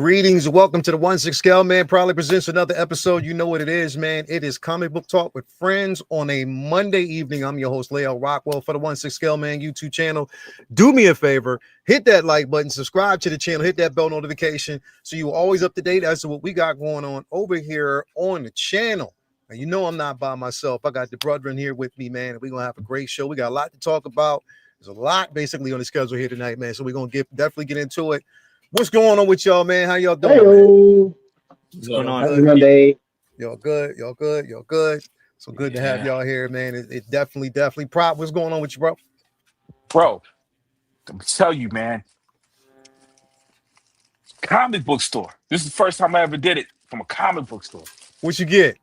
Greetings, welcome to the 1-6 Scale Man. Proudly presents another episode. You know what it is, man. It is Comic Book Talk with Friends on a Monday evening. I'm your host, Lael Rockwell, for the 1-6 Scale Man YouTube channel. Do me a favor, hit that like button, subscribe to the channel, hit that bell notification so you're always up to date as to what we got going on over here on the channel. Now, you know I'm not by myself. I got the brethren here with me, man, and we're going to have a great show. We got a lot to talk about. There's a lot basically on the schedule here tonight, man, so we're going to definitely get into it. What's going on with y'all, man? How y'all doing? Hey, what's going on? Happy Monday. Y'all good? Y'all good? Y'all good? So good to have y'all here, man. It definitely. Prop, what's going on with you, bro? Bro, I'm tell you, man. Comic book store. This is the first time I ever did it from a comic book store. What you get?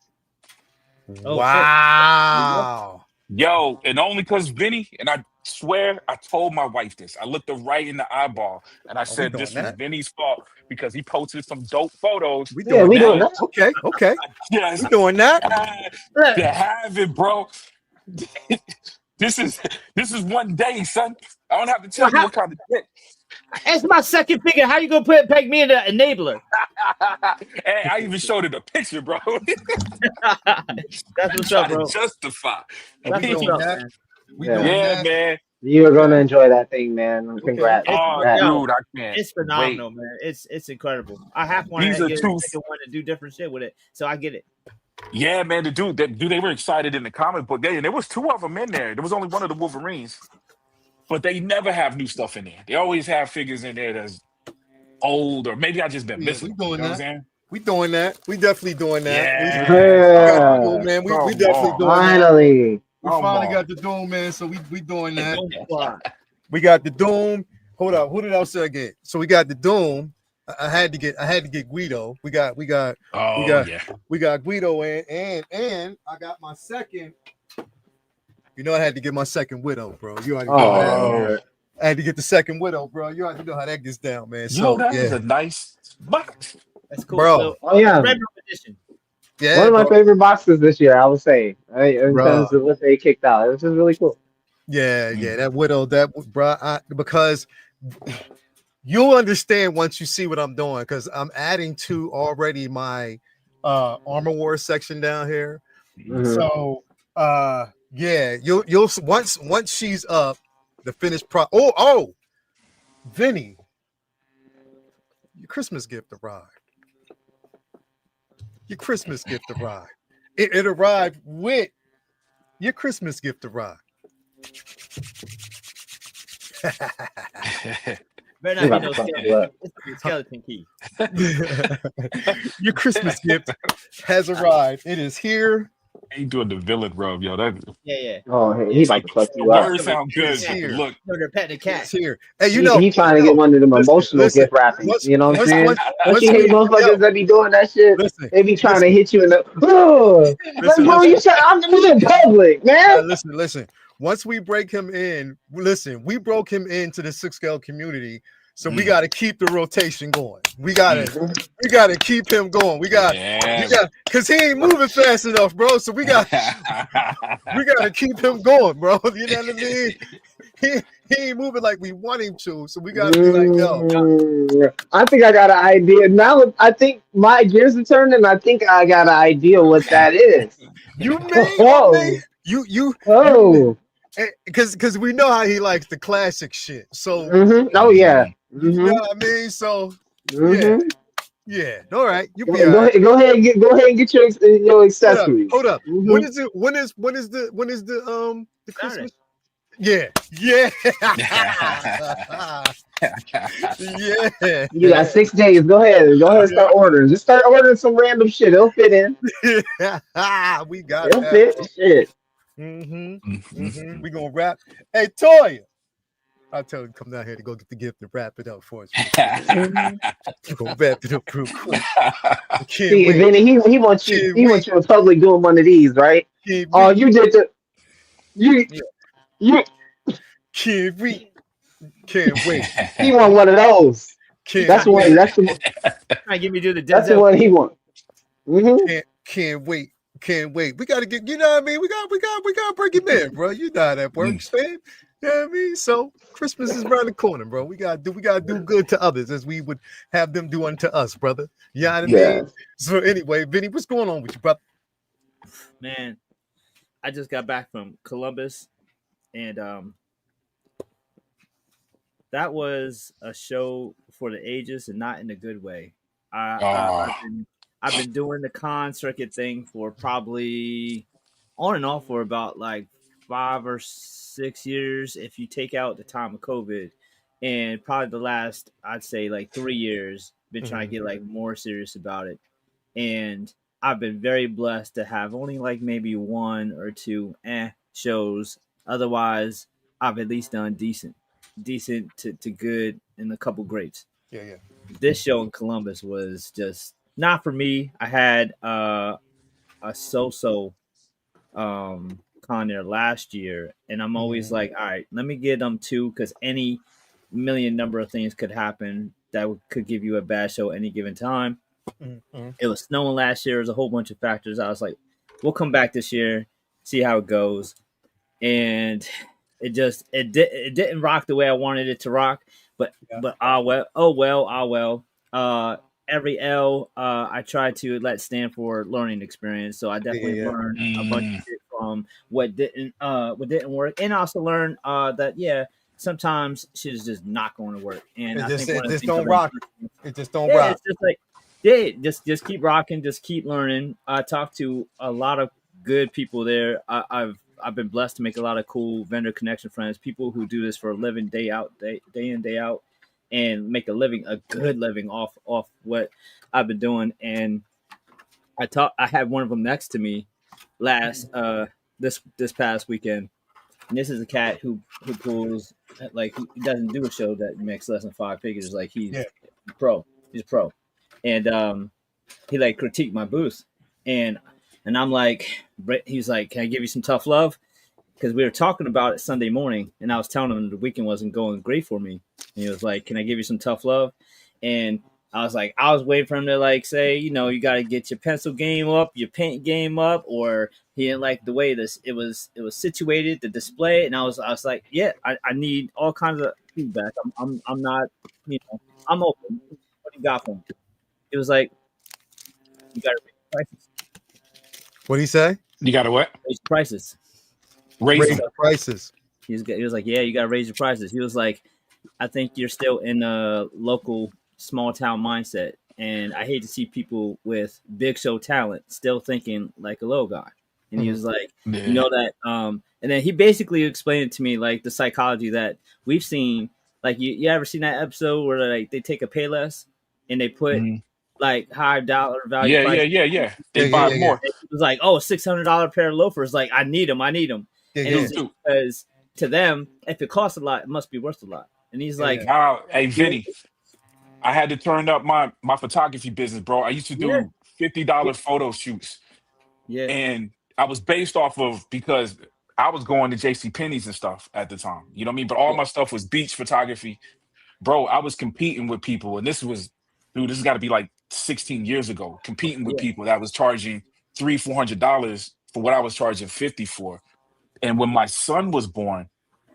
Oh, wow. Yo, and only because Vinny, and I swear I told my wife this. I looked her right in the eyeball and I said this was Vinny's fault because he posted some dope photos. We doing that. Okay. Yes, we doing that. To have it, bro. This is one day, son. I don't have to tell you what kind of shit. It's my second figure. How you gonna peg me in the enabler? Hey, I even showed it a picture, bro. That's what's up, bro. Justify. That's what's up, man. Man. You're gonna enjoy that thing, man. Congrats. Oh, dude, I can't. It's phenomenal, man. It's incredible. I have one. These are two. Want to do different shit with it, so I get it. Yeah, man. They were excited in the comic book day, and there was two of them in there. There was only one of the Wolverines, but they never have new stuff in there. They always have figures in there that's old, or maybe I just been missing. We doing that. We doing that. We definitely doing that. Yeah. Man. We definitely doing Finally. that. We finally got the Doom, man. So we doing that. We got the Doom. Hold up. Who did I say again? So we got the Doom. I had to get Guido. We got Guido and I got my second. You know I had to get my second Widow, bro. You already know that. I had to get the second Widow, bro. You already know how that gets down, man. So that is a nice box. That's cool, bro. Oh yeah. Edition. Yeah, one of my favorite boxes this year, I would say. In terms of what they kicked out, it was just really cool. Yeah, that Widow, bro. Because you'll understand once you see what I'm doing, because I'm adding to already my Armor Wars section down here. Mm-hmm. So you'll once she's up, the finished pro. Oh, Vinny, your Christmas gift arrived. Your Christmas gift arrived. It arrived with your Christmas gift arrived. Better not be no skeleton key. Your Christmas gift has arrived. It is here. Ain't doing the villain rub, yo. Yeah. Oh, he's about to fuck you up. up. Words sound good. Look, they're petting the cat. It's here. Hey, you know he's trying to get one of them emotional gift wrapping. You know what I'm saying? Don't you hate motherfuckers that be doing that shit? They be trying to hit you in the. Like, bro, I'm in public, man. Listen. Once we break him in, we broke him into the 6 Scale community. So we got to keep the rotation going. We got to keep him going. We got, because he ain't moving fast enough, bro. So we got to keep him going, bro. You know what I mean? He ain't moving like we want him to. So we got to be like, yo. I think I got an idea. Now I think my gears are turning. I think I got an idea what that is. Because we know how he likes the classic shit. So oh yeah. You know what I mean? So yeah. All right. You be go ahead and get your accessories. Hold up. When is the Christmas? Yeah. Yeah. You got 6 days. Go ahead and start ordering. Just start ordering some random shit. It'll fit in. We got it'll fit. Shit. We gonna wrap. Hey, Toya. I'll tell him come down here to go get the gift and wrap it up for us. You gonna wrap it up real quick. See, Vinny, he wants you in public doing one of these, right? Oh, you did the you can't wait. He want one of those. That's the one give me the that's the one he wants. Can't wait. We gotta get, you know what I mean? We gotta break him in, bro. You know how that works, man. Yeah, I mean, so Christmas is around the corner, bro. We gotta do good to others as we would have them do unto us, brother. You know what I mean? So anyway, Vinny, what's going on with you, brother? Man, I just got back from Columbus, and that was a show for the ages, and not in a good way. I've been doing the con circuit thing for probably on and off for about like 5 or 6 years, if you take out the time of COVID, and probably the last, I'd say, like 3 years, been trying to get like more serious about it. And I've been very blessed to have only like maybe 1 or 2 shows. Otherwise, I've at least done decent to good, and a couple greats. Yeah. This show in Columbus was just not for me. I had a so-so con there last year, and I'm always like, all right, let me get them 2, because any million number of things could happen that could give you a bad show at any given time. It was snowing last year. There's a whole bunch of factors. I was like, we'll come back this year, see how it goes. And it didn't rock the way I wanted it to rock. But oh well. Every L I try to let stand for learning experience. So I definitely learned a bunch of shit from what didn't work, and also learned that sometimes shit is just not going to work. And it just don't rock. It just don't rock. It's just like just keep rocking, just keep learning. I talked to a lot of good people there. I've been blessed to make a lot of cool vendor connection friends, people who do this for a living, day in, day out, and make a good living off what I've been doing. And I had one of them next to me this past weekend. And this is a cat who pulls, like, he doesn't do a show that makes less than 5 figures. Like, he's pro. He's pro. And he like critiqued my booth, and I'm like, he's like, can I give you some tough love? Because we were talking about it Sunday morning, and I was telling him the weekend wasn't going great for me. And he was like, can I give you some tough love? And I was like, I was waiting for him to like say, you got to get your pencil game up, your paint game up, or he didn't like the way it was situated, the display. And I was like, yeah, I need all kinds of feedback. I'm not, I'm open. What do you got for me? It was like, you got to raise prices. What did he say? You got to what? Raise prices. Raise the prices. He was like, yeah, you got to raise your prices. He was like, I think you're still in a local small town mindset. And I hate to see people with big show talent still thinking like a little guy. And he was like, that. And then he basically explained to me like the psychology that we've seen. Like, you ever seen that episode where like they take a Payless and they put like high dollar value? Yeah. They buy more. It was like, oh, $600 pair of loafers. Like, I need them. And it's just because to them, if it costs a lot, it must be worth a lot. And he's like, hey, Vinny, I had to turn up my photography business, bro. I used to do $50 photo shoots. Yeah. And I was based off of, because I was going to JCPenney's and stuff at the time. You know what I mean? But all my stuff was beach photography. Bro, I was competing with people. And this has got to be like 16 years ago. Competing with people that was charging $300-$400 for what I was charging $50 for. And when my son was born,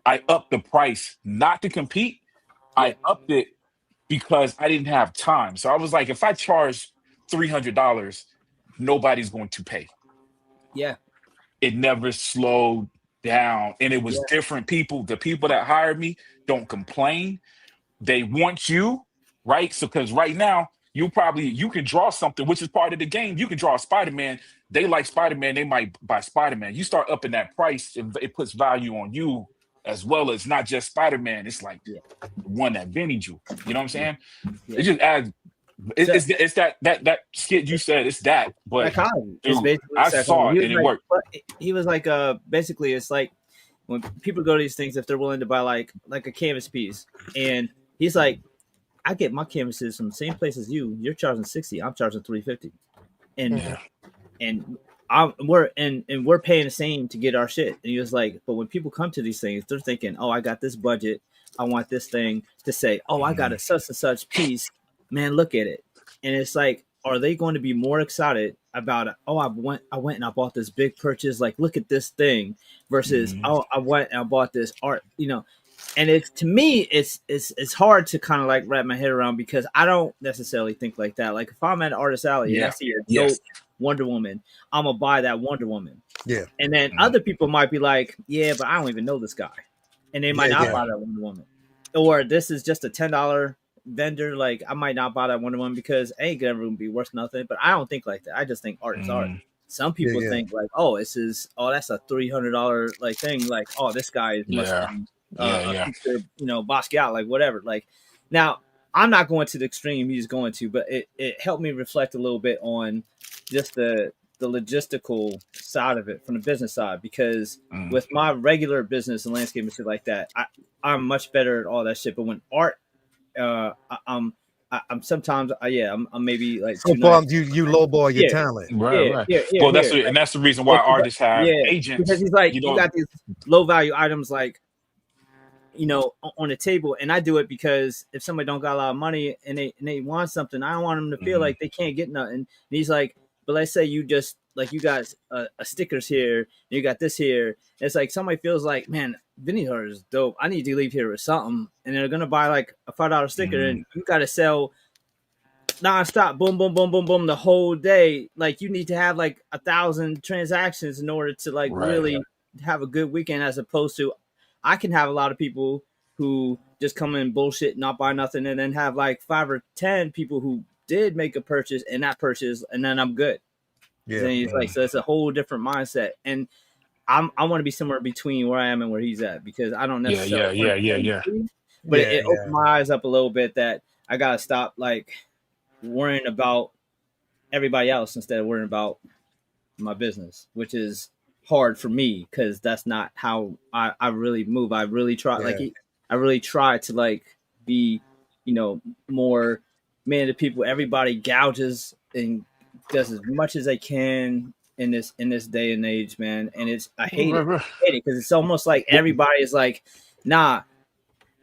I upped the price not to compete. I upped it because I didn't have time. So I was like, if I charge $300, nobody's going to pay. Yeah. It never slowed down. And it was different people. The people that hired me don't complain. They want you, right? So because right now, you can draw something, which is part of the game. You can draw a Spider-Man. They like Spider-Man. They might buy Spider-Man. You start upping that price, it puts value on you, as well as not just Spider-Man. It's like the one that Vinny drew. You know what I'm saying? Yeah. It just adds. It's that skit you said. It's that. But dude, I saw it and it worked. He was like, basically, it's like when people go to these things, if they're willing to buy like a canvas piece, and he's like, I get my canvases from the same place as you. You're charging $60. I'm charging $350, and we're paying the same to get our shit. And he was like, but when people come to these things, they're thinking, oh, I got this budget. I want this thing to say, oh, I got a such and such piece. Man, look at it. And it's like, are they going to be more excited about it? Oh, I went and I bought this big purchase. Like, look at this thing versus, oh, I went and I bought this art, and it's, to me, it's hard to kind of like wrap my head around because I don't necessarily think like that. Like if I'm at Artist Alley and I see a dope Wonder Woman, I'm gonna buy that Wonder Woman. Yeah. And then other people might be like, yeah, but I don't even know this guy. And they might not buy that Wonder Woman. Or this is just a $10 vendor. Like I might not buy that Wonder Woman because it ain't gonna be worth nothing. But I don't think like that. I just think art is art. Some people think like, oh, that's a $300 like thing. Like, oh, this guy must be Basquiat, like whatever. Like now I'm not going to the extreme he's going to, but it helped me reflect a little bit on just the logistical side of it from the business side, because with my regular business and landscape and shit like that, I'm much better at all that shit. But when art, I'm sometimes I'm maybe like so far you lowball your talent, right? Well, that's the reason why artists have agents, because he's like, you got these low value items like on the table, and I do it because if somebody don't got a lot of money and they want something, I don't want them to feel like they can't get nothing. And he's like, but let's say you just like you got a stickers here, you got this here. It's like somebody feels like, man, Vinny art is dope. I need to leave here with something, and they're gonna buy like a $5 sticker, and you got to sell nonstop, boom, boom, boom, boom, boom, the whole day. Like you need to have like 1,000 transactions in order to like really have a good weekend, as opposed to I can have a lot of people who just come in bullshit, not buy nothing, and then have like 5 or 10 people who did make a purchase and that purchase, and then I'm good. Yeah, and he's like, so it's a whole different mindset, and I want to be somewhere between where I am and where he's at, because I don't necessarily But it opened my eyes up a little bit that I gotta stop like worrying about everybody else instead of worrying about my business, which is hard for me because that's not how I really move. I really try I really try to like be more man to people. Everybody gouges and does as much as they can in this day and age, man. And it's I hate it because it's almost like everybody is like, nah,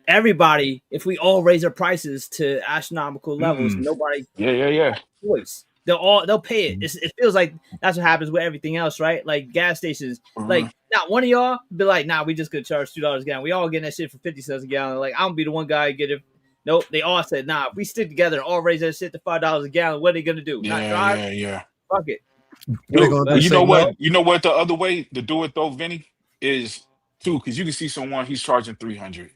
everybody, if we all raise our prices to astronomical levels, nobody choice. They'll pay it. It feels like that's what happens with everything else, right? Like gas stations, like not one of y'all be like, nah, we just gonna charge $2 a gallon. We all getting that shit for 50 cents a gallon. Like I'm gonna be the one guy get it. Nope, they all said, nah, if we stick together and all raise that shit to $5 a gallon, what are they gonna do? Not drive? Fuck it. Dude, you know what? You know what? The other way to do it though, Vinny, is too, because you can see someone he's charging 300.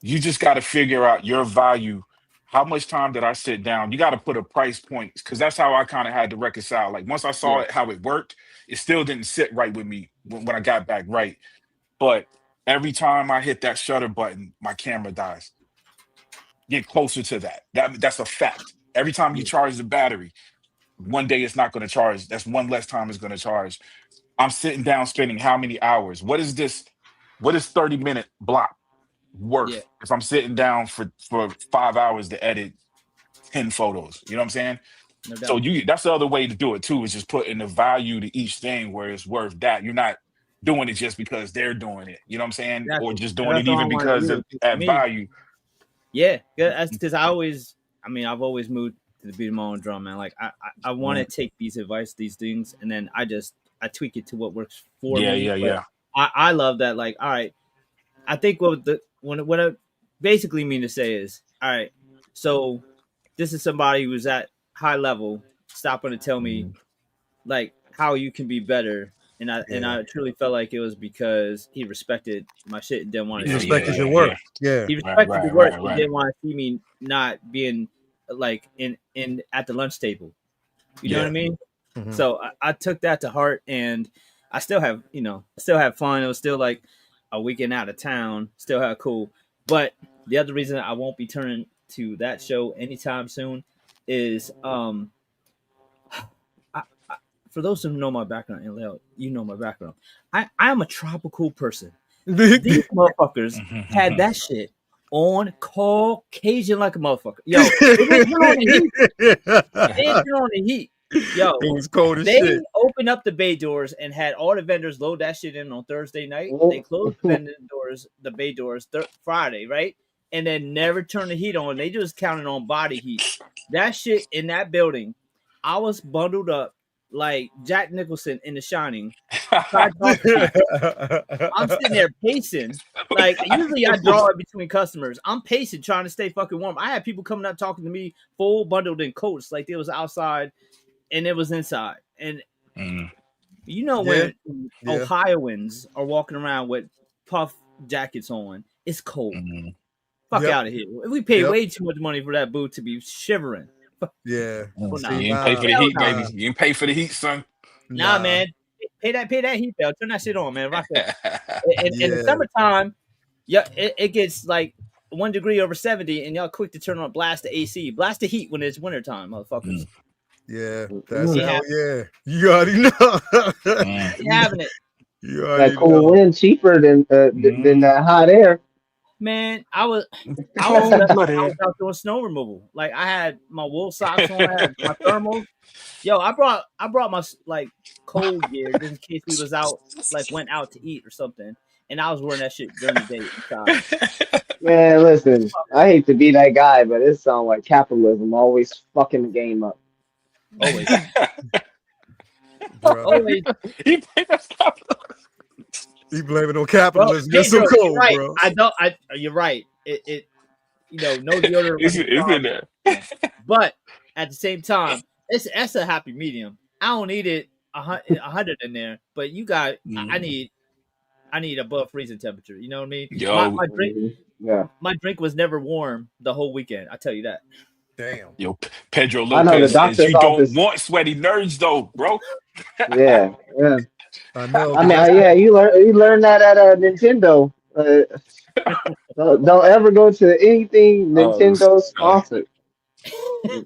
You just got to figure out your value. How much time did I sit down? You got to put a price point, because that's how I kind of had to reconcile. Like once I saw it, how it worked, it still didn't sit right with me when I got back right. But every time I hit that shutter button, my camera dies. Get closer to that. That's a fact. Every time you charge the battery, one day it's not going to charge. That's one less time it's going to charge. I'm sitting down spending how many hours? What is this? What is 30-minute block worth if I'm sitting down for 5 hours to edit 10 photos? You know what I'm saying? No doubt. So that's the other way to do it too, is just putting the value to each thing where it's worth that. You're not doing it just because they're doing it. You know what I'm saying? Exactly. Or just doing it even because of at value. Yeah, that's because I've always moved to the beat of my own drum, man. Like I want to take these advice, these things, and then I tweak it to what works for me. Yeah. I love that. Like, all right, I think what I basically mean to say is, all right, so this is somebody who's at high level stopping to tell me like how you can be better. And I truly felt like it was because he respected my shit and didn't want to see respected your work. Yeah. He respected the work. He didn't want to see me not being like in at the lunch table. You know what I mean? Mm-hmm. So I took that to heart, and I still have, fun. It was still like a weekend out of town, still had cool. But the other reason I won't be turning to that show anytime soon is for those who know my background, and Leo, you know my background, I am a tropical person. These motherfuckers had that shit on Caucasian like a motherfucker. Yo, they didn't on the heat. Yo, it was cold as shit. They opened up the bay doors and had all the vendors load that shit in on Thursday night. They closed the bay doors Friday, right? And then never turned the heat on. They just counted on body heat. That shit in that building I was bundled up like Jack Nicholson in The Shining. I'm sitting there pacing. Like usually I draw it between customers. I'm pacing, trying to stay fucking warm. I had people coming up talking to me full bundled in coats, like they was outside and it was inside. And you know when Ohioans are walking around with puff jackets on, it's cold. Fuck out of here. We pay way too much money for that boot to be shivering. Yeah. Well, nah. You ain't pay for the heat, baby. You ain't pay for the heat, son. Nah, man. Pay that heat bill. Turn that shit on, man. Rock that. In the summertime, it gets like 1 degree over 70, and y'all quick to turn on blast the AC. Blast the heat when it's wintertime, motherfuckers. Yeah, that's hell yeah. You already know. You having it. You already that cool wind cheaper than that hot air. Man, I was out doing snow removal. Like I had my wool socks on, I had my thermals. Yo, I brought my like cold gear just in case we was out, like went out to eat or something, and I was wearing that shit during the day inside. Man, listen, I hate to be that guy, but it sounds like capitalism always fucking the game up. Always. Always. He blame it on capitalism. It's so cold, right. bro. You're right. It no deodorant. It's in there. But at the same time, that's a happy medium. I don't need it 100 in there, but you got I need above freezing temperature. You know what I mean? Yo, my drink was never warm the whole weekend. I tell you that. Damn. Yo, Pedro Lopez says you don't want sweaty nerds though, bro. Yeah. I know. I mean, you learn that at Nintendo. Don't ever go to anything Nintendo sponsored.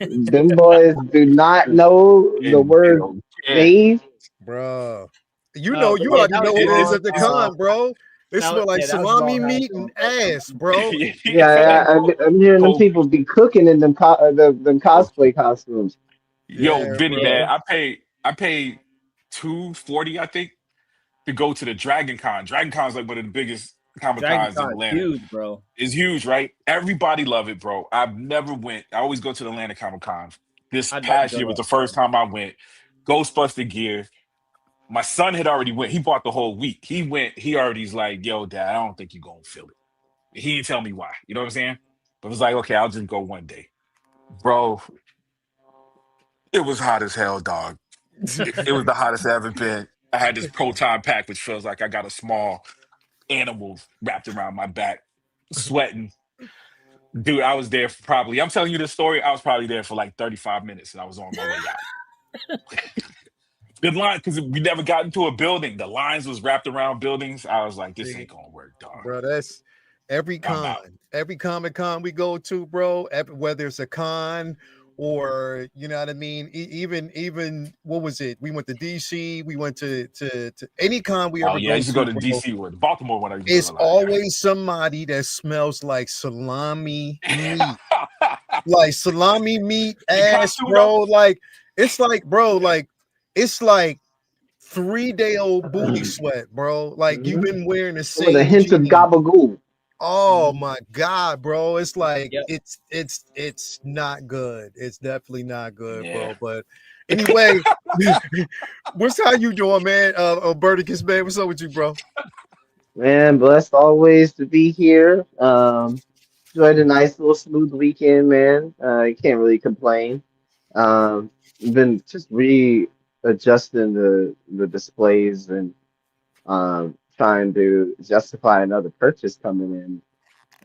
Them boys do not know the word bathe. Bro. You know, you already know what it is at the con, bro. It smell like salami meat and ass, bro. Yeah, I'm hearing them people be cooking in them cosplay costumes. Yo, Vinny, man, I paid $240, I think, to go to the Dragon Con. Dragon Con's like one of the biggest Comic Cons in Atlanta. Huge, bro. It's huge, right? Everybody love it, bro. I've never went. I always go to the Atlanta Comic Con. This past year was the first time I went. Ghostbuster gear. My son had already went. He bought the whole week. He went. He already's like, yo, Dad, I don't think you're gonna feel it. He didn't tell me why. You know what I'm saying? But it was like, okay, I'll just go one day, bro. It was hot as hell, dog. It was the hottest I've ever been. I had this proton pack, which feels like I got a small animal wrapped around my back, sweating. Dude, I was there for I'm telling you this story, I was probably there for like 35 minutes and I was on my way out. The line, because we never got into a building. The lines was wrapped around buildings. I was like, this ain't gonna work, dog. Bro, that's every Comic Con we go to, bro, whether it's a con or you know what I mean, even what was it? We went to DC, we went to any con we ever. I used to go to DC or the Baltimore one. It's always somebody that smells like salami meat, like salami meat ass, bro. Like it's like, bro, like it's like 3-day-old booty sweat, bro. Like you've been wearing the same. With a hint of gabagool. Oh my God, bro. It's like it's not good. It's definitely not good, bro. But anyway, how you doing, man? Berticus, man. What's up with you, bro? Man, blessed always to be here. Enjoyed a nice little smooth weekend, man. You can't really complain. Been just readjusting the displays and trying to justify another purchase coming in.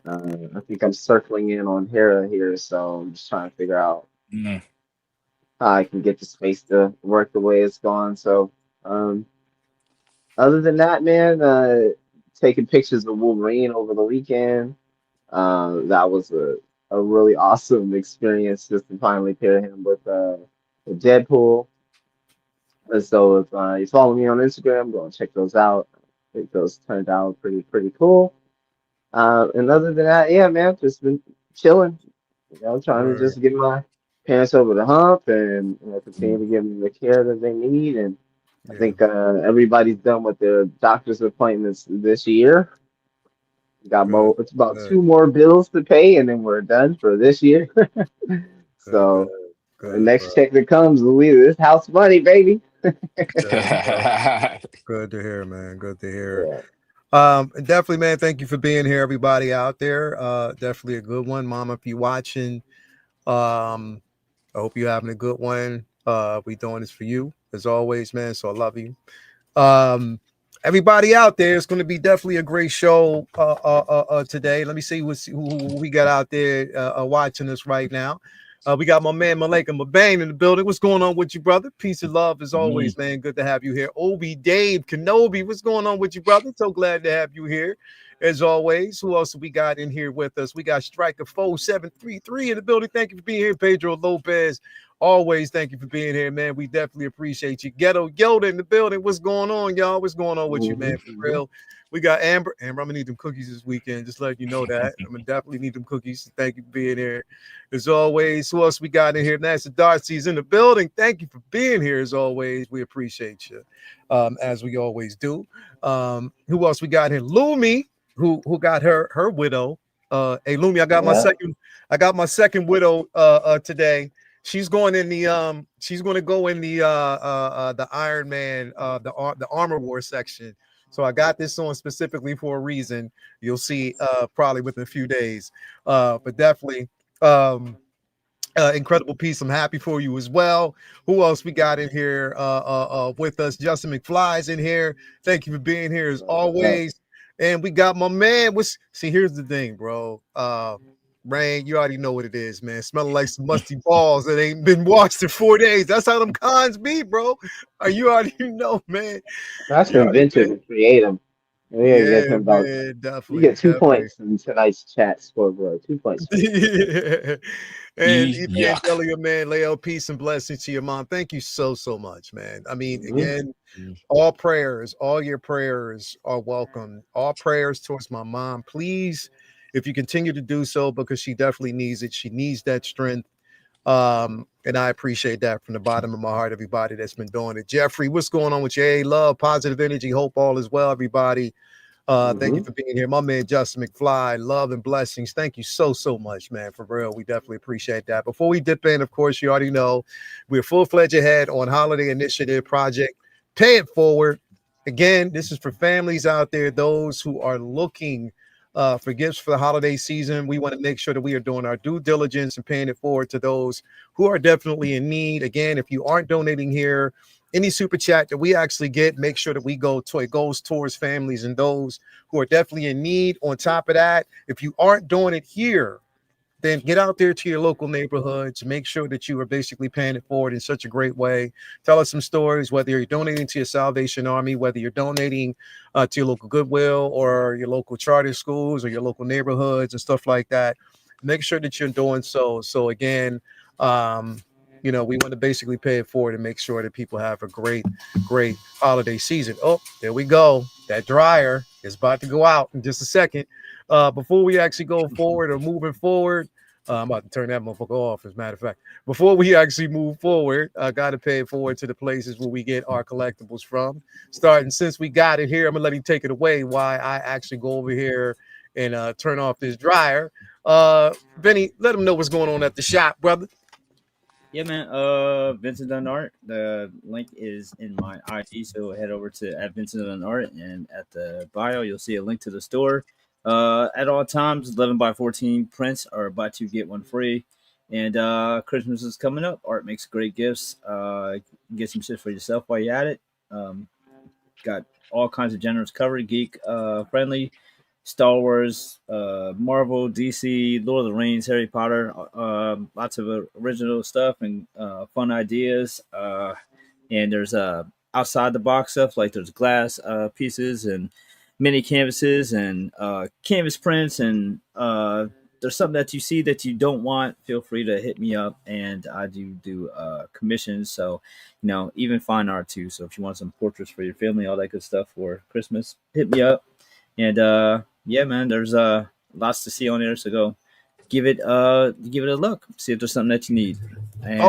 I think I'm circling in on Hera here, so I'm just trying to figure out how I can get the space to work the way it's gone. So, other than that, man, taking pictures of Wolverine over the weekend. That was a really awesome experience just to finally pair him with Deadpool. And so if you follow me on Instagram, go and check those out. I think those turned out pretty cool. And other than that, yeah, man, just been chilling. You know, trying to just get my parents over the hump and continue to give them the care that they need. And I think everybody's done with their doctor's appointments this year. It's about 2 more bills to pay, and then we're done for this year. So The Good, next bro. check that comes, we this house money, baby. Good, bro. Good to hear, man. Good to hear. Yeah. Definitely, man. Thank you for being here, everybody out there. Definitely a good one, Mama. If you're watching, I hope you're having a good one. We doing this for you as always, man. So I love you. Um, everybody out there, it's going to be definitely a great show today. Let me see who we got out there watching us right now. We got my man Malika Mabane in the building. What's going on with you, brother? Peace and love as always, man. Good to have you here. Obi Dave Kenobi, what's going on with you, brother? So glad to have you here as always. Who else we got in here with us? We got Striker 4733 in the building. Thank you for being here, Pedro Lopez. Always thank you for being here, man. We definitely appreciate you. Ghetto Yoda in the building. What's going on, y'all? What's going on with you, man? For real. We got Amber. Amber, I'm gonna need them cookies this weekend. Just letting you know that. I'm gonna definitely need them cookies. Thank you for being here. As always, who else we got in here? Master Darcy's in the building. Thank you for being here as always. We appreciate you. As we always do. Who else we got here? Lumi, who got her widow. Hey Lumi, I got my second widow today. She's going to go in the Iron Man the Armor War section. So I got this on specifically for a reason. You'll see probably within a few days. But definitely incredible piece. I'm happy for you as well. Who else we got in here with us? Justin McFly's in here. Thank you for being here as always. And we got my man. Here's the thing, bro. Rain, you already know what it is, man. Smelling like some musty balls that ain't been washed in 4 days. That's how them cons be, bro. You already know, man. That's inventive and creative. Yeah, get him about. Man, You definitely. get 2 points in tonight's chat scoreboard. 2 points. And Yuck. Evangelia, man, Leo, peace and blessings to your mom. Thank you so much, man. I mean, again, all your prayers are welcome. All prayers towards my mom. Please, if you continue to do so, because she definitely needs it. She needs that strength. And I appreciate that from the bottom of my heart, everybody that's been doing it. Jeffrey, what's going on with you? Hey, love, positive energy, hope all is well, everybody. Thank you for being here. My man, Justin McFly, love and blessings. Thank you so much, man. For real, we definitely appreciate that. Before we dip in, of course, you already know we're full-fledged ahead on Holiday Initiative Project. Pay it forward. Again, this is for families out there, those who are looking for gifts for the holiday season. We want to make sure that we are doing our due diligence and paying it forward to those who are definitely in need. Again, if you aren't donating here, any super chat that we actually get, make sure that it goes towards families and those who are definitely in need. On top of that, if you aren't doing it here, then get out there to your local neighborhoods. Make sure that you are basically paying it forward in such a great way. Tell us some stories, whether you're donating to your Salvation Army, whether you're donating to your local Goodwill or your local charter schools or your local neighborhoods and stuff like that. Make sure that you're doing so. So again, we want to basically pay it forward and make sure that people have a great holiday season. Oh, there we go. That dryer is about to go out in just a second. Before we actually go forward or moving forward, I'm about to turn that motherfucker off, as a matter of fact. Before we actually move forward, I got to pay it forward to the places where we get our collectibles from. Starting since we got it here, I'm going to let him take it away while I actually go over here and turn off this dryer. Benny, let them know what's going on at the shop, brother. Yeah, man. Vincent Dunn Art. The link is in my IG, so head over to @Vincent Dunn Art, and at the bio you'll see a link to the store. At all times, 11x14 prints are buy two get one free. And Christmas is coming up. Art makes great gifts. Get some shit for yourself while you're at it. Got all kinds of genres covered, geek friendly. Star Wars, Marvel, DC, Lord of the Rings, Harry Potter, lots of original stuff and fun ideas. And there's outside the box stuff, like there's glass pieces and mini canvases and canvas prints. And there's something that you see that you don't want, feel free to hit me up. And I do commissions. So, even fine art too. So if you want some portraits for your family, all that good stuff for Christmas, hit me up. And yeah, man, there's lots to see on there. So go give it a look. See if there's something that you need. And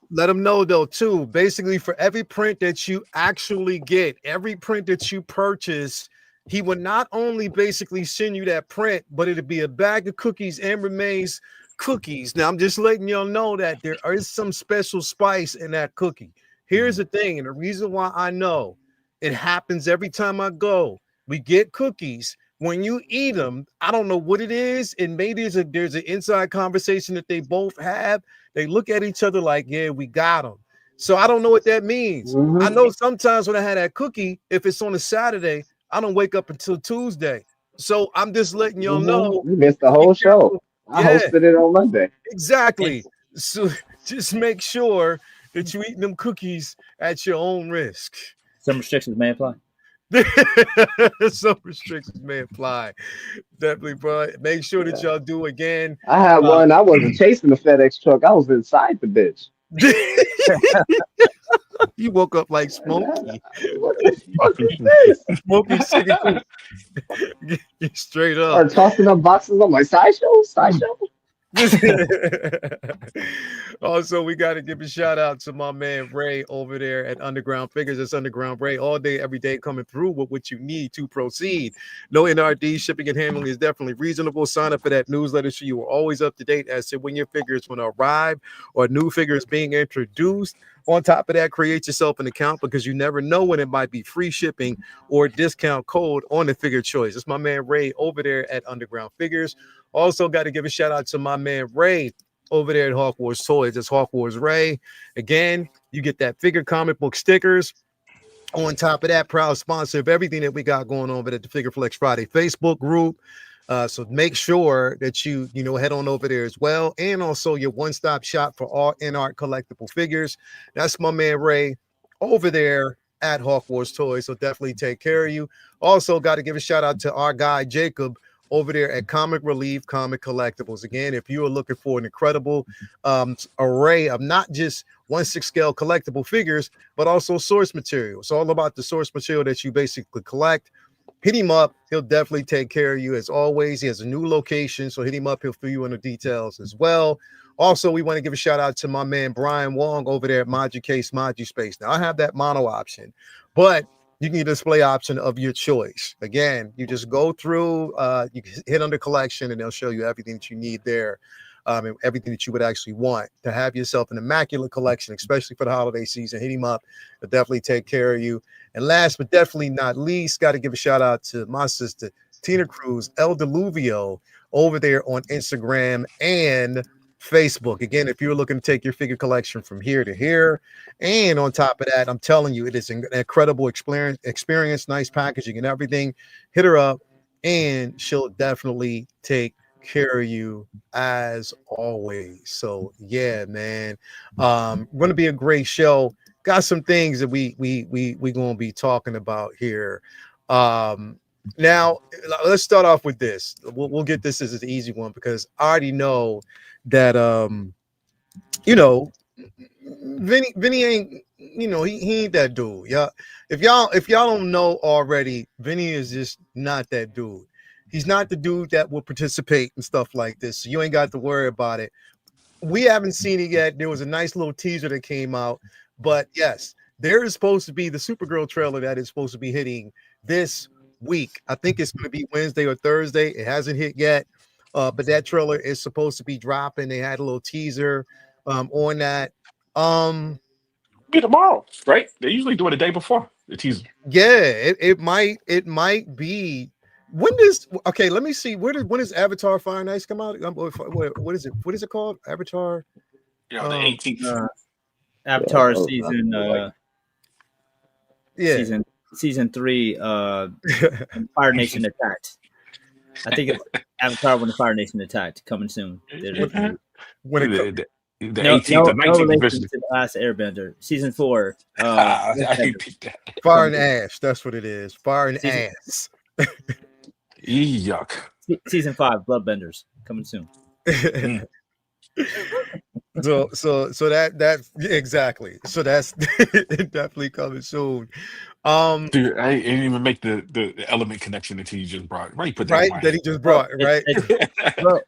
let them know though too. Basically, for every print that you actually get, every print that you purchase, he would not only basically send you that print, but it'd be a bag of cookies and remains cookies. Now I'm just letting y'all know that there is some special spice in that cookie. Here's the thing, and the reason why I know it happens every time I go. We get cookies. When you eat them, I don't know what it is, and maybe there's an inside conversation that they both have. They look at each other like, "Yeah, we got them." So I don't know what that means. I know sometimes when I had that cookie, if it's on a Saturday, I don't wake up until Tuesday. So I'm just letting y'all know. You missed the whole show. I Yeah. hosted it on Monday. Exactly. So just make sure that you eat them cookies at your own risk. Some restrictions may apply. Some restrictions may apply. Definitely, bro. Make sure that y'all do again. I had one. I wasn't chasing the FedEx truck. I was inside the bitch. You woke up like Smokey. What the fuck is this? Smokey singing straight Or up. tossing up boxes on my sideshow. Also, we got to give a shout out to my man Ray over there at Underground Figures. It's Underground Ray all day, every day, coming through with what you need to proceed. No NRD, shipping and handling is definitely reasonable. Sign up for that newsletter so you are always up to date as to when your figure is going to arrive or new figure is being introduced. On top of that, create yourself an account because you never know when it might be free shipping or discount code on the figure choice. It's my man Ray over there at Underground Figures. Also, got to give a shout out to my man Ray over there at Hawk Wars Toys. It's Hawk Wars Ray. Again, you get that figure comic book stickers. On top of that, proud sponsor of everything that we got going on over at the Figure Flex Friday Facebook group. So make sure that you head on over there as well. And also your one-stop shop for all in-art collectible figures. That's my man Ray over there at Hawk Wars Toys. So definitely take care of you. Also, got to give a shout out to our guy Jacob over there at Comic Relief Comic Collectibles. Again, if you are looking for an incredible array of not just 1/6 scale collectible figures, but also source material. It's all about the source material that you basically collect. Hit him up. He'll definitely take care of you as always. He has a new location, so hit him up. He'll fill you in the details as well. Also, we want to give a shout out to my man Brian Wong over there at Moducase Moduspace. Now, I have that mono option, but you can get a display option of your choice. Again, you just go through, you hit under collection, and they'll show you everything that you need there, and everything that you would actually want to have yourself an immaculate collection, especially for the holiday season. Hit him up. They'll definitely take care of you. And last but definitely not least, got to give a shout out to my sister, Tina Cruz, El Deluvio, over there on Instagram and Facebook. Again, if you're looking to take your figure collection from here to here, and on top of that, I'm telling you, it is an incredible experience, nice packaging and everything. Hit her up, and she'll definitely take care of you as always. So yeah, man, going to be a great show. Got some things that we gonna be talking about here. Now let's start off with this. We'll get this as an easy one because I already know that Vinny ain't, he ain't that dude. Yeah, if y'all don't know already, Vinny is just not that dude. He's not the dude that will participate in stuff like this. So you ain't got to worry about it. We haven't seen it yet. There was a nice little teaser that came out, but yes, there is supposed to be the Supergirl trailer that is supposed to be hitting this week. I think it's going to be Wednesday or Thursday. It hasn't hit yet, but that trailer is supposed to be dropping. They had a little teaser on that. Be tomorrow, right? They usually do it the day before the teaser. Yeah, it might be. When let me see. When does Avatar Fire and Ice come out? What is it? What is it called? Avatar? The 18th. Avatar Yeah, season Yeah. season 3 Fire Nation Attacked. I think it's Avatar When the Fire Nation Attacked coming soon. When it The No 18th, the 19th relation officially. to the Last Airbender. Season 4. I didn't pick that. Fire and Ash, that's what it is. Fire and Season- Ass. Yuck. Season 5, Bloodbenders, coming soon. so that exactly. So that's definitely coming soon. Dude, I didn't even make the element connection until you just brought it. Right, put that Right, in my that he just brought, right? Bro,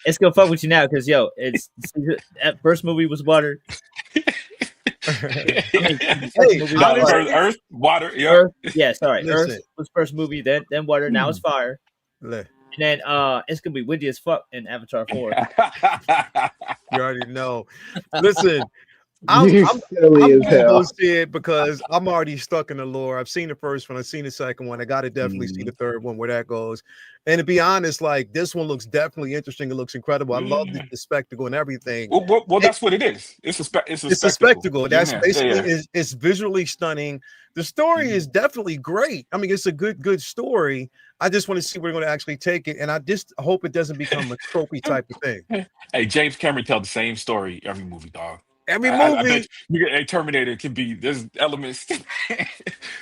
it's gonna fuck with you now because it's that first movie was water. Hey, Water. Earth, water, yeah. Earth, yeah, sorry. Listen. Earth was first movie, then water. Now it's fire. Look, then it's gonna be windy as fuck in Avatar 4. You already know. Listen, I'm You I'm silly I'm as gonna go hell. see it because I'm already stuck in the lore. I've seen the first one, I've seen the second one. I gotta definitely see the third one where that goes. And to be honest, like this one looks definitely interesting. It looks incredible. I love the spectacle and everything. Well, It, that's what it is. It's a it's a spectacle. spectacle. That's Yeah, yeah, basically yeah. it's visually stunning. The story is definitely great. I mean, it's a good story. I just want to see where they're going to actually take it, and I just hope it doesn't become a tropey type of thing. Hey, James Cameron tell the same story every movie, dog. Every I bet movie, you get a Terminator can be there's elements.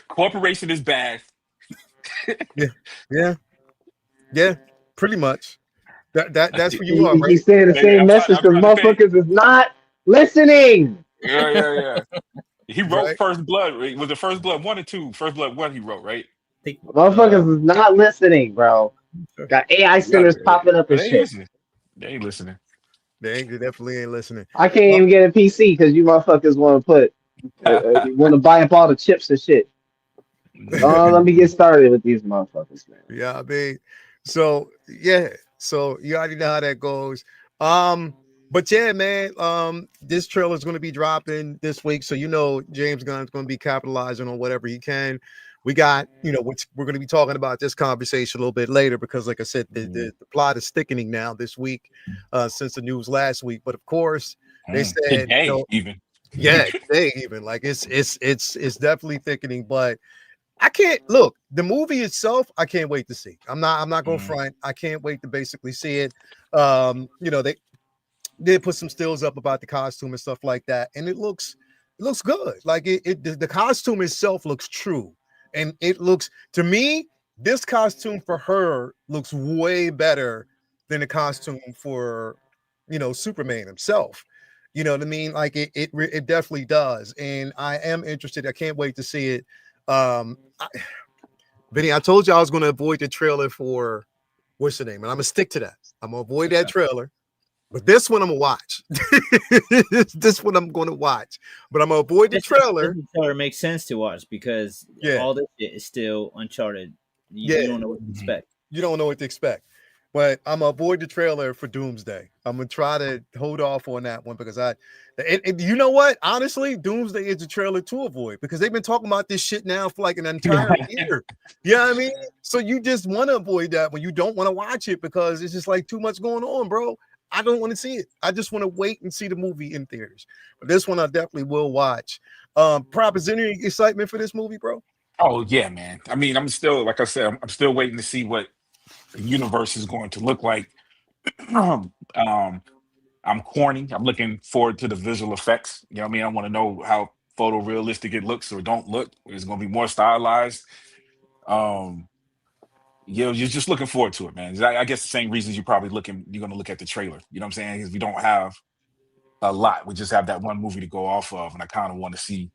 Corporation is bad. yeah, yeah, yeah, pretty much. That's where you are, He's right? saying the same message I'm because trying to say, motherfuckers is not listening. yeah, yeah, yeah. He wrote Right. First Blood. Was it First Blood 1 or 2? First Blood 1 he wrote, right? I think Motherfuckers is not listening, bro. Got AI Yeah, centers popping up and they ain't shit. listening. They ain't listening. They definitely ain't listening. I can't Well, even get a PC because you motherfuckers want to want to buy up all the chips and shit. Oh, let me get started with these motherfuckers, man. yeah, I mean, so yeah, so you already know how that goes. But yeah, man, this trailer is going to be dropping this week, so you know James Gunn's going to be capitalizing on whatever he can. We got, which we're going to be talking about this conversation a little bit later because, like I said, the plot is thickening now this week, since the news last week. But of course, they said, Today, even. yeah, today even like it's definitely thickening, but I can't look the movie itself. I can't wait to see. I'm not going to front. I can't wait to basically see it. They did put some stills up about the costume and stuff like that, and it looks good. Like the costume itself looks true, and it looks to me this costume for her looks way better than the costume for Superman himself. You know what I mean? Like it definitely does, and I am interested. I can't wait to see it. Vinny, I told you I was going to avoid the trailer for what's the name, and I'm gonna stick to that. I'm gonna avoid that trailer. But this one I'm gonna watch. This one I'm gonna watch, but I'm gonna avoid the trailer. This trailer makes sense to watch because all this shit is still uncharted. You don't know what to expect. You don't know what to expect. But I'm gonna avoid the trailer for Doomsday. I'm gonna try to hold off on that one because you know what? Honestly, Doomsday is the trailer to avoid because they've been talking about this shit now for like an entire year. You know what I mean? So you just want to avoid that when you don't want to watch it because it's just like too much going on, bro. I don't want to see it. I just want to wait and see the movie in theaters. But this one I definitely will watch. Prop, is there any excitement for this movie, bro? Oh yeah, man. I mean, I'm still, like I said, I'm still waiting to see what the universe is going to look like. um, I'm corny. I'm looking forward to the visual effects. You know what I mean? I want to know how photorealistic it looks or don't look. It's going to be more stylized. You're just looking forward to it, man. I guess the same reasons you're going to look at the trailer. You know what I'm saying? Because we don't have a lot. We just have that one movie to go off of, and I kind of want to see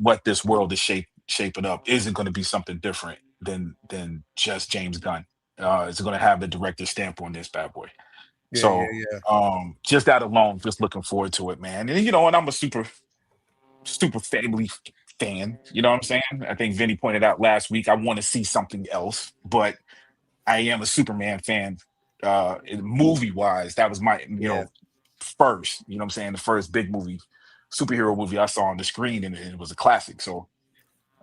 what this world is shaping up. Is it going to be something different than just James Gunn? Is it going to have the director's stamp on this bad boy? Yeah. Just that alone, just looking forward to it, man. And and I'm a super family fan. You know what I'm saying? I think Vinny pointed out last week. I want to see something else, but I am a Superman fan. Movie wise, that was my first. You know what I'm saying? The first big movie, superhero movie I saw on the screen, and it was a classic. So,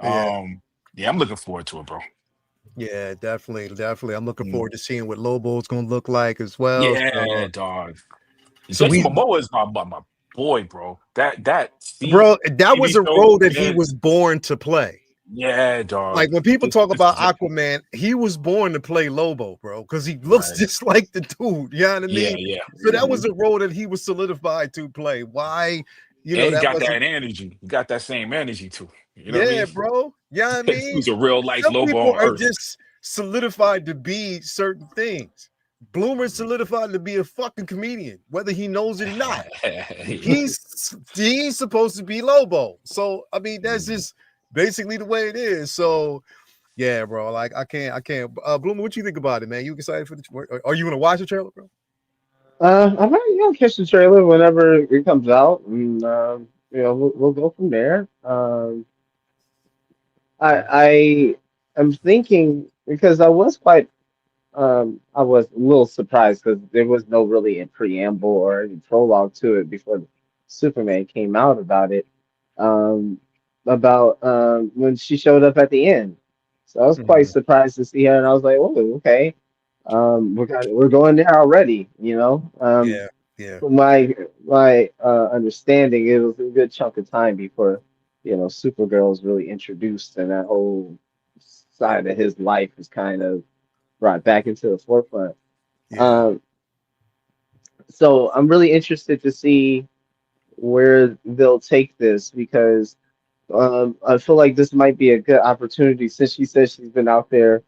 I'm looking forward to it, bro. Yeah, definitely. I'm looking forward to seeing what Lobo's gonna look like as well. Yeah, dog. So Jason Momoa is my boy, bro. That was a role that he was born to play. Yeah, dog. Like when people talk about Aquaman, he was born to play Lobo, bro, because he looks just like the dude. You know what I mean? Yeah. So that was a role that he was solidified to play. Why? He got that energy. He got that same energy too. You know what I mean? Bro. Yeah, I mean, he's a real life some Lobo people on are Earth. just solidified to be certain things. Bloomer's solidified to be a fucking comedian, whether he knows it or not. He's supposed to be Lobo. So I mean, that's just basically the way it is. So yeah, bro. Like I can't. Bloomer, what you think about it, man? You excited for the? Are you gonna watch the trailer, bro? I'm gonna catch the trailer whenever it comes out, and we'll go from there. I am thinking because I was quite I was a little surprised because there was no really a preamble or any prologue to it before Superman came out about it. Um, about when she showed up at the end. So I was quite Mhm. surprised to see her, and I was like, "Oh, okay, we're going there already." Yeah, yeah, From my understanding, it was a good chunk of time before Supergirl was really introduced, and that whole side of his life is kind of brought back into the forefront. yeah, Um, so I'm really interested to see where they'll take this because I feel like this might be a good opportunity since she says she's been out there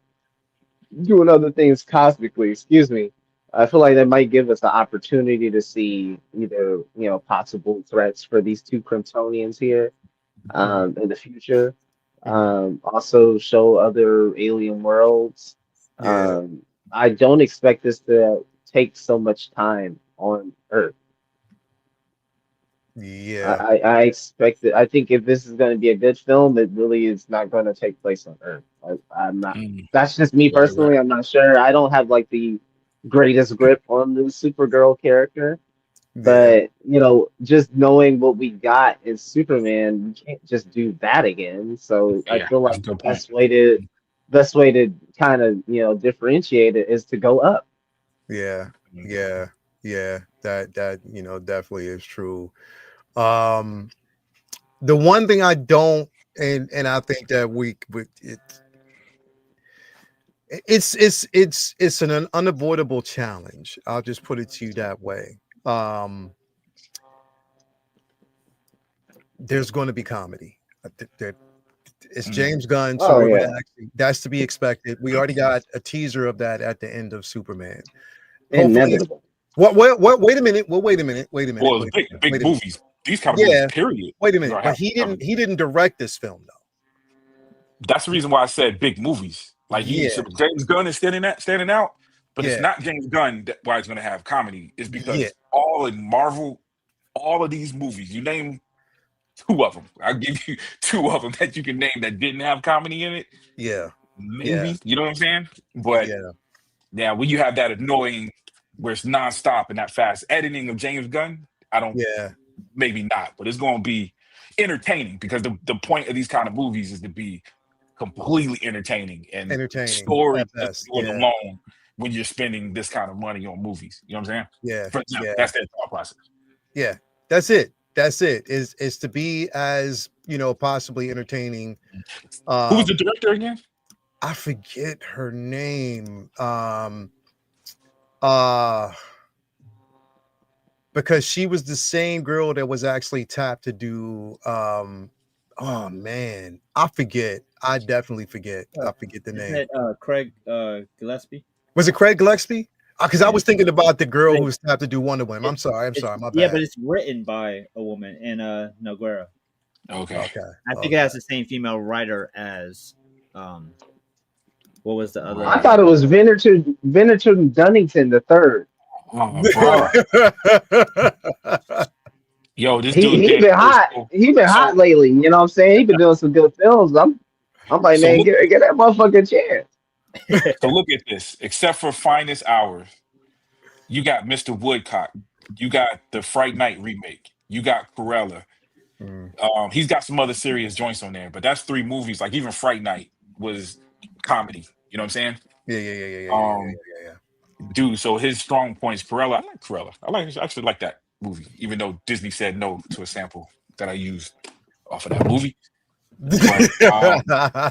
doing other things cosmically. Excuse me. I feel like that might give us the opportunity to see either possible threats for these two Kryptonians here mhm, in the future. mhm. Also show other alien worlds. Yeah, Um, I don't expect this to take so much time on Earth. yeah, I expect it. I think if this is going to be a good film, it really is not going to take place on Earth. I'm not. Mm, That's just me right, right. personally. I'm not sure. I don't have like the greatest grip on the Supergirl character, yeah. but just knowing what we got in Superman, we can't just do that again. So I Yeah, feel that's a like the good point. best way to kind of differentiate it is to go up. Yeah, Mm. yeah, yeah. That definitely is true. Um, the one thing I don't, and I think that it's an unavoidable challenge. I'll just put it to you that way. Um, there's going to be comedy. It's Mm. James Gunn, so Oh we're going to yeah, actually. That's to be expected. We already got a teaser of that at the end of Superman. Hopefully, inevitable. what? Wait a minute. Well, wait a minute. Wait a minute. Well, it's Wait big, a minute. Wait big a minute. movies. These kind of movies, Yeah. period, Wait a are minute. gonna But have he didn't. comedy. He didn't direct this film though. That's the reason why I said big movies. Like Yeah. so James Gunn is standing out, but it's Yeah. not James Gunn that why it's gonna have comedy. It's Yeah. because all in Marvel, all of these movies, you name two of them. I'll give you two of them that you can name that didn't have comedy in it. Yeah. Yeah. Maybe, you know what I'm saying? But Yeah. yeah, when you have that annoying where it's nonstop and that fast editing of James Gunn, I don't Yeah. maybe not, but it's gonna be entertaining because the point of these kind of movies is to be completely entertaining and Entertaining story at best. doing Yeah. alone when you're spending this kind of money on movies. You know what I'm saying? Yeah. For them, Yeah. that's their thought process. Yeah. That's it. That's it. Is to be as possibly entertaining. Who was the Um, director again? I forget her name. Uh because she was the same girl that was actually tapped to do oh man, I forget. I definitely forget. Uh, I forget the is name. that Craig Gillespie? Was it Craig Gillespie? Because I Yeah. was thinking about the girl who Like, was tapped to do Wonder Woman. it, I'm sorry. I'm it's sorry. My yeah, bad. but it's written by a woman in Noguera. Okay. Okay. I think it Okay. has the same female writer as um what was the Right. I other thought it was Venator Dunnington the third. Oh, bro. Yo, this He dude he did been hot. so He been hot so lately. You know what I'm saying? He been doing some good films. I'm like, so man, look get that motherfucker a chance. so look at this. Except for Finest Hours, you got Mr. Woodcock, you got the Fright Night remake, you got Cruella. Mm. He's got some other serious joints on there, but that's three movies. Like even Fright Night was comedy. You know what I'm saying? Yeah, yeah, yeah, yeah, yeah, yeah, Um, yeah, yeah, dude. So his strong points, Cruella. I like Cruella. I actually like that movie, even though Disney said no to a sample that I used off of that movie. But yeah.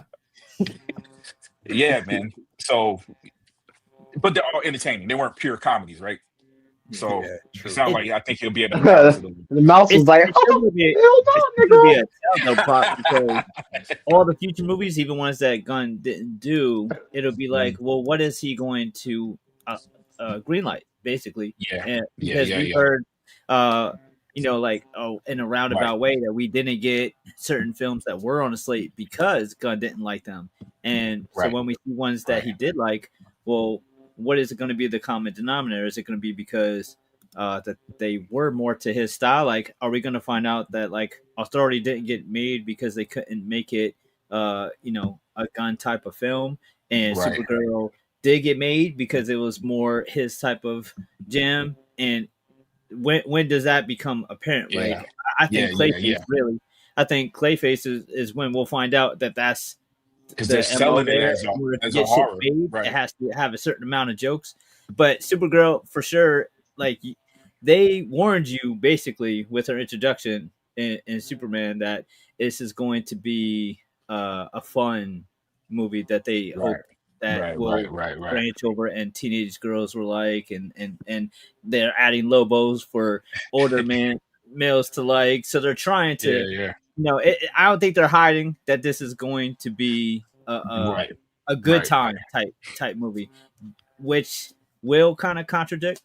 yeah, man. So, but they're all entertaining. They weren't pure comedies, right? yeah. So Yeah, it true. sounds It like I think he'll be able to balance it a The little mouse was like, it's still oh, gonna be hell it's no, still gonna be nigga. a telltale plot because all the future movies, even ones that Gunn didn't do, it'll be like, bit. well, what is he going to greenlight, basically? Yeah, And yeah, because yeah, we've yeah. heard, like, in a Right, roundabout way that we didn't get certain films that were on the slate because Gunn didn't like them, and so right, when we see ones that right. he did like, well, what is it going to be the common denominator? Is it going to be because that they were more to his style? Like, are we going to find out that like Authority didn't get made because they couldn't make it, a gun type of film, and Right. Supergirl? did get made because it was more his type of jam. And when does that become apparent? Yeah, Like I yeah, think yeah, Clayface yeah. really. I think Clayface is when we'll find out that that's Because they're the MO selling it there. as In order to a get shit horror, made, it right? has to have a certain amount of jokes. But Supergirl, for sure, like they warned you basically with her introduction in Superman that this is going to be a fun movie that they Right, hope that right, will right, right, right. branch over and teenage girls will like, and they're adding Lobos for older males to like. So they're trying to, Yeah, yeah. I don't think they're hiding that this is going to be Right, a good right, time type movie, which will kind of contradict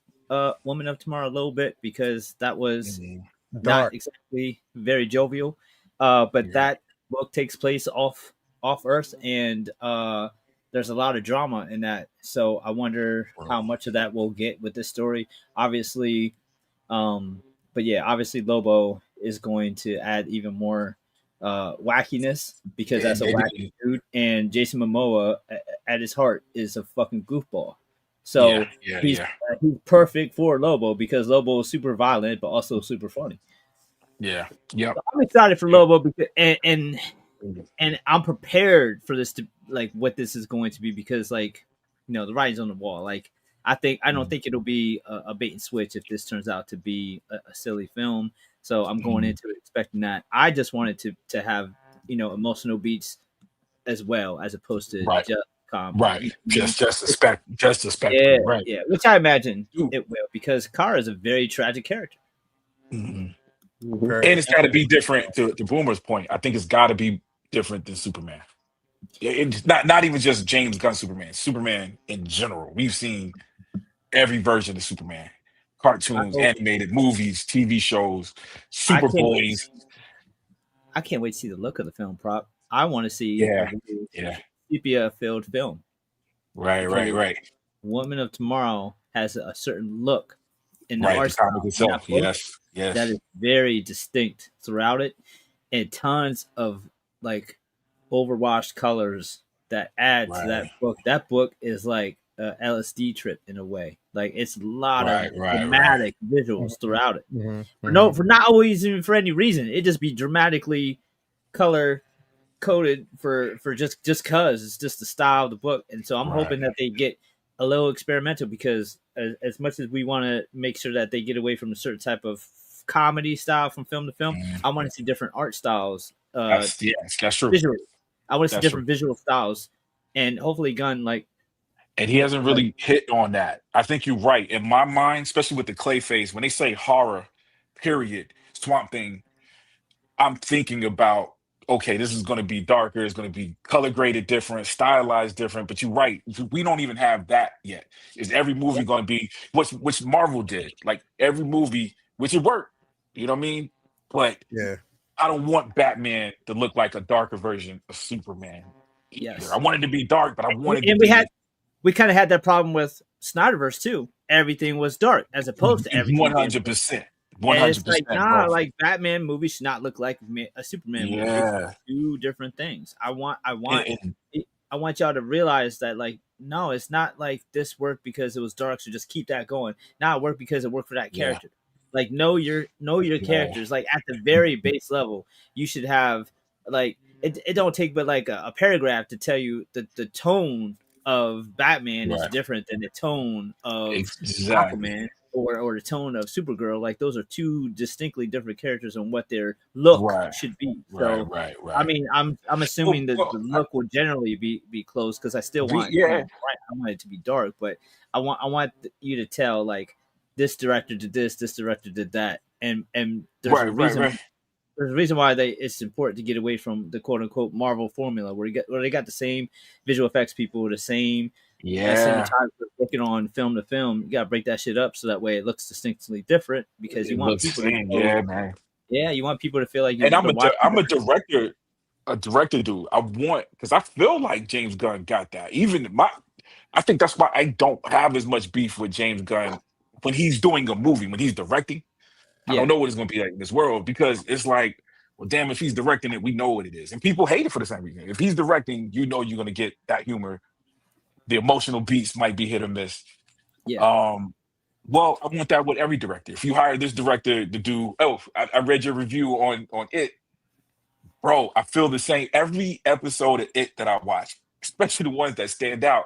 Woman of Tomorrow a little bit because that was mhm, not Dark. exactly very jovial. But yeah. that book takes place off Earth, and there's a lot of drama in that. So I wonder Well, how much of that we'll get with this story. Obviously, but yeah, obviously Lobo is going to add even more wackiness because yeah, that's a they wacky did. dude, and Jason Momoa at his heart is a fucking goofball. Yeah, So yeah, he's yeah, he's perfect for Lobo because Lobo is super violent but also super funny. yeah. Yep. So I'm excited for Yep. Lobo because, and I'm prepared for this to like what this is going to be because like the writing's on the wall. Like I don't Mhm, think it'll be a bait and switch if this turns out to be a silly film. So I'm going mhm. into it expecting that. I just wanted to have emotional beats as well as opposed to Right, just comedy. right. Just a just a Yeah, spectrum. Right. yeah, which I imagine Dude. it will because Kara is a very tragic character. Mhm. Mhm. Very. And it's got to be different. To Boomer's point, I think it's got to be different than Superman. It's not even just James Gunn Superman. Superman in general. We've seen every version of Superman: I cartoons, hope animated movies, TV shows, I can't wait. Superboys. I can't wait to see the look of the film prop. I want to see a Yeah, very yeah. sepia-filled film Right, right, because right, Woman of Tomorrow has a certain look in the right. art The comic style in that itself. book Yes, that yes. is very distinct throughout it, and tons of like overwashed colors that add to that Right, book. That book is like a LSD trip in a way. Like it's a lot of right, right, right. dramatic visuals throughout it. Mhm, For not always even for any reason. It just be dramatically color coded for just cause it's just the style of the book. And so I'm Right. hoping that they get a little experimental because as much as we want to make sure that they get away from a certain type of comedy style from film to film, Mhm. I want to see different art styles Yes, that's true. visually. I want to see That's true. different visual styles, and hopefully Gunn And he hasn't like really hit on that. I think you're right. In my mind, especially with the Clayface, when they say horror, period, Swamp Thing, I'm thinking about, okay, this is going to be darker. It's going to be color graded different, stylized different. But you're right. We don't even have that yet. Is every movie going to be which Marvel did? Like every movie, which it worked. You know what I mean? But yeah. I don't want Batman to look like a darker version of Superman either. I yes, want it to be dark, but I want it to and be we kind of had that problem with Snyderverse too. Everything was dark as opposed to everything being bright. 100%. One And it's hundred like, percent, nah, bro. like Batman movie should not look like a Superman movie. It's Yeah. two different things. And I want y'all to realize that, like, no, it's not like this worked because it was dark, so just keep that going. Now it worked because it worked for that yeah, character. Like, know your yeah. characters. Like at the very base level, you should have like it don't take but like a paragraph to tell you the tone of Batman is Right. different than the tone of Exactly. Aquaman or the tone of Supergirl. Like those are two distinctly different characters on what their look Right. should be. Right. So Right. I Right. mean, I'm Well, assuming that the well look will generally be close because I still want yeah. I want it to be dark, but I want you to tell like this director did this director did that, and there's a Right. Right. reason Right. why it's important to get away from the quote unquote Marvel formula where they got the same visual effects people, the same Yeah. cinematographer working on film to film. You gotta break that shit up so that way it looks distinctly different because you It want looks the people to same. know, Yeah, man. you want people to feel like And they're watching. I'm a director dude. I want because I feel like James Gunn got that. I think that's why I don't have as much beef with James Gunn when he's doing a movie, when he's directing. I don't Yeah, know what it's going to be like in this world because it's like, well, damn, if he's directing it, we know what it is. And people hate it for the same reason. If he's directing, you know you're going to get that humor The emotional beats might be hit or miss. Yeah. Well, I want that with every director. If you hire this director to do, I read your review on it, bro. I feel the same. Every episode of it that I watch, especially the ones that stand out,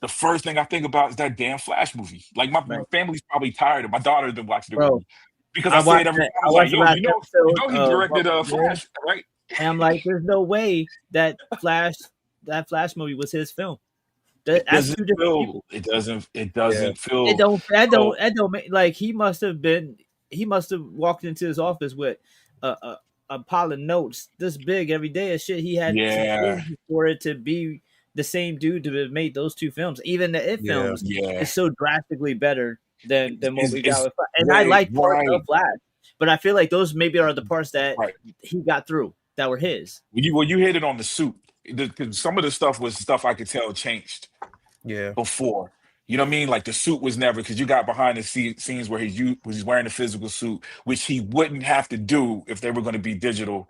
the first thing I think about is that damn Flash movie. Like my Right. family's probably tired of my daughter than watching the Bro, movie because I I say watched it every that. time. I I was like, watched the yo, last you episode know he of directed WandaVision, Flash, right? and I'm like, there's no way that Flash movie was his film. It That's doesn't two different feel. people. It Yeah. doesn't feel. That don't make, like he must have walked into his office with a pile of notes this big every day of shit he had to Yeah, do for it to be the same dude to have made those two films. Even the It Yeah. films yeah. is so drastically better than what we got It's with Flash. And I way like parts right, of Flash, but I feel like those maybe are the parts that right. he got through that were his. When you hit it on the suit, because some of the stuff was stuff I could tell changed Yeah. before. You know what I mean? Like the suit was never because you got behind the scenes where he's wearing a physical suit, which he wouldn't have to do if they were going to be digital.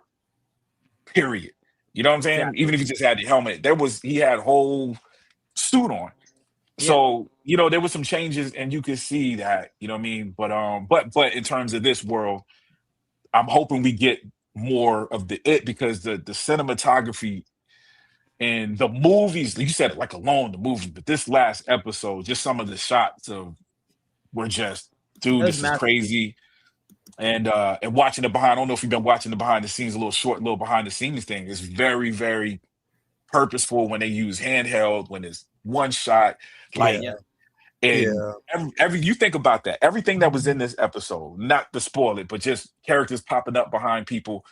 Period. You know what I'm saying? Exactly. Even if he just had the helmet, he had whole suit on. Yeah. So there were some changes, and you could see that. You know what I mean? But in terms of this world, I'm hoping we get more of because the cinematography and the movies, you said it like alone the movie, but this last episode, just some of the shots were just, dude, That was this is massive. crazy. And watching it behind, I don't know if you've been watching the behind the scenes, a little behind the scenes thing. It's very, very purposeful when they use handheld, when it's one shot, like Yeah. and Yeah. every you think about that, everything that was in this episode, not to spoil it, but just characters popping up behind people,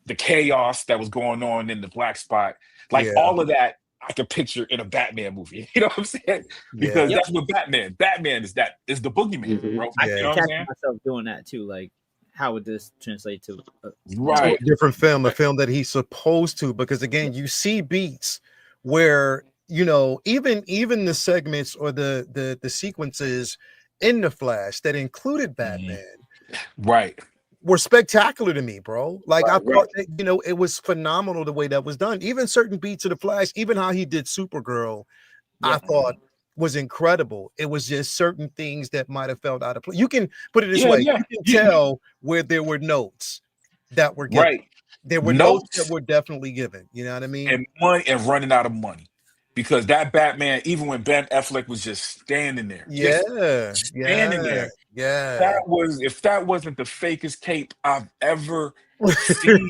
the chaos that was going on in the black spot, like Yeah. all of that I could picture in a Batman movie. You know what I'm saying? Because Yeah. that's what Batman is the boogeyman, Mhm. bro. I Yeah. You keep know what I'm catching saying? myself doing that too. Like, how would this translate to? Right. Different film, a film that he's supposed to, because again, you see beats where even the segments or the sequences in the Flash that included Batman Right. were spectacular to me, bro. Like I Right, thought that, it was phenomenal the way that was done. Even certain beats of the Flash, even how he did Supergirl, I Yeah. thought was incredible. It was just certain things that might have felt out of place. You can put it this Yeah, way: yeah. you can tell where there were notes that were given. Right. There were notes Notes that were definitely given. You know what I mean? and money and running out of money. Because that Batman, even when Ben Affleck was just standing there, Yeah, just standing there, yeah. if that wasn't the fakest cape I've ever seen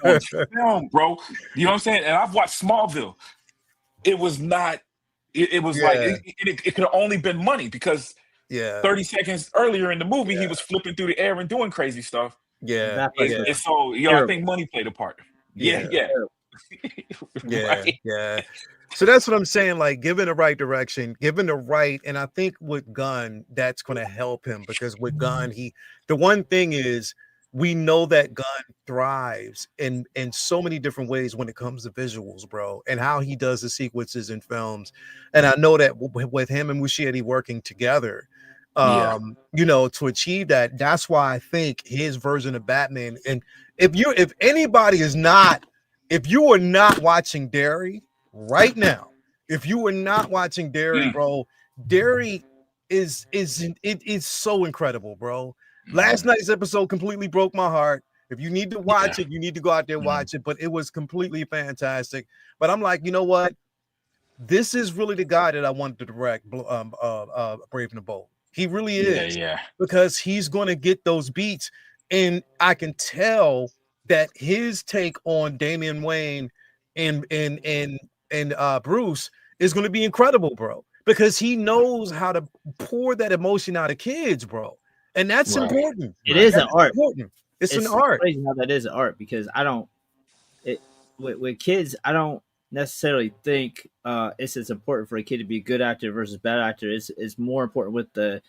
on film, bro. You know what I'm saying? And I've watched Smallville. It was not. It was like Yeah. it could have only been money because Yeah, 30 seconds earlier in the movie he Yeah. was flipping through the air and doing crazy stuff. yeah, Batfleck yeah, was And so I terrible. think money played a part. Yeah, Yeah. yeah, Right. yeah. So that's what I'm saying. Like, given the right direction, given the right, and I think with Gunn, that's going to help him because with Gunn, the one thing is we know that Gunn thrives in so many different ways when it comes to visuals, bro, and how he does the sequences in films. And I know that with him and Muschietti working together, Yeah. to achieve that, that's why I think his version of Batman. And if anybody is not, if you are not watching Derry right now, if you are not watching Derry, bro, Derry is so incredible, bro. Last night's episode completely broke my heart. If you need to watch it, you need to go out there and watch it. But it was completely fantastic. But I'm like, you know what? This is really the guy that I wanted to direct Brave and the Bold. He really is. Yeah. Because he's going to get those beats. And I can tell that his take on Damian Wayne and Bruce is going to be incredible, bro. Because he knows how to pour that emotion out of kids, bro. And that's Right. important. It is an That's art. important. It's an art. Crazy how that is an art because with kids, I don't necessarily think it's as important for a kid to be a good actor versus bad actor. It's more important with the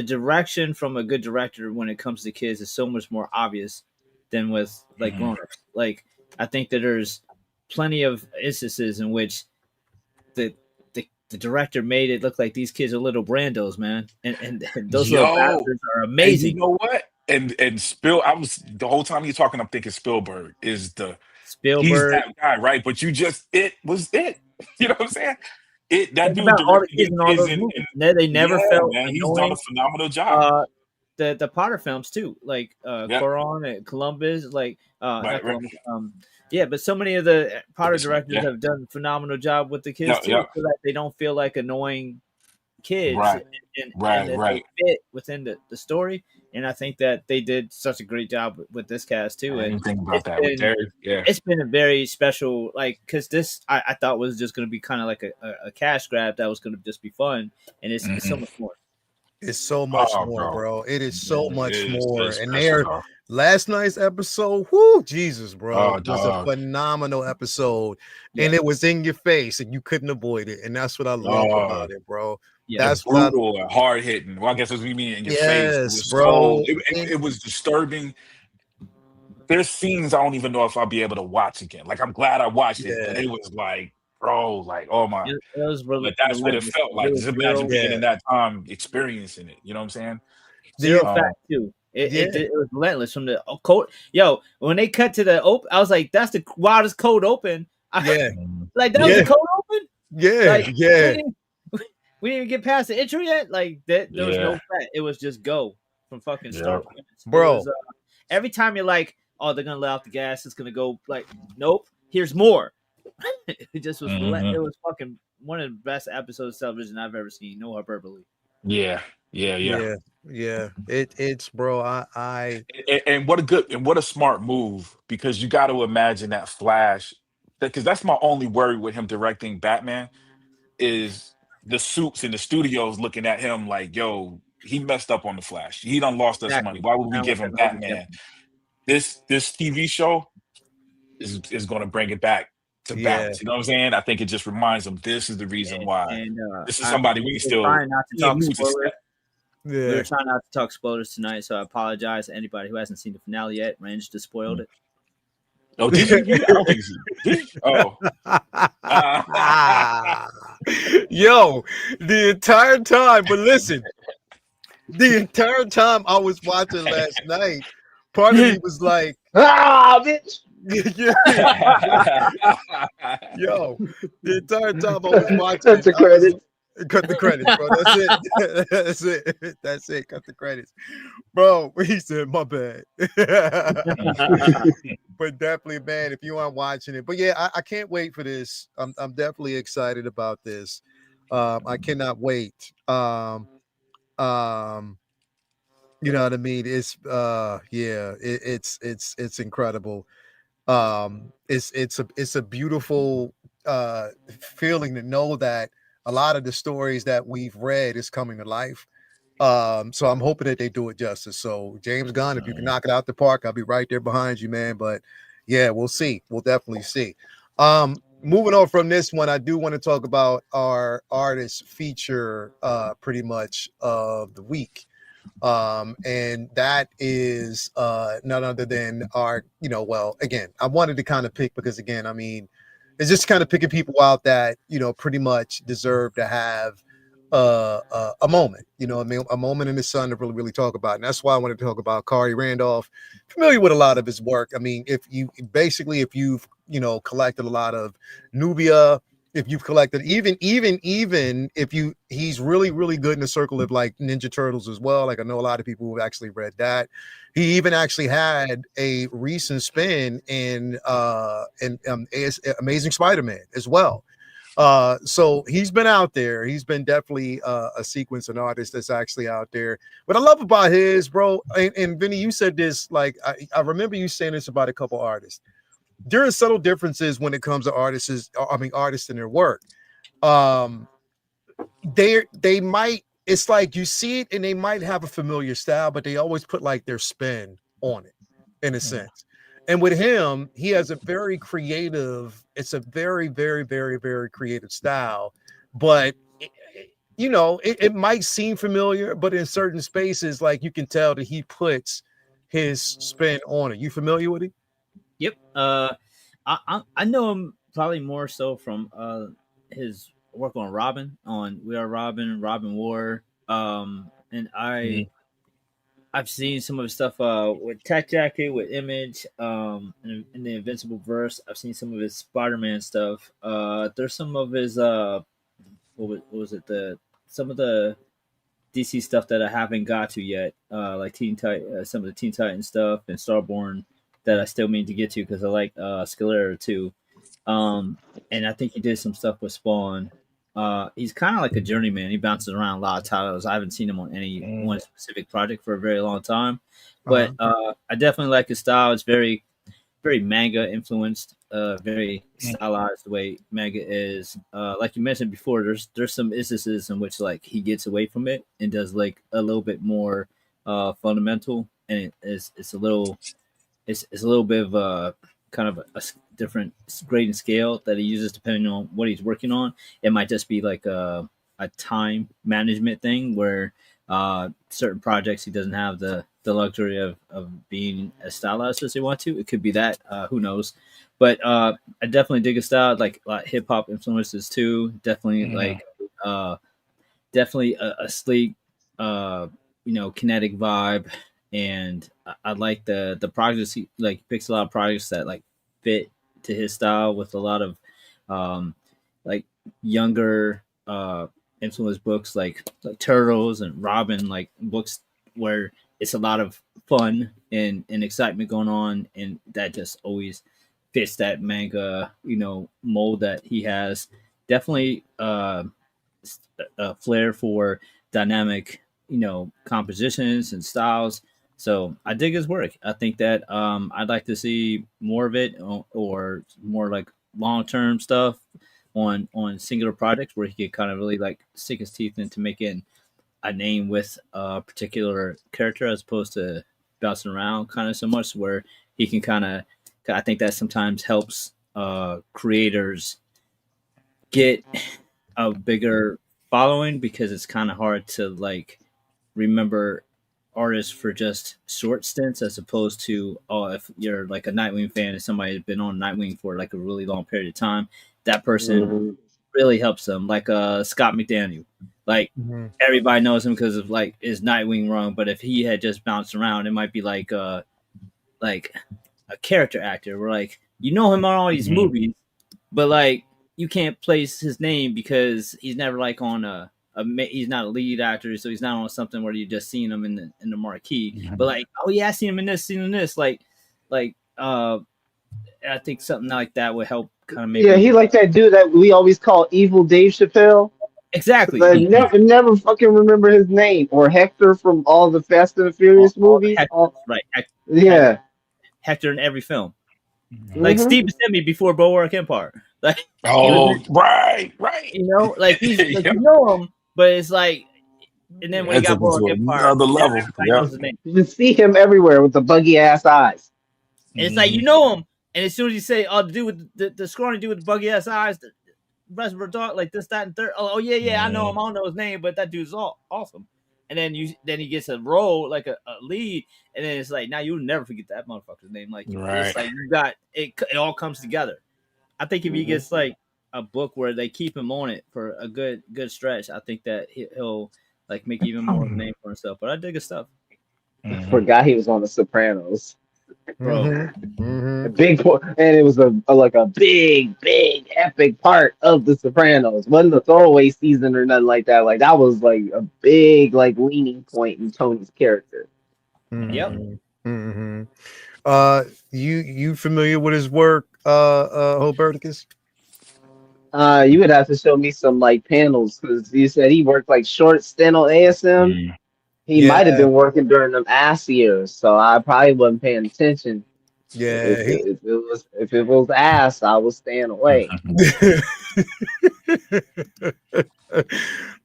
direction from a good director when it comes to kids is so much more obvious than with like grown-ups. Like I think that there's plenty of instances in which the director made it look like these kids are little Brandos, man, and those little bastards are amazing. And you know what? And I was the whole time you're talking, I'm thinking Spielberg is he's Spielberg, that guy, right? But it was it. You know what I'm saying? That Think dude about all the directed kids them in all kids those and movies. They never yeah, felt man, he's done a annoying. phenomenal job. The Potter films too, like Yep. Coron and Columbus, like not Right. Columbus. Yeah, but so many of the Potter This one, directors yeah. have done a phenomenal job with the kids Yeah. too, Yeah. so that they don't feel like annoying kids, Right. and that they Right. fit within the story. And I think that they did such a great job with this cast too. I And didn't think about it's that with been Derek. Yeah. it's been a very special, like, because this I thought was just going to be kind of like a cash grab that was going to just be fun, and it's so Mhm. much more. It's so much Oh, more, bro. bro. It is Yeah, so much it is more. And special, there, dog. last night's episode, whoo, Jesus, bro, Oh, was a dog. phenomenal episode. And Yeah, it was in your face and you couldn't avoid it. And that's what I love Oh, about it, bro. yeah, and That's what I, brutal and hard hitting. Well, I guess that's what you mean in your face. It yes, was so bro. it was disturbing. There's scenes I don't even know if I'll be able to watch again. Like I'm glad I watched it, but Yeah, it was like, bro, like oh my. it was But that's what it relentless. felt like. There was Just imagine zero being yeah. in that time, experiencing it. You know what I'm saying? The, zero fat too. yeah, It was relentless from the code. Yo, when they cut to the open, I was like, "That's the wildest code open." yeah, Like that was yeah, the code open. yeah, Like yeah, we didn't even get past the intro yet. Like that, there was no Yeah. fat. It was just go from fucking start Yeah. to finish. It bro. was, every time you're like, "Oh, they're gonna let off the gas. It's gonna go." Like, nope. Here's more. It just was. Mhm. It was fucking one of the best episodes of television I've ever seen. No hyperbole. Yeah. Yeah, yeah. It's bro. And what a smart move because you got to imagine that Flash because that's my only worry with him directing Batman is the suits in the studios looking at him like, yo, he messed up on the Flash. He done lost us money. Exactly. Why would I we don't want give him them to hold it Batman? against This TV show is going to bring it back to Yeah, balance. You know what I'm saying? I think it just reminds them this is the reason why. And This is somebody we we're still trying not to talk need to spoilers. step. We yeah. were trying not to talk spoilers tonight, so I apologize to anybody who hasn't seen the finale yet. Range just spoiled it. Oh, did you? I don't think so. Did you? Oh. Yo, the entire time, but listen, the entire time I was watching last night, part of me was like, Bitch. yo, the entire time I was watching That's the it, I was- credit. cut the credits, bro. That's it. That's it. That's it. Cut the credits, bro. He said, "My bad." But definitely, man, if you aren't watching it, but yeah, I can't wait for this. I'm definitely excited about this. I cannot wait. You know what I mean? It's yeah, it's incredible. It's a beautiful feeling to know that a lot of the stories that we've read is coming to life. So I'm hoping that they do it justice. So James Gunn, if you can knock it out the park, I'll be right there behind you, man. But yeah, we'll see. We'll definitely see. Moving on from this one, I do want to talk about our artist feature pretty much of the week. And that is none other than our, well, again, I wanted to kind of pick because again, I mean, it's just kind of picking people out that, pretty much deserve to have a moment, I mean, a moment in the sun to really, really talk about. And that's why I wanted to talk about Khari Randolph. Familiar with a lot of his work. I mean, if you've, collected a lot of Nubia, if you've collected even if he's really, really good in the circle of like Ninja Turtles as well. Like I know a lot of people who've actually read that. He even actually had a recent spin in Amazing Spider-Man as well. So he's been out there. He's been definitely a sequence and artist that's actually out there. What I love about his, bro, and Vinny, you said this, like I remember you saying this about a couple artists. There are subtle differences when it comes to artists and their work. They might, it's like you see it and they might have a familiar style, but they always put like their spin on it in a sense. And with him, he has a very creative, it's a very, very, very, very creative style, but it might seem familiar, but in certain spaces, like you can tell that he puts his spin on it. You familiar with it? Yep. I know him probably more so from his work on Robin, on We Are Robin, Robin War. And I've seen some of his stuff with Tech Jacket, with Image, in the Invincible Verse. I've seen some of his Spider-Man stuff. There's some of his what was it, the some of the DC stuff that I haven't got to yet, like some of the Teen Titans stuff and Starborn that I still mean to get to because I like Scalera too. And I think he did some stuff with Spawn. He's kind of like a journeyman. He bounces around a lot of titles. I haven't seen him on any one specific project for a very long time, but I definitely like his style. It's very, very manga influenced, very stylized the way manga is. Like you mentioned before, there's some instances in which like he gets away from it and does like a little bit more fundamental, and it's a little bit of a kind of a different grading scale that he uses depending on what he's working on. It might just be like a time management thing where certain projects he doesn't have the luxury of being as stylized as they want to. It could be that, who knows. But I definitely dig his style, like hip hop influences too. Definitely definitely a sleek, kinetic vibe. And I like the projects. He like picks a lot of projects that like fit to his style with a lot of like younger influenced books like Turtles and Robin, like books where it's a lot of fun and excitement going on, and that just always fits that manga mold that he has. Definitely a flair for dynamic compositions and styles. So I dig his work. I think that I'd like to see more of it, or more like long-term stuff on singular projects where he could kind of really like sink his teeth into making a name with a particular character as opposed to bouncing around kind of so much, where he can kind of, I think that sometimes helps creators get a bigger following, because it's kind of hard to like remember artists for just short stints as opposed to, if you're like a Nightwing fan and somebody has been on Nightwing for like a really long period of time, that person really helps them. Like Scott McDaniel, like everybody knows him because of like his Nightwing run, but if he had just bounced around, it might be like a character actor where like him on all these movies, but like you can't place his name because he's never like on he's not a lead actor, so he's not on something where you just seen him in the marquee. But like, oh yeah, I seen him in this, like I think something like that would help kind of make. Yeah, he like that dude that we always call Evil Dave Chappelle. Exactly. I never fucking remember his name. Or Hector from all the Fast and the Furious movies. Right. Yeah. Hector in every film. Like Steve Buscemi before Bulwark Empire. Like, right. Like he's like, you know him, but it's like, and then when he got Bulwark Empire, another level. You can see him everywhere with the buggy ass eyes. And it's like, you know him, and as soon as you say, "Oh, the dude with the scrawny dude with the buggy ass eyes," the rest of dog, like this, that, and third. Oh yeah, I know him. I don't know his name, but that dude's awesome. And then he gets a role like a lead, and then it's like, now you'll never forget that motherfucker's name. Like, it's like you got it. It all comes together. I think if he gets like a book where they keep him on it for a good stretch, I think that he'll like make even more of a name for himself. But I dig his stuff. Forgot he was on The Sopranos, bro. A big and it was a big epic part of The Sopranos. Wasn't a throwaway season or nothing like that. Like that was like a big like leaning point in Tony's character. Yep. You familiar with his work, Hoberticus? You would have to show me some like panels, because you said he worked like short stint on ASM. He might have been working during them ass years, so I probably wasn't paying attention. Yeah, if it was ass, I was staying away.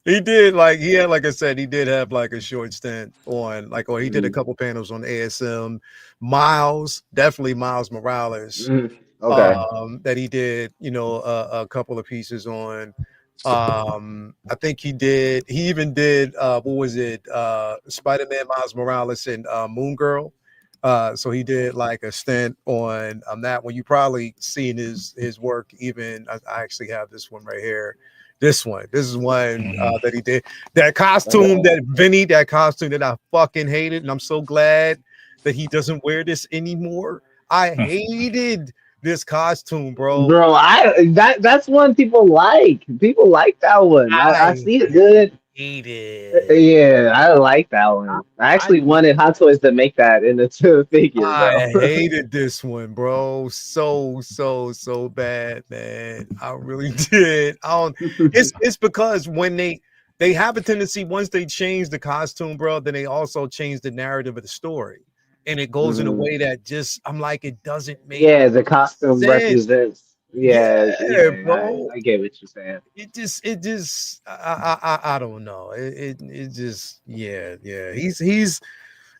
He did like like I said, he did have like a short stint on or he did a couple panels on ASM. Definitely Miles Morales. Okay. That he did, a couple of pieces on. I think he even did what was it? Spider-Man, Miles Morales, and Moon Girl. So he did like a stint on that one. You probably seen his work. Even I actually have this one right here. This is one that he did. That costume that costume that I fucking hated, and I'm so glad that he doesn't wear this anymore. I hated this costume, bro. Bro, that's one people like. People like that one. I I see it good. hate it. Yeah, I like that one. I I actually wanted Hot Toys to make that into a figure, bro. I hated this one, bro. So bad, man. I really did. I don't. It's because when they have a tendency once they change the costume, bro, then they also change the narrative of the story, and it goes in a Mhm. way that just I'm like it doesn't make Yeah, the costume sense. represents. Yeah, Yeah, yeah, bro. I get what you're saying. It just I don't know. It just yeah. He's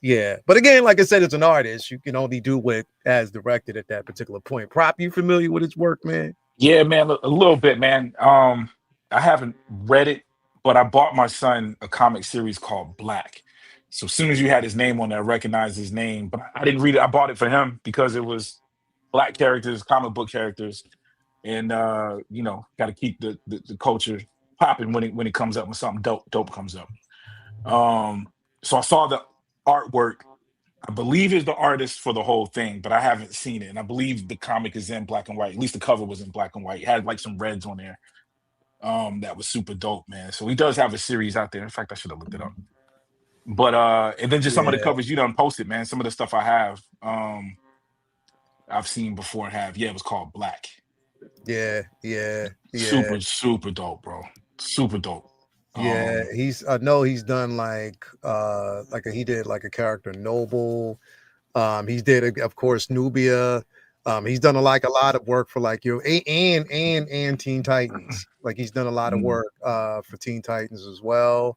yeah. But again, like I said, it's an artist. You can only do what as directed at that particular point. Prop, you familiar with his work, man? Yeah, man, a little bit, man. I haven't read it, but I bought my son a comic series called Black. So as soon as you had his name on there, I recognized his name, but I didn't read it. I bought it for him because it was black characters, comic book characters, and got to keep the culture popping when it comes up when something dope comes up. So I saw the artwork. I believe is the artist for the whole thing, but I haven't seen it. And I believe the comic is in black and white. At least the cover was in black and white. It had like some reds on there. That was super dope, man. So he does have a series out there. In fact, I should have looked it up. But and then just some of the Yeah, covers you done posted, man. Some of the stuff I have, I've seen before and have. Yeah, it was called Black. yeah. Super, super dope, bro. Super dope. Yeah, Um, I know he's done he did like a character Noble. He did of course Nubia. He's done a lot of work for like and Teen Titans. Like he's done a lot of mm, work for Teen Titans as well.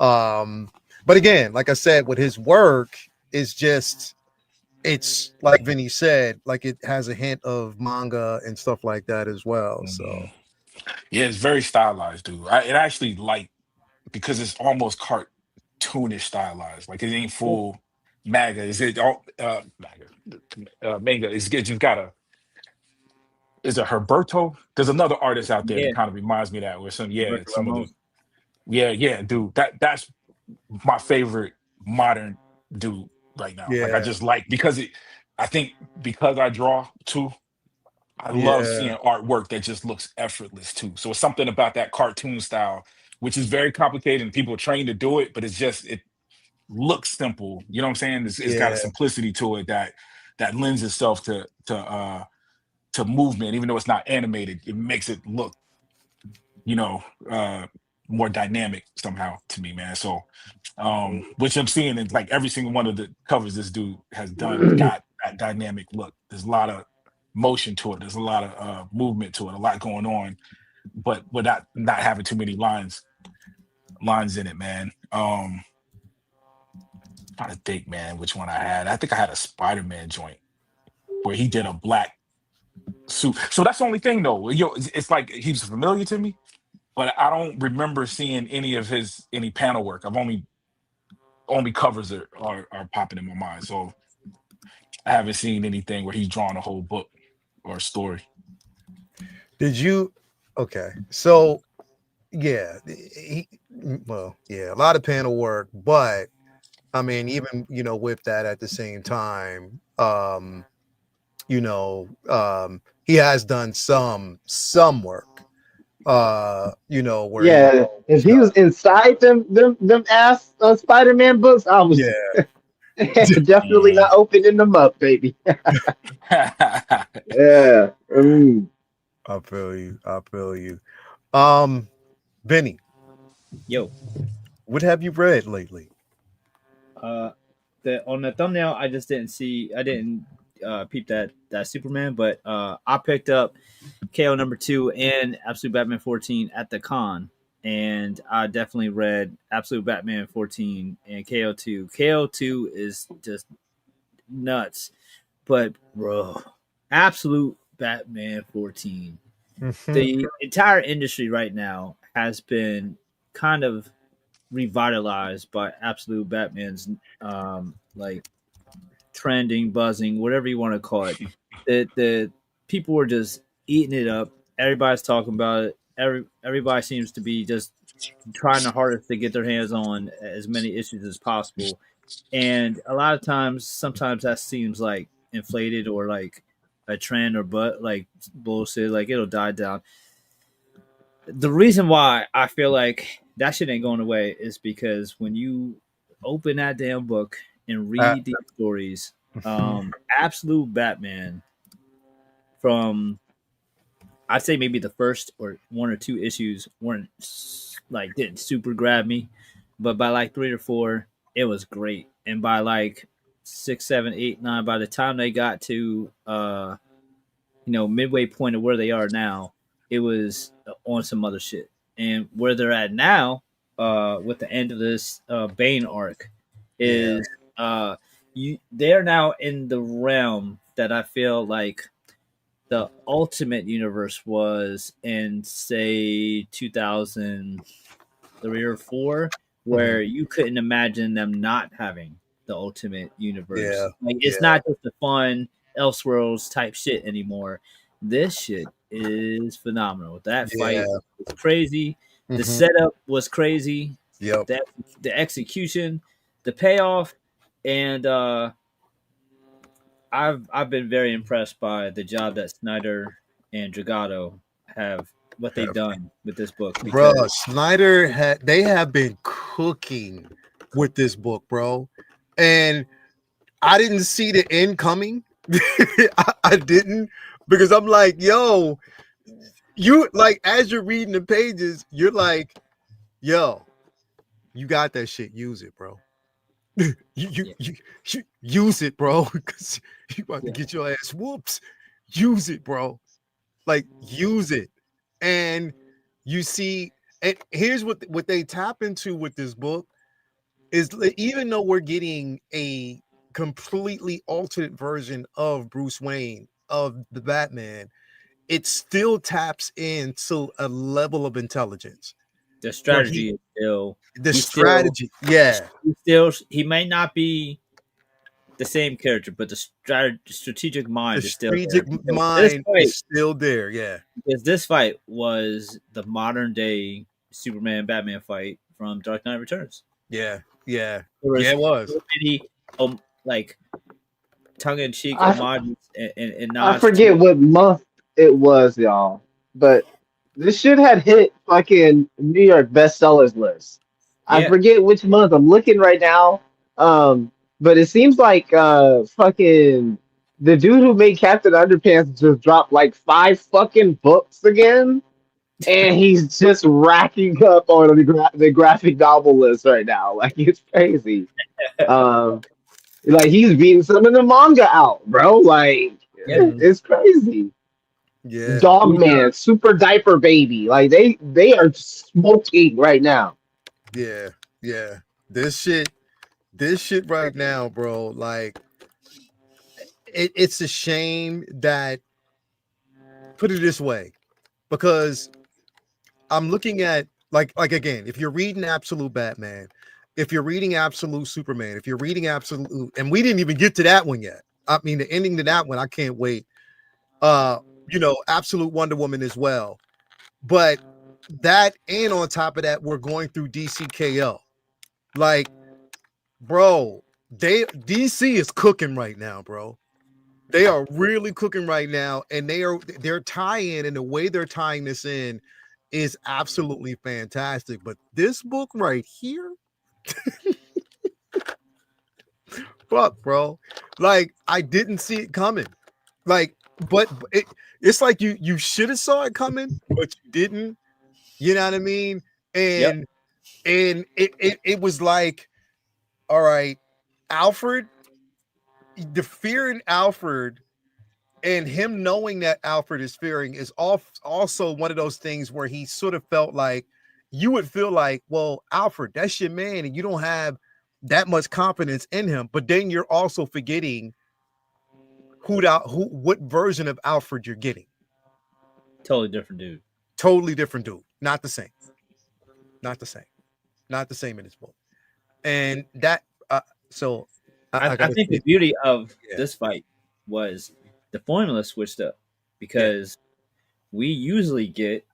Um, but again, like I said, with his work, is just it's like Vinny said, like it has a hint of manga and stuff like that as well. mhm. So Yeah, it's very stylized, dude. It actually like because it's almost cartoonish stylized. Like it ain't full MAGA. Is it all MAGA? Manga. It's just got a. Is it Herberto? There's another artist out there that Yeah, kind of reminds me of that. Where Roberto some of the Ramos. dude. That's my favorite modern dude right now. Like I yeah, just like because it. I think because I draw too. I love yeah, seeing artwork that just looks effortless too. So it's something about that cartoon style, which is very complicated and people are trained to do it, but it looks simple. You know what I'm saying? It's got a yeah, simplicity to it that lends itself to movement, even though it's not animated. It makes it look, you know, uh, more dynamic somehow to me, man. So, which I'm seeing in like every single one of the covers this dude has done has got that dynamic look. There's a lot of motion to it. There's a lot of movement to it. A lot going on, but without not having too many lines in it, man. Trying to think, man, which one I had. I think I had a Spider-Man joint where he did a black suit. So that's the only thing, though. It's like he's familiar to me, but I don't remember seeing any panel work. I've only covers are popping in my mind. So I haven't seen anything where he's drawn a whole book or a story. Did you? Okay, so yeah, a lot of panel work, but I mean, even with that at the same time, he has done some work, where Yeah, if he was inside them ass Spider-Man books, I was yeah, definitely Yeah. not opening them up, baby. Yeah. I feel you. Um, Benny, Yo, what have you read lately? uh, the on the thumbnail, I just didn't see. I didn't peep that Superman, but I picked up KO number 2 and Absolute Batman 14 at the con, and I definitely read Absolute Batman 14 and KO 2. KO 2 is just nuts, but bro, Absolute Batman 14. The entire industry right now has been kind of revitalized by Absolute Batman's like trending, buzzing, whatever you want to call it. The people were just eating it up. Everybody's talking about it. Everybody seems to be just trying the hardest to get their hands on as many issues as possible. And a lot of times, sometimes that seems like inflated or like a trend or but like bullshit. Like it'll die down. The reason why I feel like that shit ain't going away is because when you open that damn book and Uh, read these stories, Absolute Batman from I'd say maybe the first or one or two issues weren't like didn't super grab me, but by like three or four, it was great. And by like six, seven, eight, nine, by the time they got to midway point of where they are now, it was on some other shit. And where they're at now, with the end of this Bane arc, Yeah. is they're now in the realm that I feel like the Ultimate Universe was in say 2003 or 4, where you couldn't imagine them not having the Ultimate Universe. Yeah. Like it's Yeah. not just the fun Elseworlds type shit anymore. This shit is phenomenal. That fight Yeah. was crazy. The Mhm. setup was crazy. Yep. The execution, the payoff, and I've been very impressed by the job that Snyder and Dragato have what they've done with this book. Bro, Because Snyder they have been cooking with this book, bro. And I didn't see the end coming. I didn't, because I'm like, yo, you like as you're reading the pages, you're like, yo, you got that shit. Use it, bro. You use it, bro. Because you about to get your ass whoops. Use it, bro. Like use it. And you see, and here's what they tap into with this book is even though we're getting a completely alternate version of Bruce Wayne of the Batman, it still taps into a level of intelligence the where strategy is still the he's strategy, yeah, he may not be the same character, but the strategic the mind is still there. strategic Because mind is still there, yeah, this fight was the modern day Superman Batman fight from Dark Knight Returns. yeah, yeah, There was yeah, it was. so many like tongue in cheek I, homages and I nods forget to what month it was, y'all, but this shit had hit fucking New York bestsellers list. I yeah. forget which month. I'm looking right now. But it seems like fucking the dude who made Captain Underpants just dropped like 5 fucking books again, and he's just racking up on the graphic novel list right now. Like it's crazy. Um, like he's beating some of the manga out, bro. Like Yeah. it's crazy. Yeah, Dog Man, Super Diaper Baby, like they are smoking right now. yeah, yeah. This shit right now, bro. Like it's a shame that, put it this way, because I'm looking at like again, if you're reading Absolute Batman, if you're reading Absolute Superman, if you're reading Absolute, and we didn't even get to that one yet. I mean, the ending to that one, I can't wait. Absolute Wonder Woman as well. But that, and on top of that, we're going through DCKO. Like, bro, DC is cooking right now, bro. They are really cooking right now, and they're tie-in, and the way they're tying this in is absolutely fantastic. But this book right here, fuck, bro. Like, I didn't see it coming. Like, but it's like you should have saw it coming, but you didn't. You know what I mean? Yep. And it was like, all right, Alfred, the fear in Alfred, and him knowing that Alfred is fearing is also one of those things where he sort of felt like you would feel like, well, Alfred, that's your man, and you don't have that much confidence in him. But then you're also forgetting what version of Alfred you're getting. Totally different dude. Totally different dude. Not the same. Not the same. Not the same in his book. And that so I think the beauty of this fight was the formula switched up, because we usually get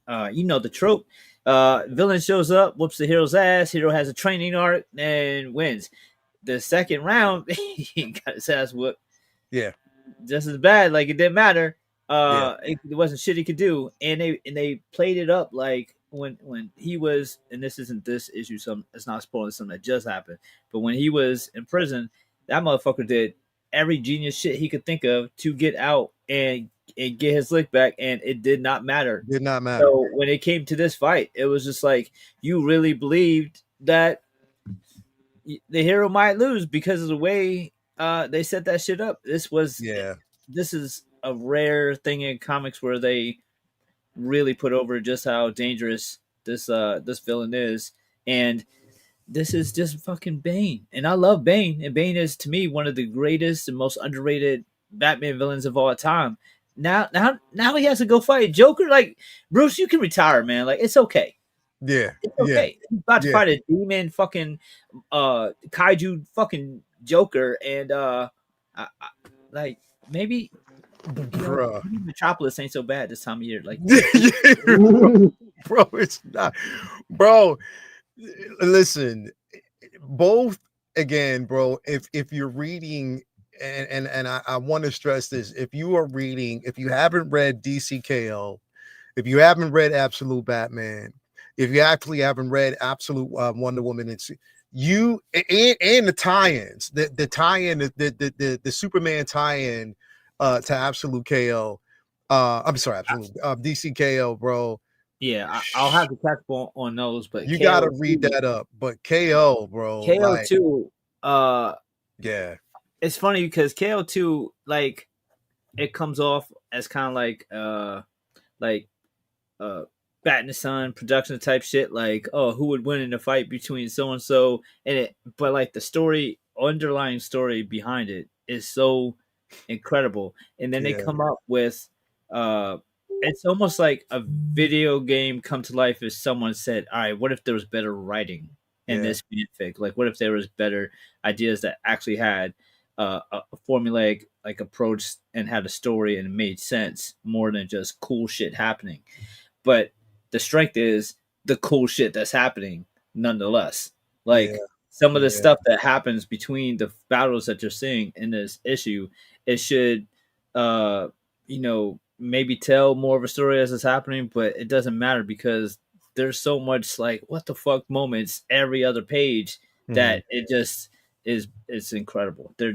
the trope, villain shows up, whoops the hero's ass, hero has a training arc and wins. The second round he got his ass whooped. Yeah. just as bad. Like it didn't matter. Yeah. It wasn't shit he could do, and they played it up like when he was, and this isn't this issue. Some it's not spoiling something that just happened, but when he was in prison, that motherfucker did every genius shit he could think of to get out and get his lick back, and it did not matter. Did not matter. So when it came to this fight, it was just like you really believed that the hero might lose because of the way they set that shit up. Yeah. This is a rare thing in comics where they really put over just how dangerous this villain is, and this is just fucking Bane. And I love Bane, and Bane is to me one of the greatest and most underrated Batman villains of all time. Now he has to go fight Joker. Like Bruce, you can retire, man. Like it's okay. Yeah. It's Yeah. okay. He's about to Yeah. fight a demon fucking kaiju fucking Joker, and like maybe Bruh. maybe Metropolis ain't so bad this time of year. Like Bro, it's not. Bro, listen, both again, bro. If you're reading, and I want to stress this, if you are reading, if you haven't read DCKO, if you haven't read Absolute Batman, if you actually haven't read Absolute Wonder Woman, it's you and the tie-ins, the tie-in, the Superman tie-in to Absolute KO. I'm sorry, Absolute DCKO, bro. yeah, I'll have to catch up on those, but You KO gotta read 2 that up. But KO, bro, KO like, 2, yeah, it's funny because KO 2, like, it comes off as kind of like Bat in the Sun production type shit, like, oh, who would win in a fight between so and so, but like the underlying story behind it is so incredible, and then they Yeah. come up with it's almost like a video game come to life if someone said, all right, what if there was better writing in Yeah. this fanfic? Like, what if there was better ideas that actually had a formulaic like approach and had a story and it made sense more than just cool shit happening? But the strength is the cool shit that's happening nonetheless. Like Yeah. some of the Yeah. stuff that happens between the battles that you're seeing in this issue, it should maybe tell more of a story as it's happening, but it doesn't matter because there's so much like what the fuck moments every other page that it just it's incredible. They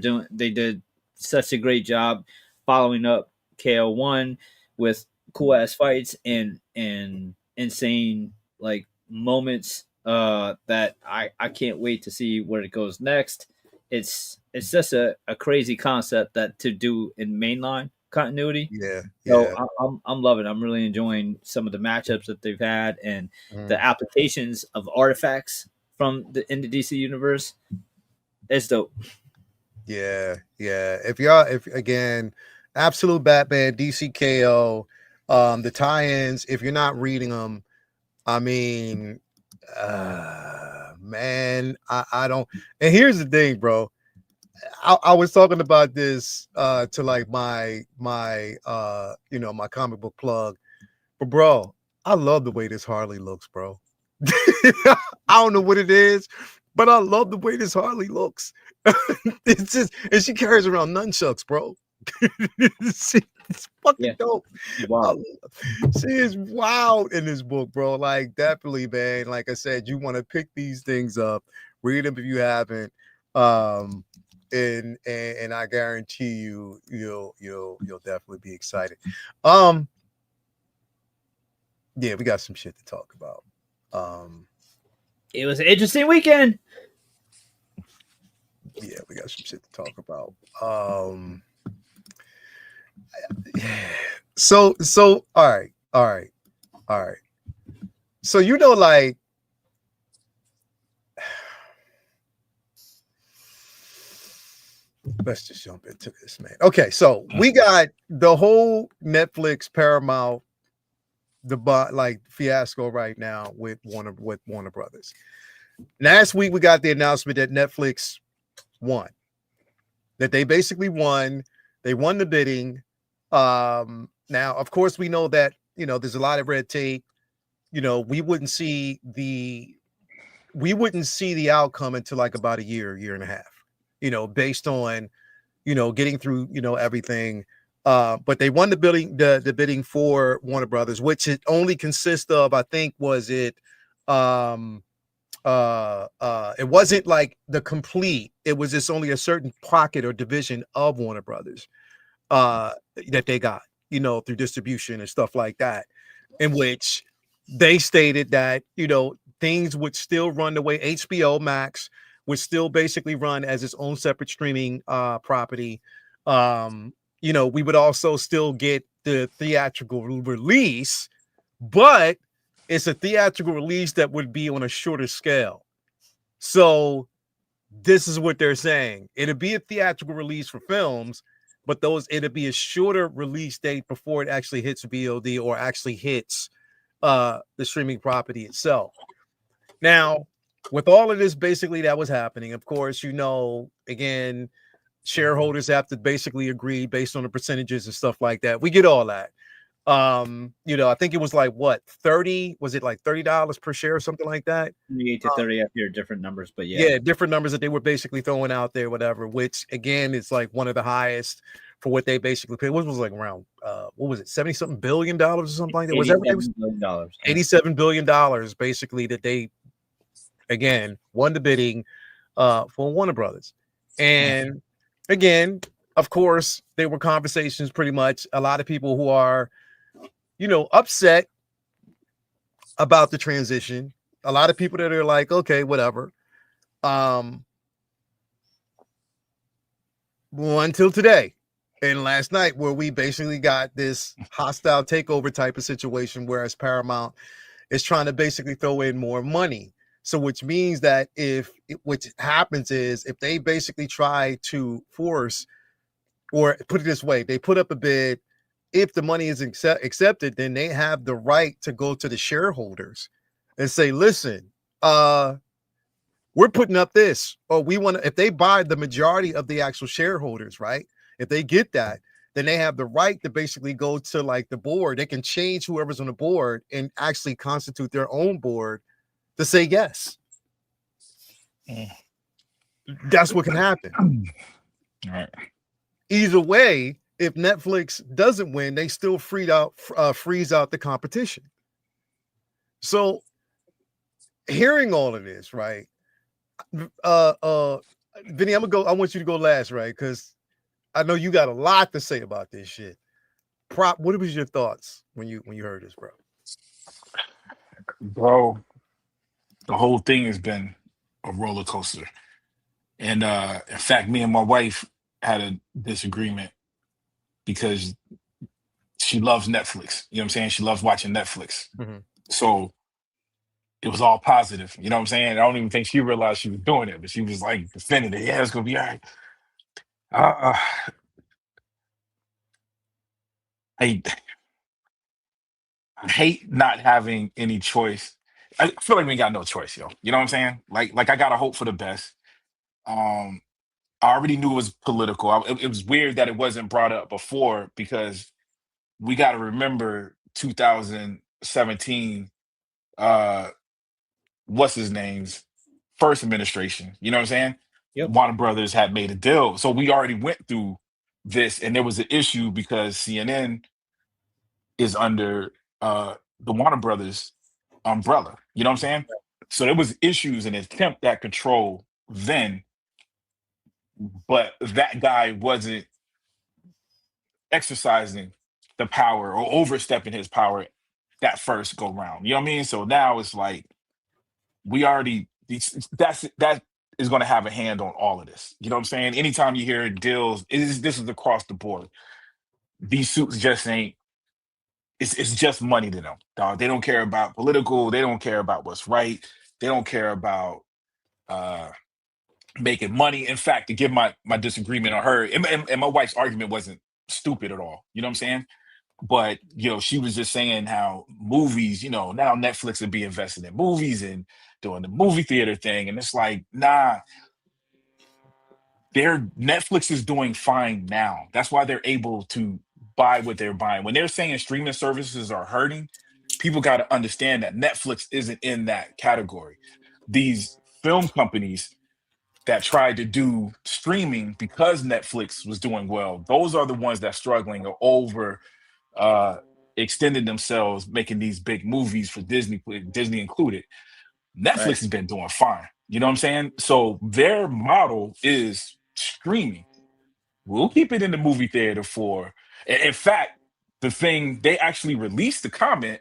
did such a great job following up KO1 with cool ass fights and insane like moments that I can't wait to see where it goes next. It's just a crazy concept that to do in mainline continuity. Yeah. So Yeah. I'm loving it. I'm really enjoying some of the matchups that they've had and Mhm. the applications of artifacts from in the DC universe. It's dope. Yeah. Yeah. If again, Absolute Batman, DCKO, the tie-ins, if you're not reading them, I mean, man, I don't. And here's the thing, bro. I was talking about this to like my my comic book plug, but bro, I love the way this Harley looks, bro. I don't know what it is, but I love the way this Harley looks. It's just, and she carries around nunchucks, bro. It's fucking Yeah. dope. Wow. She is wild in this book, bro. Like, definitely, man. Like I said, you want to pick these things up, read them if you haven't. And I guarantee you'll definitely be excited. Yeah, we got some shit to talk about. It was an interesting weekend. Yeah, we got some shit to talk about. So all right. So like, let's just jump into this, man. Okay, so we got the whole Netflix Paramount fiasco right now with Warner Brothers. Last week we got the announcement that Netflix won. That they basically won. They won the bidding. Now, of course, we know that there's a lot of red tape. We wouldn't see the outcome until like about a year and a half. Based on getting through, everything. But they won the bidding for Warner Brothers, which it only consists of, I think, was it it wasn't like the complete, it was just only a certain pocket or division of Warner Brothers that they got, through distribution and stuff like that, in which they stated that, things would still run the way HBO Max would still basically run as its own separate streaming property. We would also still get the theatrical release, but it's a theatrical release that would be on a shorter scale. So this is what they're saying. It'll be a theatrical release for films, but it'll be a shorter release date before it actually hits VOD or actually hits the streaming property itself. Now, with all of this basically that was happening, of course, again, shareholders have to basically agree based on the percentages and stuff like that. We get all that. I think it was like what, 30, was it like $30 per share or something like that? 28 to 30 after different numbers, but yeah, different numbers that they were basically throwing out there, whatever, which again is like one of the highest for what they basically paid. What was like around what was it, 70 something billion dollars or something like that? Was that $87 billion. $87 billion basically that they again won the bidding for Warner Brothers. And again, of course, there were conversations, pretty much a lot of people who are upset about the transition. A lot of people that are like, okay, whatever. Until today and last night, where we basically got this hostile takeover type of situation, whereas Paramount is trying to basically throw in more money. So which means that what happens is if they basically try to force, or put it this way, they put up a bid, if the money is accepted, then they have the right to go to the shareholders and say, listen, we're putting up this, or we want to, if they buy the majority of the actual shareholders, right? If they get that, then they have the right to basically go to like the board. They can change whoever's on the board and actually constitute their own board to say yes. That's what can happen. All right. Either way, if Netflix doesn't win, they still freeze out the competition. So hearing all of this, right? Vinny, I want you to go last, right? Because I know you got a lot to say about this shit. What was your thoughts when you heard this, bro? Bro, the whole thing has been a roller coaster. And in fact, me and my wife had a disagreement because she loves Netflix. You know what I'm saying? She loves watching Netflix. Mhm. So it was all positive. You know what I'm saying? I don't even think she realized she was doing it, but she was like defending it. Yeah, it's gonna be all right. I hate not having any choice. I feel like we ain't got no choice, yo. You know what I'm saying? Like I gotta hope for the best. I already knew it was political. It was weird that it wasn't brought up before because we got to remember 2017. What's his name's first administration? You know what I'm saying? Yep. Warner Brothers had made a deal, so we already went through this, and there was an issue because CNN is under the Warner Brothers umbrella. You know what I'm saying? So there was issues and attempt at control then, but that guy wasn't exercising the power or overstepping his power that first go round. You know what I mean? So now it's like we already that is going to have a hand on all of this. You know what I'm saying? Anytime you hear deals, this is across the board. These suits just ain't. It's just money to them, dog. They don't care about political. They don't care about what's right. They don't care about making money. In fact, to give my disagreement on her and my wife's argument wasn't stupid at all. You know what I'm saying? But she was just saying how movies, now Netflix would be invested in movies and doing the movie theater thing. And it's like, nah, Netflix is doing fine now. That's why they're able to buy what they're buying. When they're saying streaming services are hurting, people got to understand that Netflix isn't in that category. These film companies that tried to do streaming because Netflix was doing well, those are the ones that struggling or over uh extending themselves, making these big movies for Disney included. Right. Netflix has been doing fine. You know what I'm saying? So their model is streaming. We'll keep it in the movie theater for. In fact, the thing they actually released the comment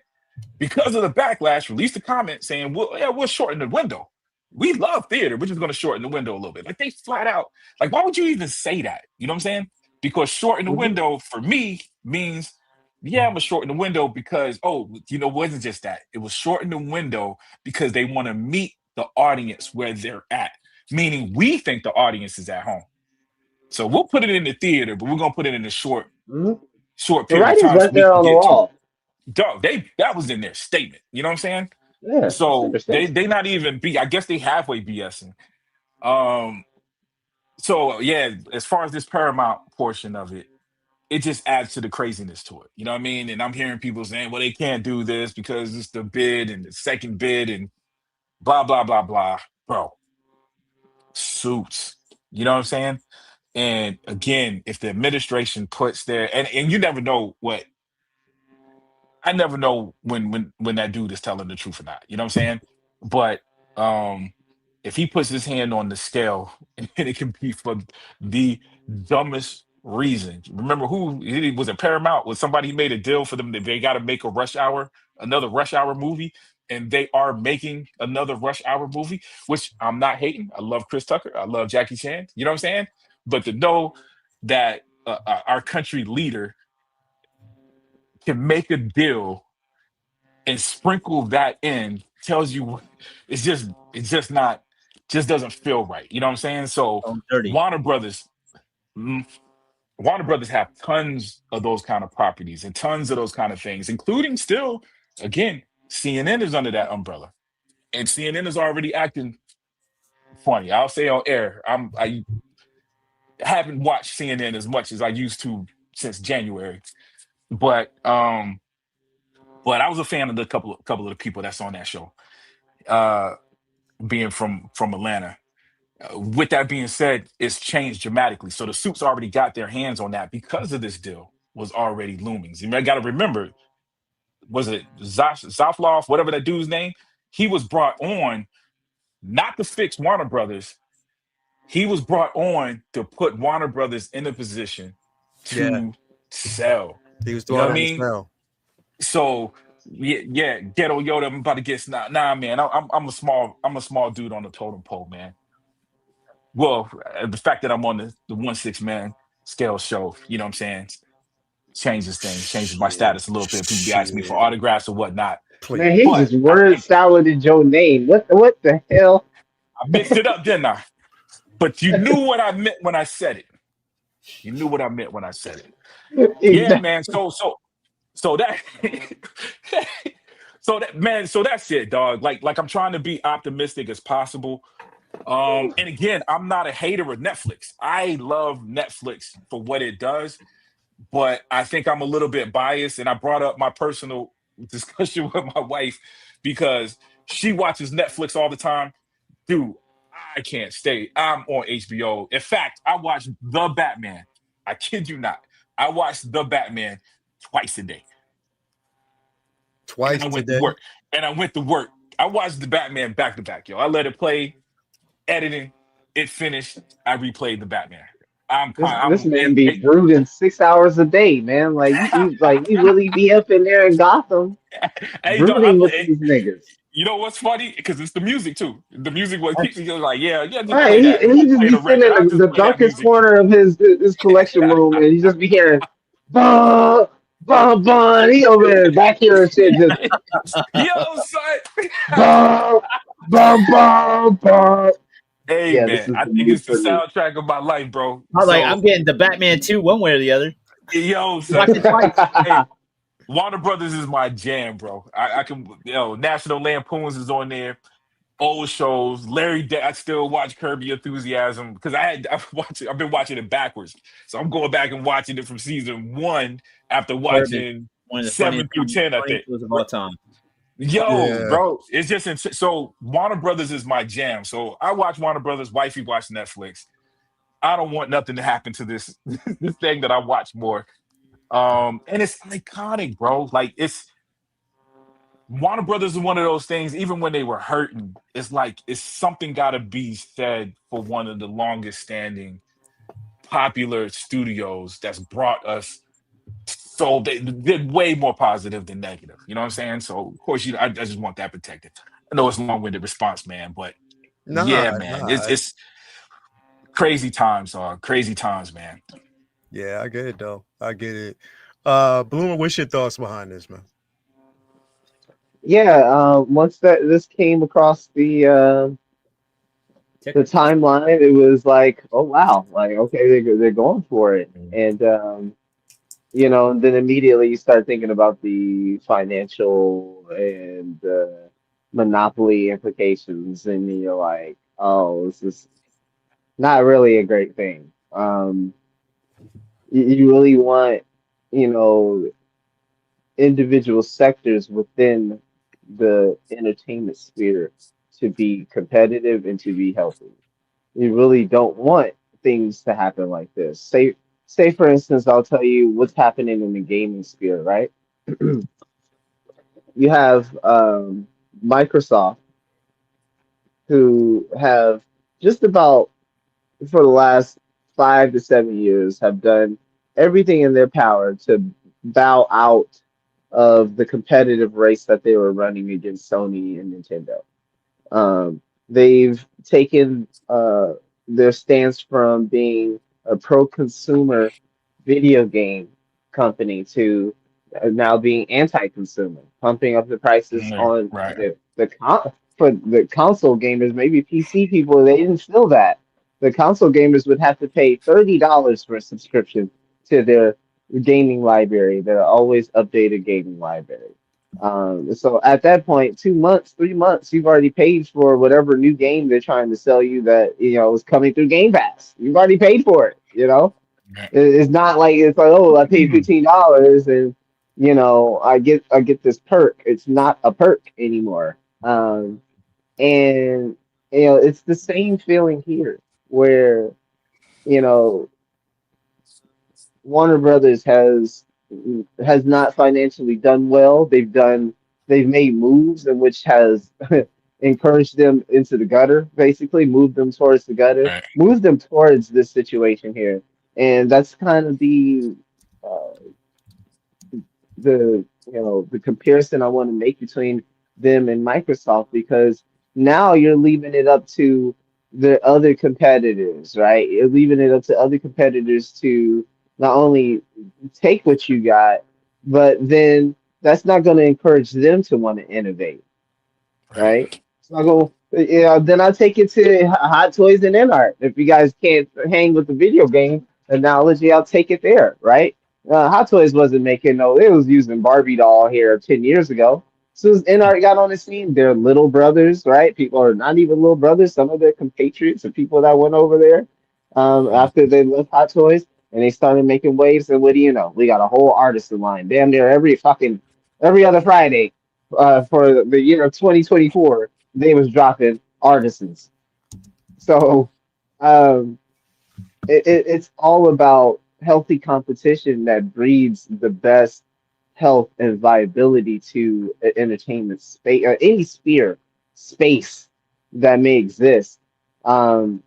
because of the backlash. Released the comment saying, "Well, yeah, we'll shorten the window. We love theater. We're just going to shorten the window a little bit." Like they flat out. Like, why would you even say that? You know what I'm saying? Because shorten the Mhm. window for me means, yeah, I'm gonna shorten the window because it wasn't just that. It was shorten the window because they want to meet the audience where they're at. Meaning, we think the audience is at home. So we'll put it in the theater, but we're gonna put it in a Mhm. short The period of writing's time so right we there can on the get to it. wall. Dog, that was in their statement. You know what I'm saying? Yeah, it's So they understandable. they not even be. I guess they halfway BSing. Um. So yeah, as far as this Paramount portion of it, it just adds to the craziness to it. You know what I mean? And I'm hearing people saying, "Well, they can't do this because it's the bid and the second bid and blah blah blah blah." Bro, suits. You know what I'm saying? And again, if the administration puts their and you never know what I never know when that dude is telling the truth or not. You know what I'm saying? But um if he puts his hand on the scale and it can be for the dumbest reason. Remember who it was, a Paramount was somebody made a deal for them that they got to make another Rush Hour movie, and they are making another Rush Hour movie, which I'm not hating. I love Chris Tucker. I love Jackie Chan. You know what I'm saying? But to know that our country leader can make a deal and sprinkle that in tells you it's just not just doesn't feel right. You know what I'm saying? So Oh, dirty. Warner Brothers, mm, Warner Brothers have tons of those kind of properties and tons of those kind of things, including still again CNN is under that umbrella, and CNN is already acting funny. I'll say on air, I haven't watched CNN as much as I used to since January, but I was a fan of the couple of the people that's on that show. Uh, being from Atlanta. With that being said, it's changed dramatically. So the suits already got their hands on that because of this deal was already looming. You got to remember, was it Zafloff, whatever that dude's name? He was brought on not to fix Warner Brothers. He was brought on to put Warner Brothers in a position Yeah, to sell. he was You know doing what I on the mean? smell. So yeah, ghetto Yoda. I'm about to get nah, man. I'm a small dude on the totem pole, man. Well, the fact that I'm on the 1-6 man scale show, you know what I'm saying, changes things, changes my Shit, status a little bit. People be asking me for shit. autographs or whatnot. Please. Man, he But just I word think salad your name. What the hell? I mixed it up, didn't I? But you knew what I meant when I said it. You knew what I meant when I said it. Yeah, Exactly. man. So that so that's it, dog. Like I'm trying to be optimistic as possible. And again, I'm not a hater of Netflix. I love Netflix for what it does, but I think I'm a little bit biased. And I brought up my personal discussion with my wife because she watches Netflix all the time. Dude, I can't stay. I'm on HBO. In fact, I watch The Batman. I kid you not. I watch The Batman twice a day. And Twice I went to today. work. And I went to work. I watched The Batman back to back, yo. I let it play, editing, it finished. I replayed The Batman. This man be brooding 6 hours a day, man. Like you really be up in there in Gotham hey, dog, brooding with these niggas. you know what's funny? Because it's the music too. The music what keeps me like, yeah, just Right, play he, that. and We're he gonna just play be the sitting record. in I'll just the play that darkest music. corner of his collection room, and you just be hearing, "Bah, bah, bah." He over there back here and shit, just Yo, son. "bah, bah, bah, bah." Hey Yeah, this man, is I the think mood it's the for me. soundtrack of my life, bro. I was like, I'm So getting the Batman 2 one way or the other. yo, Watch son. it twice. Hey, Warner Brothers is my jam, bro. I can National Lampoons is on there. Old shows. I still watch Curb Your Enthusiasm because I've been watching it backwards. So I'm going back and watching it from season 1 after Curb is watching one of the 7 funniest through 10, I funniest think. shows of all time. Yo, Yeah. bro, it's just so Warner Brothers is my jam. So I watch Warner Brothers, wifey watch Netflix. I don't want nothing to happen to this this thing that I watch more. And it's iconic, bro. Like it's Warner Brothers is one of those things, even when they were hurting, it's like it's something gotta be said for one of the longest standing popular studios that's brought us so they're way more positive than negative. You know what I'm saying? So of course I just want that protected. I know it's a long-winded response, man, but Nah, yeah, man, nah. it's crazy times, crazy times, man. Yeah, I get it though. I get it. Bloomer, what's your thoughts behind this, man? Yeah, once that this came across the TikTok. timeline, it was like, oh wow, like okay, they're going for it, Mm. and and then immediately you start thinking about the financial and monopoly implications, and you're like, oh, this is not really a great thing. You really want, you know, individual sectors within the entertainment sphere to be competitive and to be healthy. You really don't want things to happen like this. Say for instance, I'll tell you what's happening in the gaming sphere, right? You have Microsoft who have just about for the last 5 to 7 years have done everything in their power to bow out of the competitive race that they were running against Sony and Nintendo. They've taken their stance from being a pro-consumer video game company to now being anti-consumer, pumping up the prices Mm, on right. for the console gamers, maybe PC people. They didn't feel that the console gamers would have to pay $30 for a subscription to their gaming library, their always updated gaming library. So at that point, 2 months, 3 months, you've already paid for whatever new game they're trying to sell you that is coming through Game Pass. You've already paid for it. Right. It's not like it's like, oh, I paid $15 and I get this perk. It's not a perk anymore. And it's the same feeling here where you know Warner Brothers has not financially done well. They've made moves in which has encouraged them into the gutter, basically moved them towards the gutter, Right. moved them towards this situation here, and that's kind of uh, the comparison I want to make between them and Microsoft because now you're leaving it up to the other competitors, right? You're leaving it up to other competitors to not only take what you got, but then that's not going to encourage them to want to innovate, Right. right? So I go, then I take it to Hot Toys and Art. If you guys can't hang with the video game analogy, I'll take it there, right? Hot Toys wasn't making no, it was using Barbie doll here 10 years ago. As soon as Art got on the scene, they're little brothers, right? People are not even little brothers. Some of their compatriots and people that went over there Mm. after they left Hot Toys and they started making waves. And what do you know? We got a whole artist line damn near every other Friday for the year of 2024 they was dropping artisans. So um, it's all about healthy competition that breeds the best health and viability to entertainment space, any sphere space that may exist. Um,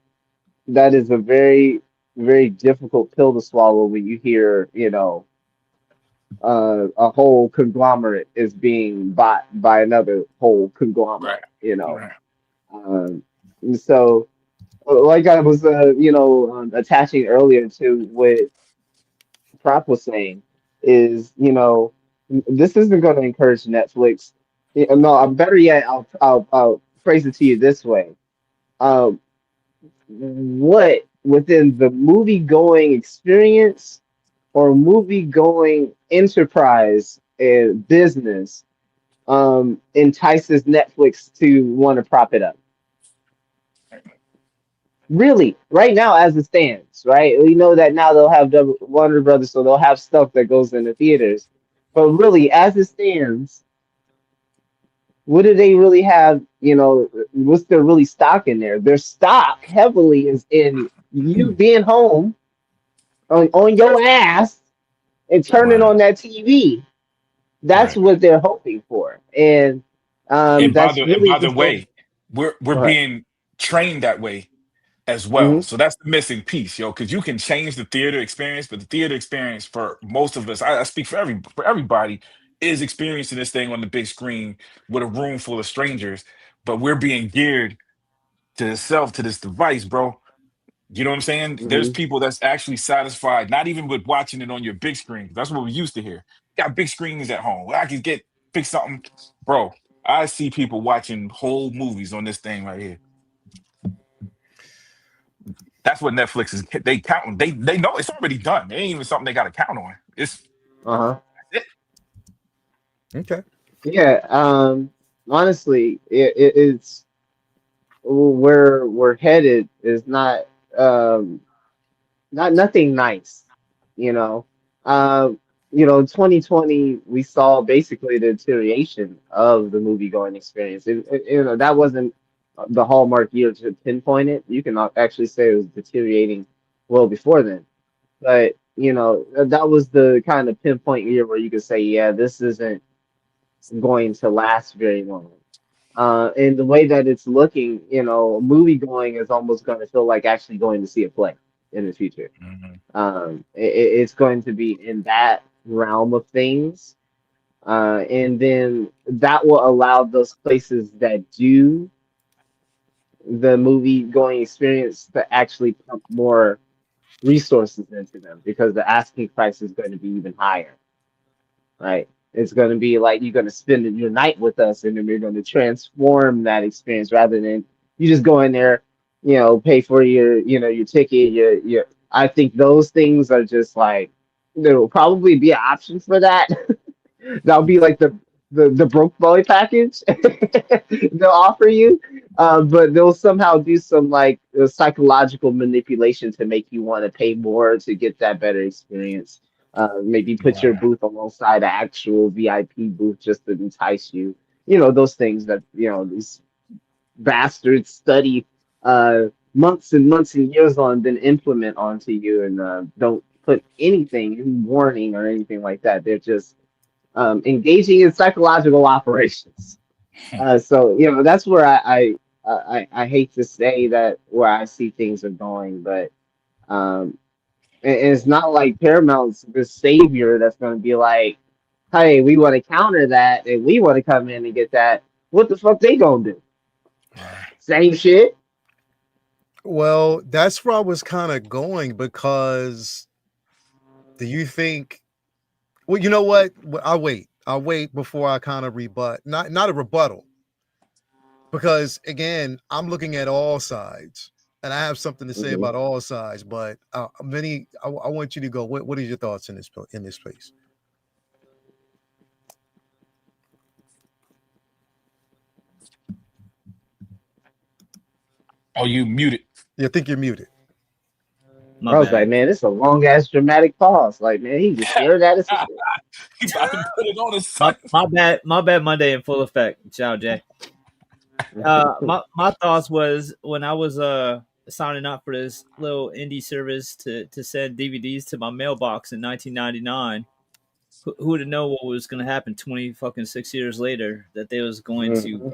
that is a very, very difficult pill to swallow when you hear, a whole conglomerate is being bought by another whole Right. conglomerate. Right. And so, like I was, attaching earlier to what Prop was saying, is this isn't going to encourage Netflix. No, better yet, I'll phrase it to you this way. Um, what within the movie going experience or movie going enterprise and business entices Netflix to want to prop it up? Really, right now as it stands, right? We know that now they'll have Warner Brothers, so they'll have stuff that goes in the theaters. But really, as it stands, what do they really have? What's their really stock in there? Their stock heavily is in you being home on your ass and turning Right. on that TV. That's Right. what they're hoping for, and And that's really by the just going. way, we're Go ahead. being trained that way as well. Hmm. So that's the missing piece, yo, because you can change the theater experience, but the theater experience for most of us, I speak for everybody, is experiencing this thing on the big screen with a room full of strangers. But we're being geared to itself to this device, bro. You know what I'm saying? There's Hmm. people that's actually satisfied, not even with watching it on your big screen. That's what we used to hear. Got big screens at home. I can get pick something, bro. I see people watching whole movies on this thing right here. That's what Netflix is. They count. They know it's already done. It ain't even something they got to count on. It's Uh-huh. it. Okay. Yeah. Honestly, it's where we're headed is um not nothing nice, you know. In 2020 we saw basically the deterioration of the movie going experience. That wasn't the hallmark year to pinpoint it. You can actually say it was deteriorating well before then. But that was the kind of pinpoint year where you could say, yeah, this isn't going to last very long. And the way that it's looking, movie going is almost going to feel like actually going to see a play in the future. Mhm. It's going to be in that realm of things. And then that will allow those places that do the movie going experience to actually pump more resources into them because the asking price is going to be even higher, right? It's going to be like you're going to spend your night with us, and then we're going to transform that experience rather than you just go in there, pay for your ticket. I think those things are just like there will probably be an option for that. That'll be like the broke boy package they'll offer you, but they'll somehow do some like psychological manipulation to make you want to pay more to get that better experience. Maybe put your Right. booth alongside an actual VIP booth just to entice you. Those things that these bastards study months and months and years on, then implement onto you, and don't put anything, any warning or anything like that. They're just engaging in psychological operations. So that's where I hate to say that where I see things are going, but and it's not like Paramount's the savior that's going to be like, hey, we want to counter that and we want to come in and get that. What the fuck they gonna do? Right. Same shit. Well, that's where I was kind of going because do you think? Well, you know what? I'll wait. I'll wait before I kind of rebut. Not a rebuttal, because again, I'm looking at all sides, and I have something to say Mhm. about all sides. But Vinny, I want you to go. What are your thoughts in this place? Oh, you muted. You think you're muted? My I was like, bad. man, it's a long ass dramatic pause. Like, man, he just stared at us. He about to put it on his My, son. my bad. My bad. Monday in full effect. Ciao, Jay. My thoughts was when I was signing up for this little indie service to send DVDs to my mailbox in 1999. Who would have known what was going to happen 20 fucking 6 years later, that they was going to Mhm.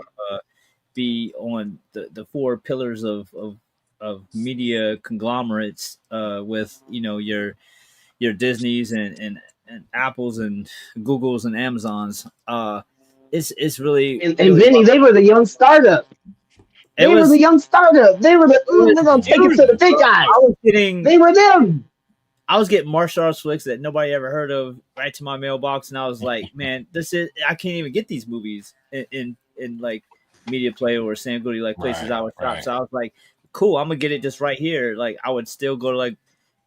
be on the four pillars of media conglomerates, with your Disneys and Apples and Googles and Amazons. It's really And really Vinny, they were the young startup. it They were the was young startup. They were the it was they're gonna take it to huge, the big bro. guys. I was getting They were them. I was getting martial arts flicks that nobody ever heard of right to my mailbox, and I was like, man, I can't even get these movies in like Media Play or Sam Goody, like places Right. I would shop. Right. So I was like, cool, I'm gonna get it just right here. Like I would still go to like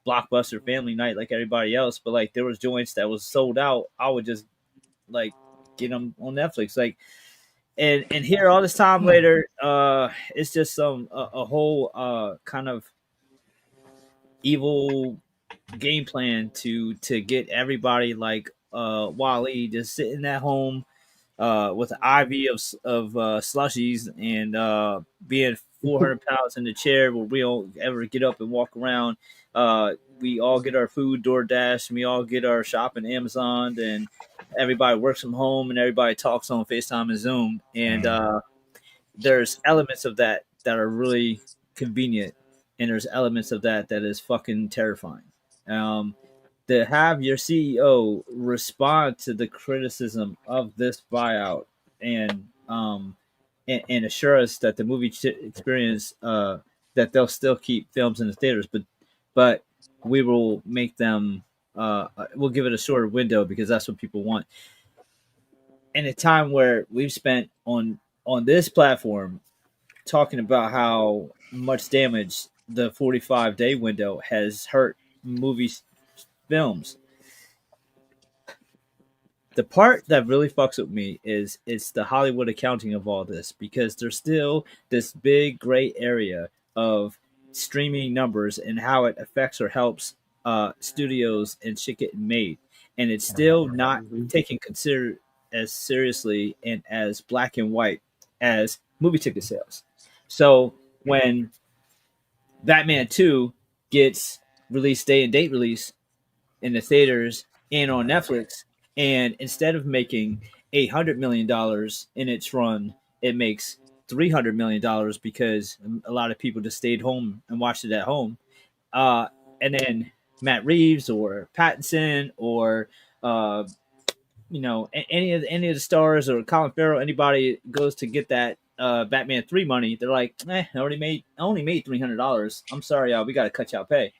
Blockbuster Family Night like everybody else, but like there was joints that was sold out. I would just like get them on Netflix, like. And here all this time later, it's just a whole kind of evil game plan to get everybody like Wally just sitting at home with an IV of slushies and being 400 pounds in the chair where we don't ever get up and walk around. We all get our food DoorDash, and we all get our shopping Amazon, and everybody works from home, and everybody talks on FaceTime and Zoom. And there's elements of that that are really convenient, and there's elements of that that is fucking terrifying. Um, to have your CEO respond to the criticism of this buyout and and assure us that the movie experience that they'll still keep films in the theaters, but we will make them we'll give it a shorter window because that's what people want. In a time where we've spent on this platform talking about how much damage the 45-day window has hurt movies films, the part that really fucks with me is it's the Hollywood accounting of all this, because there's still this big gray area of streaming numbers and how it affects or helps studios and shit getting made, and it's still not taken considered as seriously and as black and white as movie ticket sales. So when Batman 2 gets release day and date release in the theaters and on Netflix, and instead of making $800 million in its run, it makes $300 million because a lot of people just stayed home and watched it at home. And then Matt Reeves or Pattinson or any of the stars or Colin Farrell, anybody goes to get that Batman 3 money, they're like, I only made $300. I'm sorry, y'all, we got to cut y'all pay.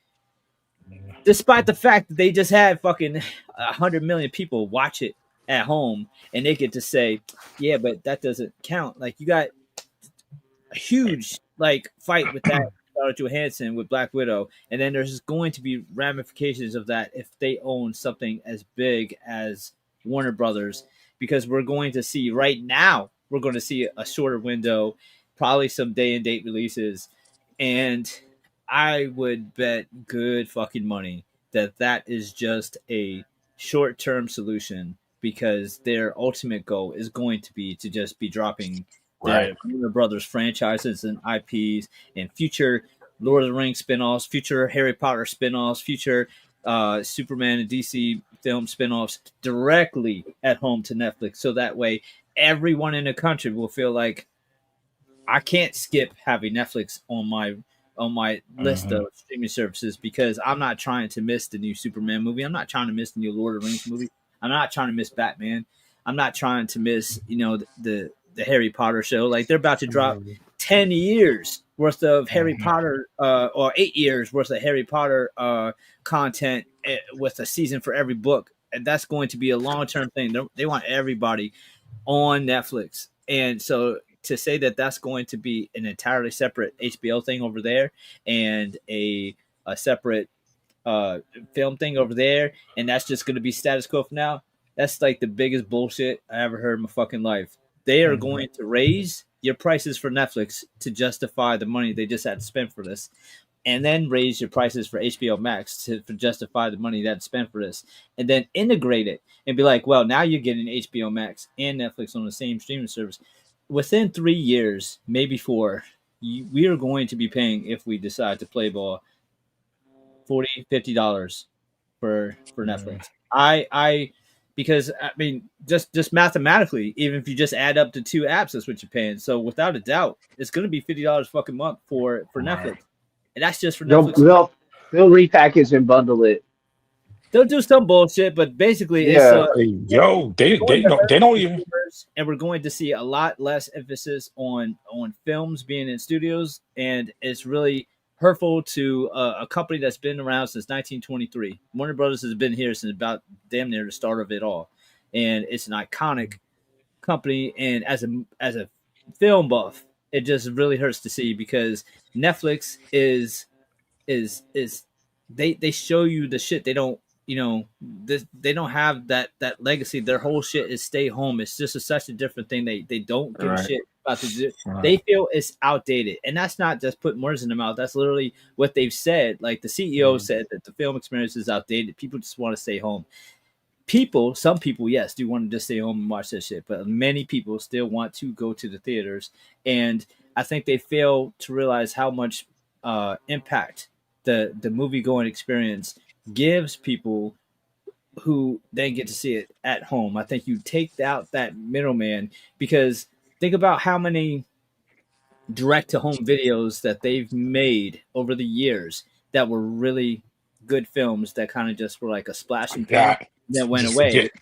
Despite the fact that they just had fucking 100 million people watch it at home, and they get to say, yeah, but that doesn't count. Like, you got a huge fight with that Scarlett Johansson with Black Widow, and then there's going to be ramifications of that if they own something as big as Warner Brothers, because we're going to see a shorter window, probably some day and date releases, and I would bet good fucking money that is just a short-term solution, because their ultimate goal is going to be to just be dropping their Warner Brothers franchises and IPs and future Lord of the Rings spinoffs, future Harry Potter spinoffs, future Superman and DC film spinoffs directly at home to Netflix. So that way everyone in the country will feel like, I can't skip having Netflix on my list of streaming services, because I'm not trying to miss the new Superman movie. I'm not trying to miss the new Lord of the Rings movie. I'm not trying to miss Batman. I'm not trying to miss, the Harry Potter show. Like, they're about to drop 10 years worth of Harry Potter, or 8 years worth of Harry Potter content with a season for every book. And that's going to be a long-term thing. They want everybody on Netflix. And so to say that that's going to be an entirely separate HBO thing over there and a separate film thing over there, and that's just going to be status quo for now, that's like the biggest bullshit I ever heard in my fucking life. They are going to raise your prices for Netflix to justify the money they just had to spend for this, and then raise your prices for HBO Max to justify the money that's spent for this, and then integrate it and be like, well, now you're getting HBO Max and Netflix on the same streaming service. Within 3 years, maybe 4, we are going to be paying, if we decide to play ball, $40-$50 for Netflix. Because I mean, just mathematically, even if you just add up the 2 apps, that's what you're paying. So without a doubt, it's going to be $50 fucking month for Netflix, and that's just for Netflix. They'll repackage and bundle it. They'll do some bullshit, but basically, they don't even. And we're going to see a lot less emphasis on films being in studios, and it's really hurtful to a company that's been around since 1923. Warner Brothers has been here since about damn near the start of it all, and it's an iconic company. And as a film buff, it just really hurts to see, because Netflix is they show you the shit they don't. They don't have that legacy. Their whole shit is stay home. It's just such a different thing. They don't give a shit about the do. They feel it's outdated, and that's not just putting words in their mouth. That's literally what they've said. Like, the CEO said that the film experience is outdated. People just want to stay home. some people, yes, do want to just stay home and watch that shit, but many people still want to go to the theaters, and I think they fail to realize how much impact the movie going experience gives people who then get to see it at home. I think you take out that middleman, because think about how many direct to home videos that they've made over the years that were really good films that kind of just were like a splash and pan God, that went just away. forget.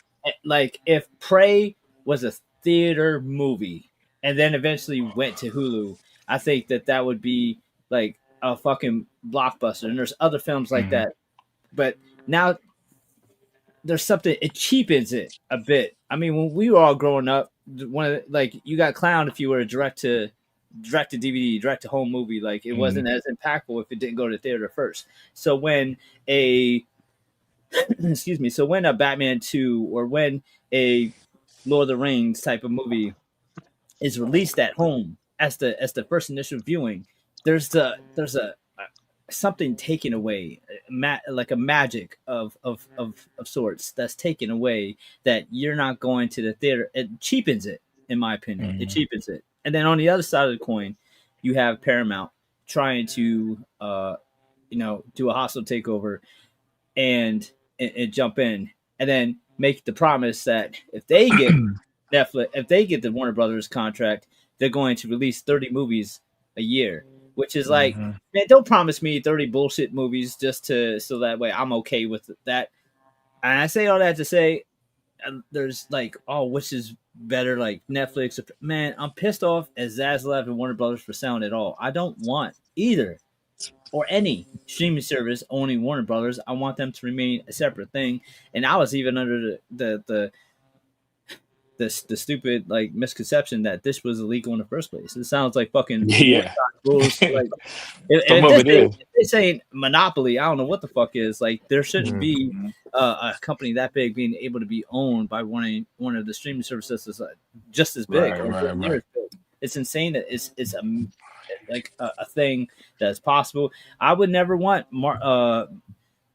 Like if Prey was a theater movie and then eventually went to Hulu, I think that would be like a fucking blockbuster. And there's other films like Mhm. that, but now there's something, it cheapens it a bit. I mean, when we were all growing up, one of the, like you got clowned if you were a direct to DVD, direct to home movie. Like it Mhm. wasn't as impactful if it didn't go to theater first. So when a excuse me, so when a Batman 2 or when a Lord of the Rings type of movie is released at home as the first initial viewing, there's a something taken away, like a magic of sorts that's taken away, that you're not going to the theater. It cheapens it, in my opinion. It Mhm. cheapens it. And then on the other side of the coin, you have Paramount trying to do a hostile takeover and jump in, and then make the promise that if they get Netflix, if they get the Warner Brothers contract, they're going to release 30 movies a year, which is like, Mhm. man, don't promise me 30 bullshit movies just to so that way I'm okay with that. And I say all that to say, there's like, oh, which is better, like Netflix? Man, I'm pissed off at Zaslav and Warner Brothers for selling it all. I don't want either or any streaming service owning Warner Brothers. I want them to remain a separate thing. And I was even under the stupid like misconception that this was illegal in the first place. It sounds like fucking Yeah. Woodstock rules. Like Some of it is. if this ain't monopoly, I don't know what the fuck is. Like there shouldn't be Mhm. a company that big being able to be owned by one of the streaming services that's just as big Right, or right, near right. as big. It's insane that it's like a thing that's possible. I would never want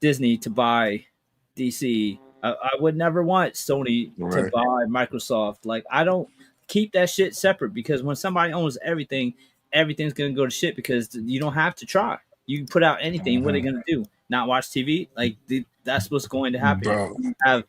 Disney to buy DC. I would never want Sony to Right. buy Microsoft. Like I don't keep that shit separate, because when somebody owns everything, everything's gonna go to shit because you don't have to try. You can put out anything. What are they Mhm. gonna do? Not watch TV? Like that's what's going to happen. Bro. You have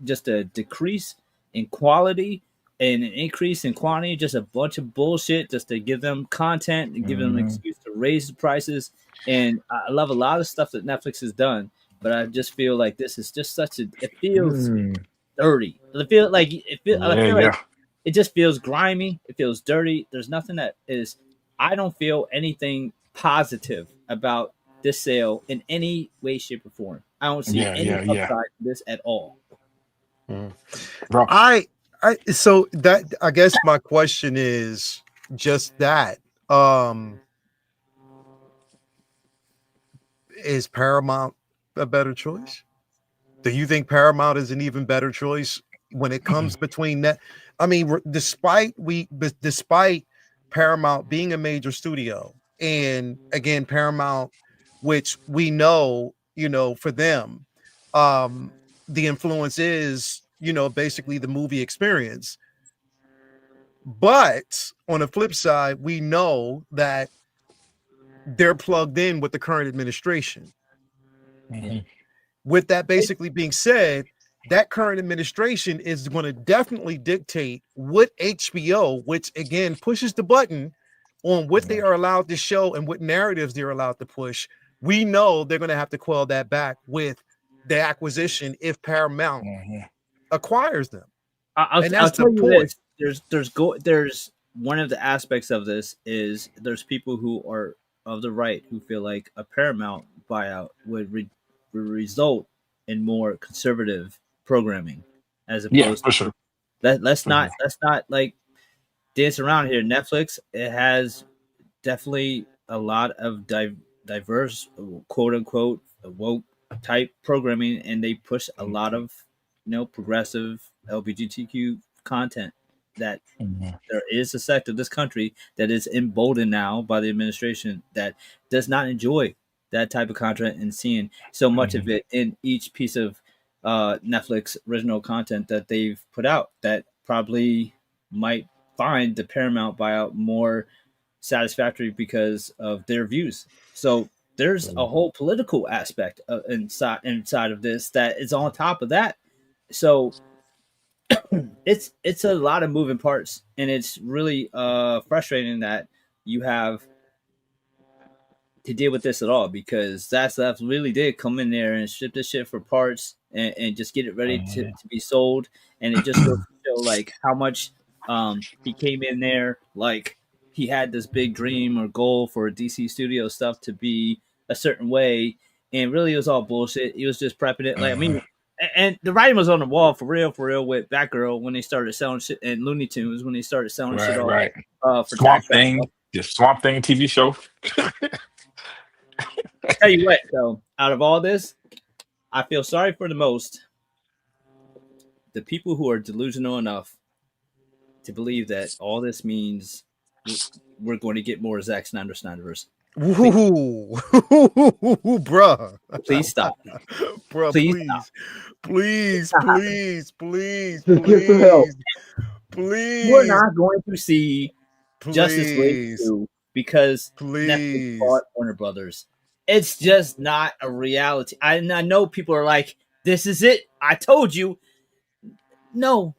just a decrease in quality and an increase in quantity, just a bunch of bullshit just to give them content and give them an Mhm. excuse to raise the prices. And I love a lot of stuff that Netflix has done, but I just feel like this is just such a. It feels Mm. dirty. I Yeah, feel like yeah. it just feels grimy. It feels dirty. There's nothing that is. I don't feel anything positive about this sale in any way, shape, or form. I don't see Yeah, any yeah, yeah. upside to this at all. Bro. So that, I guess my question is just that. Is Paramount a better choice? Do you think Paramount is an even better choice when it comes between that? I mean, despite Paramount being a major studio, and again, Paramount, which we know, for them, the influence is, basically the movie experience. But on the flip side, we know that they're plugged in with the current administration. Mhm. With that basically being said, that current administration is going to definitely dictate what HBO, which again pushes the button on what they Yeah. are allowed to show and what narratives they're allowed to push. We know they're going to have to quell that back with the acquisition if Paramount Mhm. acquires them. I'll And I'll that's the tell you point. this. There's one of the aspects of this is there's people who are of the right who feel like a Paramount buyout would result in more conservative programming, as Yeah, opposed for to sure. let's For sure. not like dance around here. Netflix, it has definitely a lot of diverse, quote unquote, woke type programming, and they push a lot of progressive LGBTQ content. That Mhm. there is a sect of this country that is emboldened now by the administration that does not enjoy that type of content and seeing so much of Mhm. it in each piece of Netflix original content that they've put out that probably might find the Paramount buyout more satisfactory because of their views. So there's a whole political aspect inside of this that is on top of that. So it's a lot of moving parts, and it's really frustrating that you have to deal with this at all, because Zach really did come in there and strip this shit for parts and just get it ready to be sold. And it just goes to show like how much he came in there like he had this big dream or goal for DC Studio stuff to be a certain way, and really it was all bullshit. He was just prepping it. Like I mean, and the writing was on the wall for real with Batgirl when they started selling shit, and Looney Tunes when they started selling shit off for Swamp tax Thing, the Swamp Thing TV show. Tell you what, though, out of all this, I feel sorry for the most the people who are delusional enough to believe that all this means we're going to get more Zack Snyderverse. Ooh, bruh. Please stop. Bruh, Please please, stop. please, please, Just get some help. please. We're not going to see Justice League Please, 2 because Netflix please. bought Warner Brothers. It's just not a reality. I know people are like, this is it. I told you. No.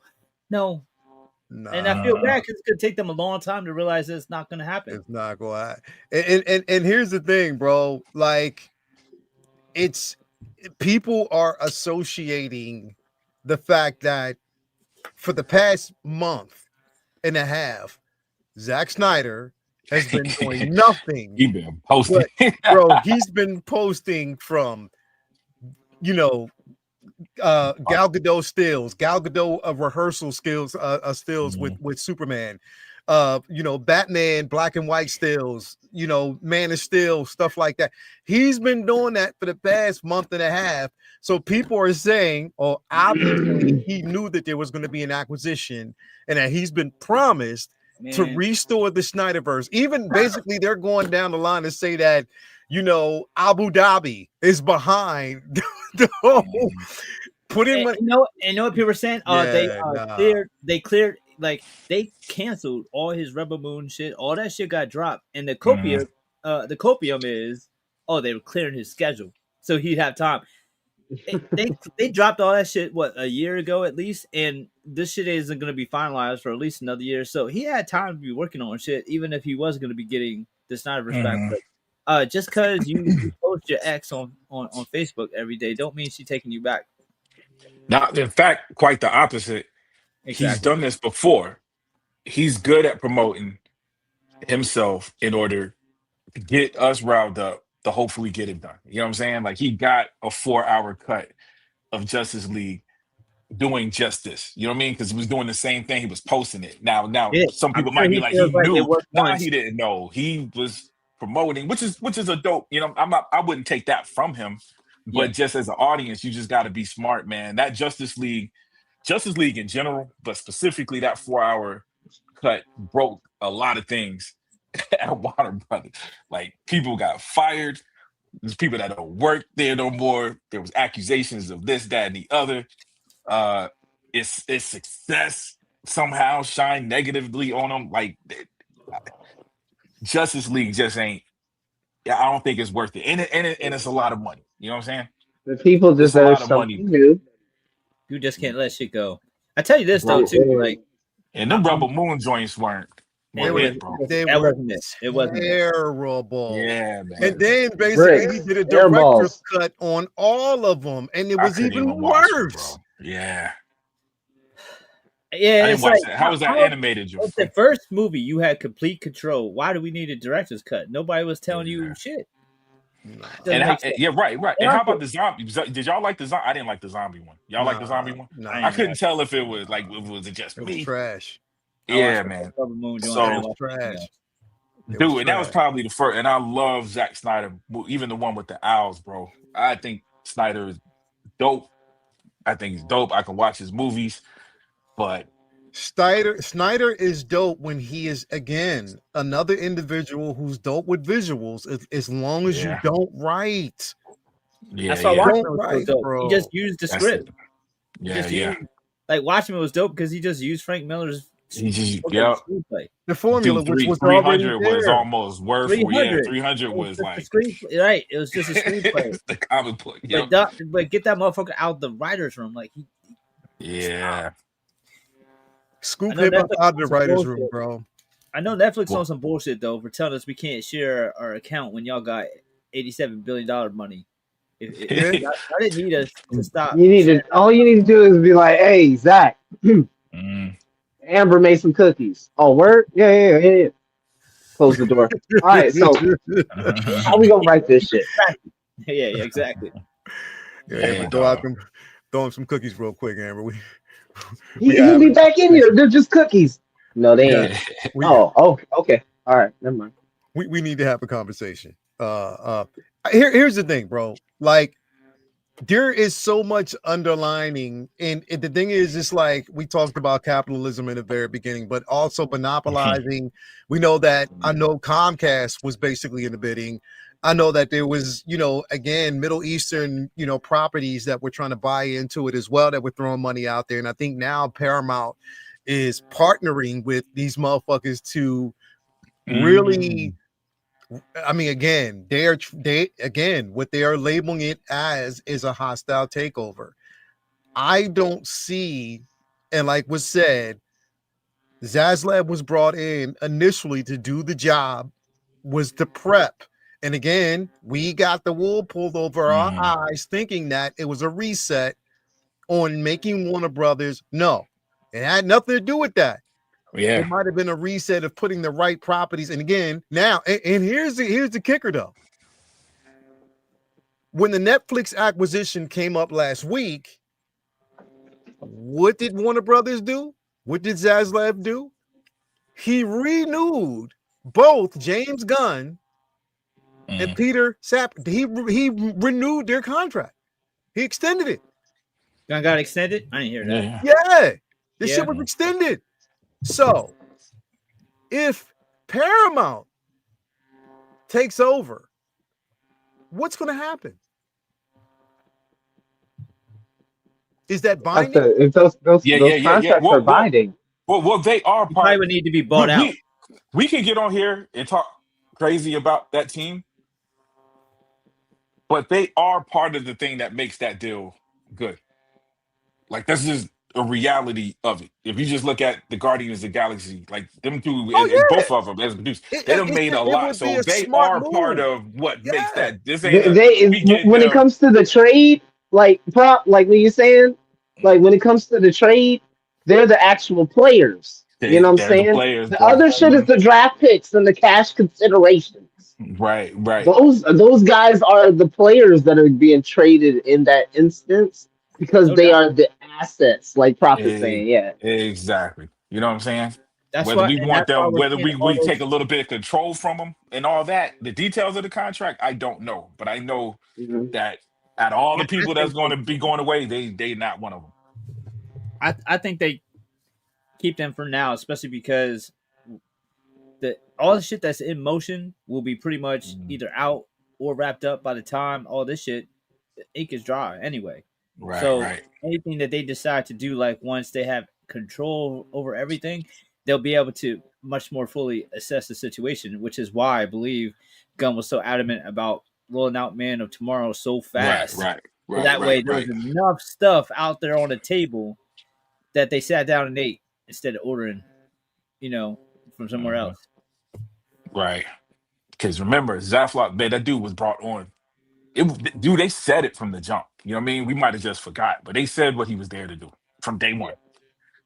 Nah, And I feel bad because it's going to take them a long time to realize that it's not going to happen. it's not going to. And here's the thing, bro. Like, it's people are associating the fact that for the past month and a half, Zack Snyder has been doing nothing. He been posting, Bro, he's been posting from, Gal Gadot stills, Gal Gadot rehearsal skills, stills with Superman, Batman black and white stills, Man of Steel, stuff like that. He's been doing that for the past month and a half. So people are saying, oh, obviously he knew that there was going to be an acquisition and that he's been promised to restore the Snyderverse. Even basically they're going down the line to say that, Abu Dhabi is behind the whole putting and, you know what people are saying? They cleared, like they canceled all his Rebel Moon shit. All that shit got dropped, and the copium is they were clearing his schedule so he'd have time. They dropped all that shit a year ago at least, and this shit isn't going to be finalized for at least another year. So he had time to be working on shit, even if he was going to be getting the Snyderverse back. But just because you post your ex on Facebook every day, don't mean she's taking you back. Now, in fact, quite the opposite. Exactly. He's done this before. He's good at promoting himself in order to get us riled up to hopefully get it done. You know what I'm saying? Like he got a 4-hour cut of Justice League doing just this. You know what I mean? Because he was doing the same thing. He was posting it. Now some people might be like, he knew. Nah, he didn't know. He was promoting, which is a dope. I wouldn't take that from him. But just as an audience, you just got to be smart, man. That Justice League in general, but specifically that 4-hour cut broke a lot of things at Warner Brothers. Like people got fired. There's people that don't work there no more. There was accusations of this, that, and the other. Its success somehow shined negatively on them. Like Justice League just ain't. Yeah, I don't think it's worth it, and it's a lot of money. You know what I'm saying? The people deserve something new. You just can't let shit go. I tell you this though too, like, and them Rebel Moon joints weren't. They were terrible. Yeah, man. And then basically he did a director's cut on all of them, and it was even worse. Yeah. Yeah, I didn't watch that. How was that animated? The first movie, you had complete control. Why do we need a director's cut? Nobody was telling you shit. Right. And how about the zombie? Did y'all like the zombie? I didn't like the zombie one. Y'all like the zombie one? No, I couldn't tell if it was like, was it just me? Trash. Yeah, man. So trash. Dude, and that was probably the first. And I love Zack Snyder, even the one with the owls, bro. I think Snyder is dope. I think he's dope. I can watch his movies, but Snyder is dope when he is, again, another individual who's dope with visuals, as long as you don't write. Yeah, That's why yeah. Watchmen Don't was so write, dope. He just bro. used the That's script. it. He Yeah, just yeah. used like Watchmen was dope because he just used Frank Miller's He just fucking screenplay. The formula, dude, which was three already hundred was there. almost word for 300. 300 It was was just a like screenplay, right? It was just a screenplay. it's the comic book. But Yep. but get that motherfucker out the writers' room. Like Yeah. I Scoop know him up Netflix out of on the some writer's room, bullshit. bro. I know Netflix Well, on some bullshit though for telling us we can't share our account when y'all got $87 billion money. Yeah. Y'all didn't need us to stop You need sharing. to. All you need to do is be like, "Hey, Zach, mm. Amber made some cookies." Oh, word? Yeah. Close the door. All right. So how we gonna write this shit? Yeah, exactly. Yeah, Yeah, Amber, dog. throw him some cookies real quick, Amber. We He'll be back in here. They're just cookies. No, they we got ain't. we Oh, okay. All right. Never mind. we need to have a conversation. Here's the thing, bro. Like, there is so much underlining, and the thing is, it's like we talked about capitalism in the very beginning, but also monopolizing. We know that I know Comcast was basically in the bidding. I know that there was, again, Middle Eastern, properties that were trying to buy into it as well that were throwing money out there. And I think now Paramount is partnering with these motherfuckers to really, I mean, again, what they are labeling it as is a hostile takeover. I don't see, and like was said, Zaslav was brought in initially to do the job, was to prep. And again, we got the wool pulled over our eyes thinking that it was a reset on making Warner Brothers. No, it had nothing to do with that. Yeah. It might have been a reset of putting the right properties. And again, now, and here's the kicker though. When the Netflix acquisition came up last week, what did Warner Brothers do? What did Zaslav do? He renewed both James Gunn and Peter Sapp. He renewed their contract. He extended it. Gun got extended? I didn't hear that. Yeah. This Yeah. shit was extended. So if Paramount takes over, what's going to happen? Is that binding? If those Yeah. contracts are binding. Well, they are You part. probably would need to be bought out. We can get on here and talk crazy about that team, but they are part of the thing that makes that deal good. Like that's just a reality of it. If you just look at the Guardians of the Galaxy, like them two, and both of them as produced, they done made a it lot. would be So a they smart are part move. of what makes Yeah. that. This ain't They when it comes to the trade, like what you're saying, like when it comes to the trade, they're the actual players. You know what I'm they're the saying? players, The bro. other shit is the draft picks and the cash considerations. Right. Those guys are the players that are being traded in that instance because No they doubt. are the assets, like Prophet's saying. Yeah. Exactly. You know what I'm saying? That's Whether why, we and want that's why them, we're whether seeing we, all we those. take a little bit of control from them and all that, the details of the contract, I don't know. But I know Mhm. that out of all the I people think that's going to be going away, they not one of them. I think they keep them for now, especially because all the shit that's in motion will be pretty much either out or wrapped up by the time all this shit ink is dry anyway. So anything that they decide to do, like once they have control over everything, they'll be able to much more fully assess the situation, which is why I believe Gunn was so adamant about rolling out Man of Tomorrow so fast. So that way there was enough stuff out there on the table that they sat down and ate instead of ordering, from somewhere else. Right. Because remember, Zaflock, man, that dude was brought on. Dude, they said it from the jump. You know what I mean? We might have just forgot, but they said what he was there to do from day one.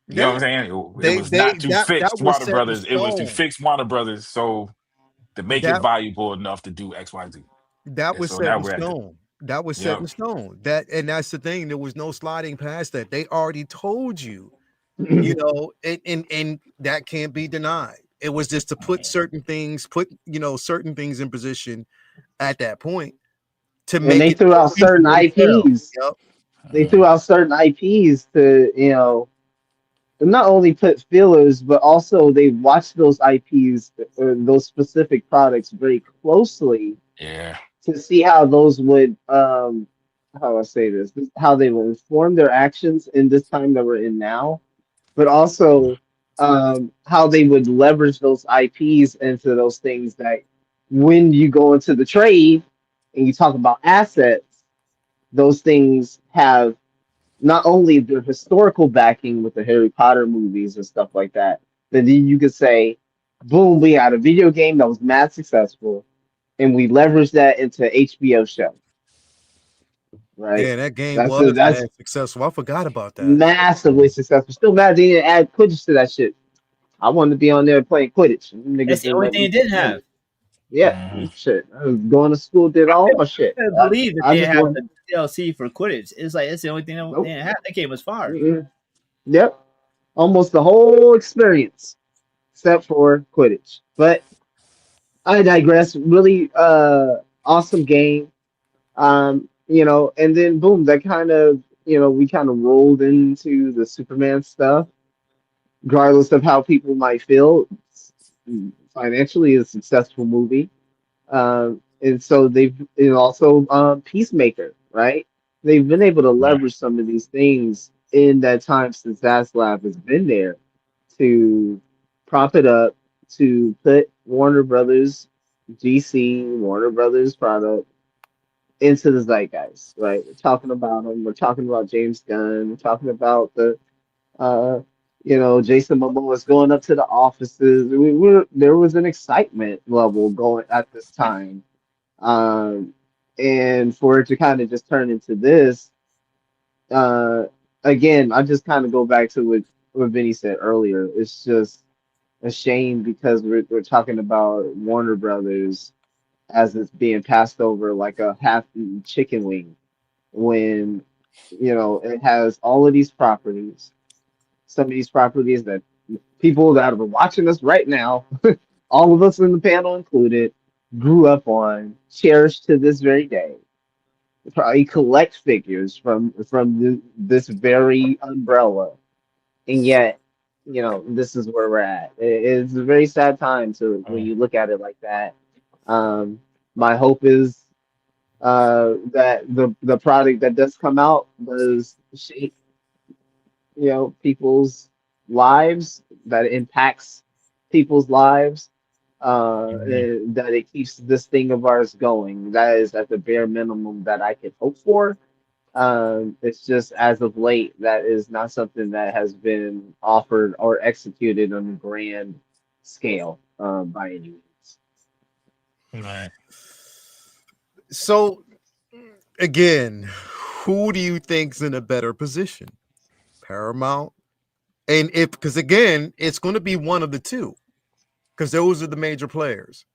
You know what I'm saying? It was not to fix that was Warner set in Brothers. It was to stone. fix Warner Brothers so to make it That valuable enough to do XYZ. that And was so set now in we're at it. stone. That was set in stone. And that's the thing. There was no sliding past that. They already told you, and that can't be denied. It was just to put certain things in position at that point to And make they it threw out certain sell. IPs. Yep. They threw out certain IPs to not only put fillers, but also they watched those IPs or those specific products very closely Yeah. to see how those would how do I say this, how they will inform their actions in this time that we're in now, but also how they would leverage those IPs into those things that when you go into the trade and you talk about assets, those things have not only the historical backing with the Harry Potter movies and stuff like that, but then you could say, boom, we had a video game that was mad successful, and we leveraged that into HBO show, right? Yeah, that game was That's mad successful. I forgot about that. massively successful. Still mad they didn't add Quidditch to that shit. I wanted to be on there playing Quidditch. Niggas That's the didn't only let thing me it didn't play. have. Yeah, Mhm. shit. I was going to school, did all my shit. I couldn't believe that I they just didn't have want the DLC for Quidditch. It's like that's the only thing that they nope. didn't have. That game was fire. Mm-mm. Yep, almost the whole experience except for Quidditch. But I digress. Really awesome game. And then boom, that kind of we kind of rolled into the Superman stuff, regardless of how people might feel. It's financially a successful movie. And so they've and also Peacemaker, right? They've been able to Yeah. leverage some of these things in that time since Zaslav has been there to prop it up, to put Warner Brothers, DC, Warner Brothers product into the zeitgeist, right? We're talking about them. We're talking about James Gunn. We're talking about the, uh, Jason Momoa is going up to the offices. There was an excitement level going at this time, um, and for it to kind of just turn into this, uh, again, I just kind of go back to what Vinny said earlier. It's just a shame because we're talking about Warner Brothers as it's being passed over like a half-eaten chicken wing when it has all of these properties, some of these properties that people that are watching us right now, all of us in the panel included, grew up on, cherished to this very day. Probably collect figures from this very umbrella, and yet, this is where we're at. It's a very sad time to when you look at it like that. Um, my hope is that the product that does come out does shape people's lives, that it impacts people's lives, Mhm. that it keeps this thing of ours going. That is at the bare minimum that I could hope for. It's just as of late that is not something that has been offered or executed on a grand scale by any means. Right. So again, who do you think's in a better position? Paramount, and if because again, it's going to be one of the two because those are the major players.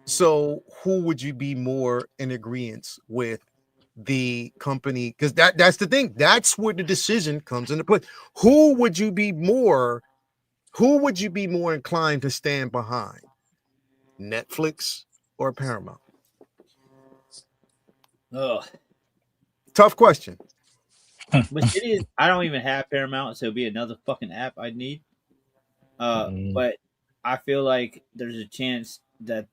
So who would you be more in agreement with the company? Because that's the thing. That's where the decision comes into play. Who would you be more? Who would you be more inclined to stand behind? Netflix or Paramount? Ugh. Tough question. But it is. I don't even have Paramount, so it'll be another fucking app I'd need. Mhm. But I feel like there's a chance that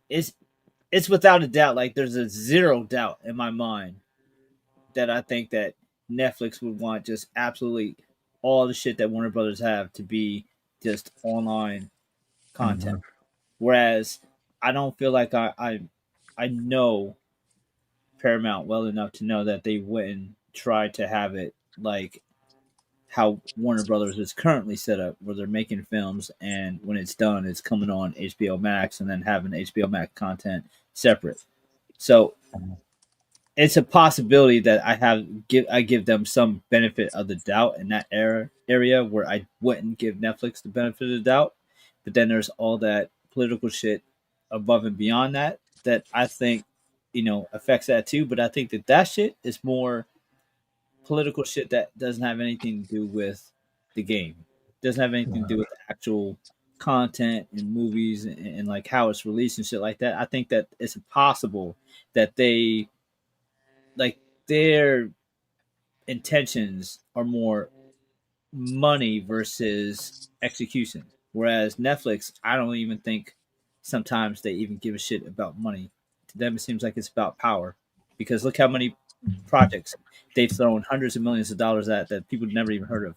it's it's without a doubt. Like there's a zero doubt in my mind that I think that Netflix would want just absolutely all the shit that Warner Brothers have to be just online content. Mhm. Whereas I don't feel like I know Paramount well enough to know that they wouldn't try to have it like how Warner Brothers is currently set up, where they're making films and when it's done, it's coming on HBO Max and then having HBO Max content separate. So it's a possibility that I give them some benefit of the doubt in that area where I wouldn't give Netflix the benefit of the doubt. But then there's all that political shit above and beyond that I think affects that too. But I think that shit is more political shit that doesn't have anything to do with the game. Doesn't have anything to do with the actual content and movies and like how it's released and shit like that. I think that it's possible that they like their intentions are more money versus execution. Whereas Netflix, I don't even think. sometimes they even give a shit about money. To them, it seems like it's about power. Because look how many projects they've thrown hundreds of millions of dollars at that people never even heard of.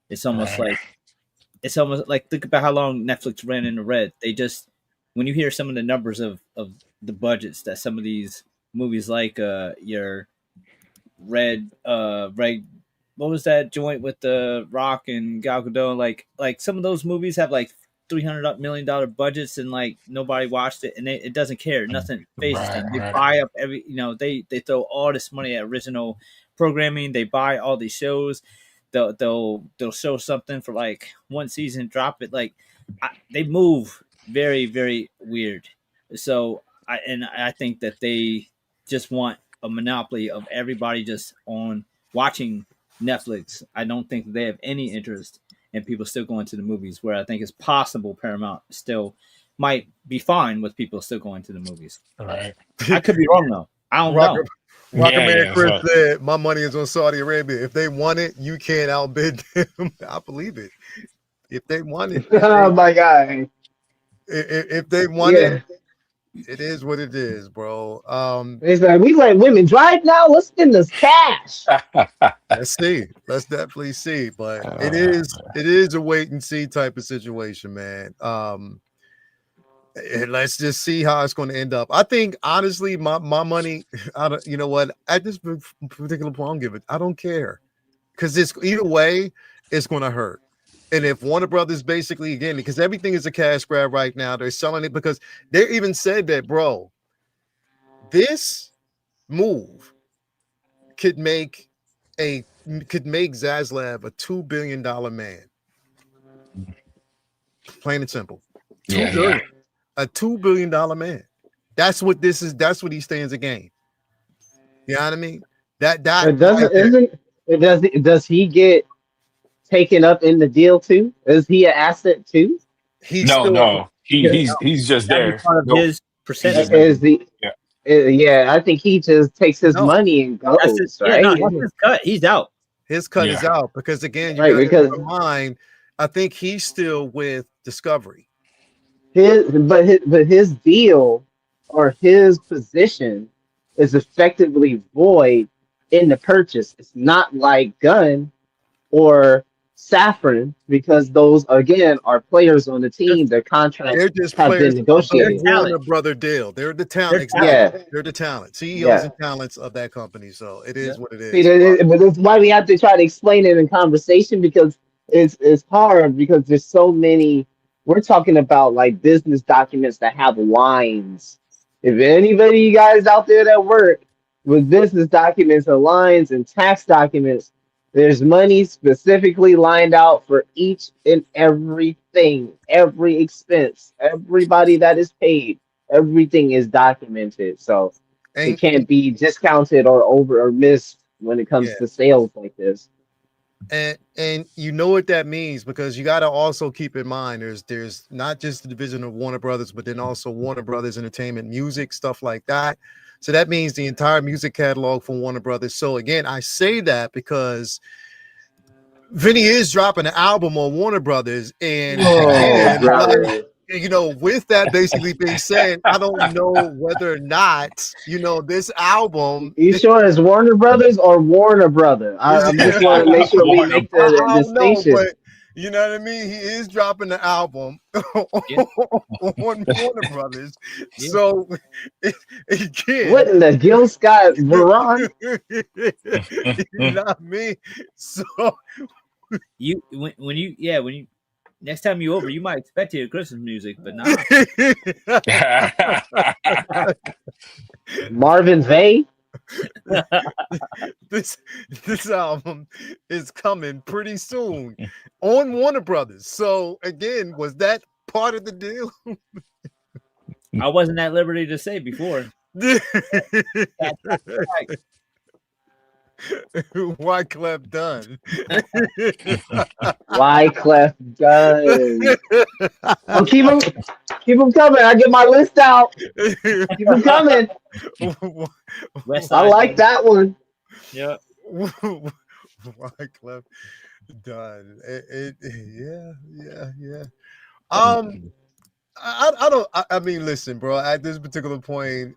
It's almost Right. like think about how long Netflix ran in the red. They just when you hear some of the numbers of the budgets that some of these movies like your Red, what was that joint with the Rock and Gal Gadot? Like some of those movies have like $300 million budgets and like nobody watched it and it doesn't care. Nothing phases Right. them. They Right. buy up they throw all this money at original programming. They buy all these shows. They'll show something for like one season, drop it. Like they move very very weird. So I think that they just want a monopoly of everybody just on watching Netflix. I don't think they have any interest in people still going to the movies. Where I think it's possible Paramount still might be fine with people still going to the movies. Right. I could be wrong though. I don't know. Rocker Yeah, Man yeah, Chris so- said, "My money is on Saudi Arabia. If they want it, you can't outbid them." I believe it. If they want it, Oh my God. if they want Yeah. it, it is what it is, bro. It's like we let women drive now. Let's spend this cash. Let's see. Let's definitely see. But it is a wait and see type of situation, man. And let's just see how it's going to end up. I think honestly, my money, I don't, you know what? At this particular point, I'm giving. I don't care because it's either way, it's going to hurt. And if Warner Brothers basically again, because everything is a cash grab right now, they're selling it because they even said that, bro. This move could make Zaslav a $2 billion man. Plain and simple. Yeah, $2 billion. A $2 billion man. That's what this is. That's what he stands to gain. You know what I mean? That It doesn't. Isn't it? Does he get taken up in the deal too? Is he an asset too? he's No, still no. He's just That'd be there. part of No. his percentage. Is the Yeah. Yeah, I think he just takes his No. money and That's goes, his, right? yeah, no, that's his cut. He's out. his cut Yeah. is out because again, you Right, got to because- keep in mind. I think he's still with Discovery. His deal or his position is effectively void in the purchase. It's not like Gunn or Saffron because those again are players on the team. Their contracts They're just have players been of the negotiated. talent. Warner Brother deal. They're the talent. They're Exactly. Yeah. They're the talent. CEOs Yeah. and talents of that company. So it is what it is. See, but that's why we have to try to explain it in conversation because it's hard because there's so many. We're talking about like business documents that have lines. If anybody you guys out there that work with business documents and lines and tax documents, there's money specifically lined out for each and everything, every expense, everybody that is paid, everything is documented. So it And can't be discounted or over or missed when it comes Yeah. to sales like this. and you know what that means because you got to also keep in mind there's not just the division of Warner Brothers, but then also Warner Brothers Entertainment Music, stuff like that. So that means the entire music catalog from Warner Brothers. So again, I say that because Vinny is dropping an album on Warner Brothers, and again, brother. you know, with that basically being said, I don't know whether or not this album. You sure it's Warner Brothers or Warner Brother? I just want to make sure we make I the don't know, distinction. but you know what I mean. He is dropping the album Yeah. on Warner Brothers, Yeah. so again, What in the Gil Scott Veron? you know what I mean. So You when you next time you over, you might expect to hear Christmas music, but not. Marvin Gaye? this album is coming pretty soon on Warner Brothers. So again, was that part of the deal? I wasn't at liberty to say before. Wyclef done. Wyclef Gunn. Oh, keep them coming. I get my list out. Keep them coming. West I Side like that one. Yeah. Wyclef done. Yeah. I don't. I mean, listen, bro. At this particular point,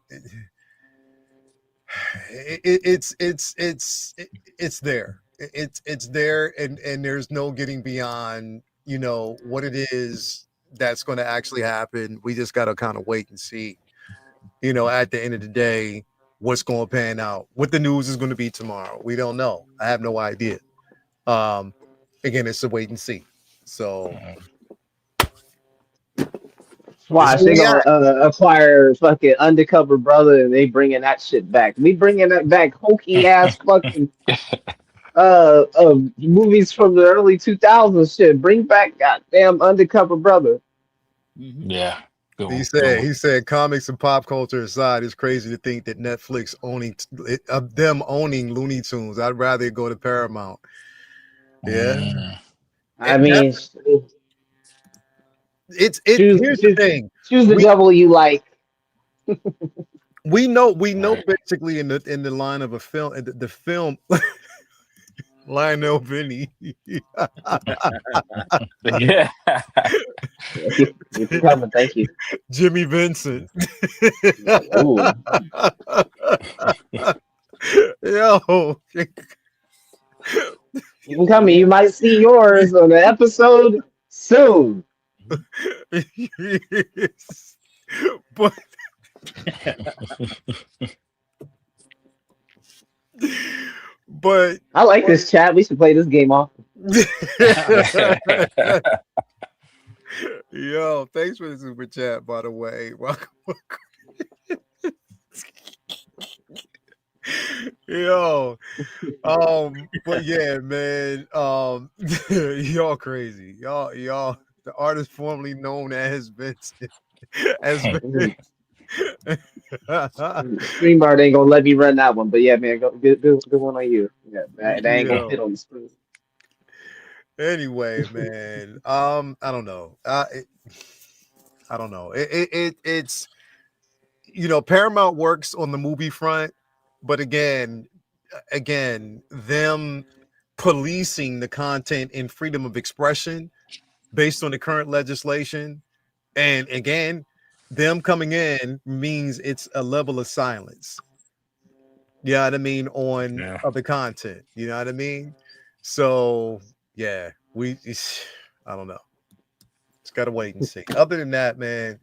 it's there. It's there, and there's no getting beyond. You know what it is that's going to actually happen. We just got to kind of wait and see. You know, at the end of the day, what's going to pan out, what the news is going to be tomorrow. We don't know. I have no idea. Again, it's a wait and see. So Watch, they gonna acquire fucking Undercover Brother, and they bringing that shit back. We bringing that back, hokey ass fucking movies from the early 2000s. Shit, bring back goddamn Undercover Brother. Yeah. Good He one, said, good one. he said, comics and pop culture aside, it's crazy to think that Netflix owning them owning Looney Tunes. I'd rather go to Paramount. Yeah, I mean, it's choose here's the thing. choose the We devil you like. we know Right. basically in the line of a film, the film Lionel Vinny, Yeah. You're coming, thank you. Jimmy Vincent. Ooh. Yo, You can come. You might see yours on the episode soon. yes. But but I like this chat. We should play this game off. yo, thanks for the super chat, by the way. Welcome. Yo, but yeah, man, y'all crazy, y'all. The artist formerly known as Vincent, as Vincent. Streambar ain't gonna let me run that one, but yeah, man, good one on you. Yeah, that ain't gonna Yo. fit on the screen. Anyway, man, I don't know. I don't know. It's you know, Paramount works on the movie front, but again, them policing the content and freedom of expression based on the current legislation, and again, them coming in means it's a level of silence. You know what I mean on Yeah. of the content. You know what I mean. So yeah, I don't know. Just gotta wait and see. Other than that, man,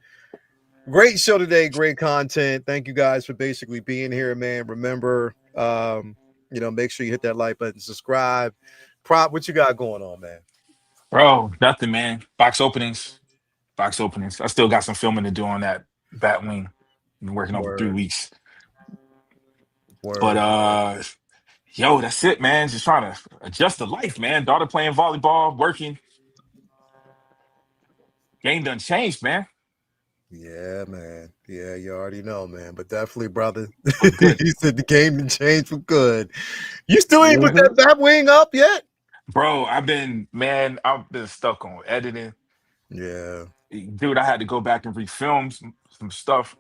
great show today, great content. Thank you guys for basically being here, man. Remember, you know, make sure you hit that like button, subscribe. Prop, what you got going on, man? Bro, nothing, man. Box openings. Box openings. I still got some filming to do on that Batwing. Been working over 3 Word, weeks. But word. yo, that's it, man. Just trying to adjust to life, man. Daughter playing volleyball, working. Game done changed, man. Yeah, man. Yeah, you already know, man. But definitely, brother. For good. You said the game didn't change for good. You still ain't put Mhm. that wing up yet? Bro, I've been stuck on editing. Yeah. Dude, I had to go back and refilm some stuff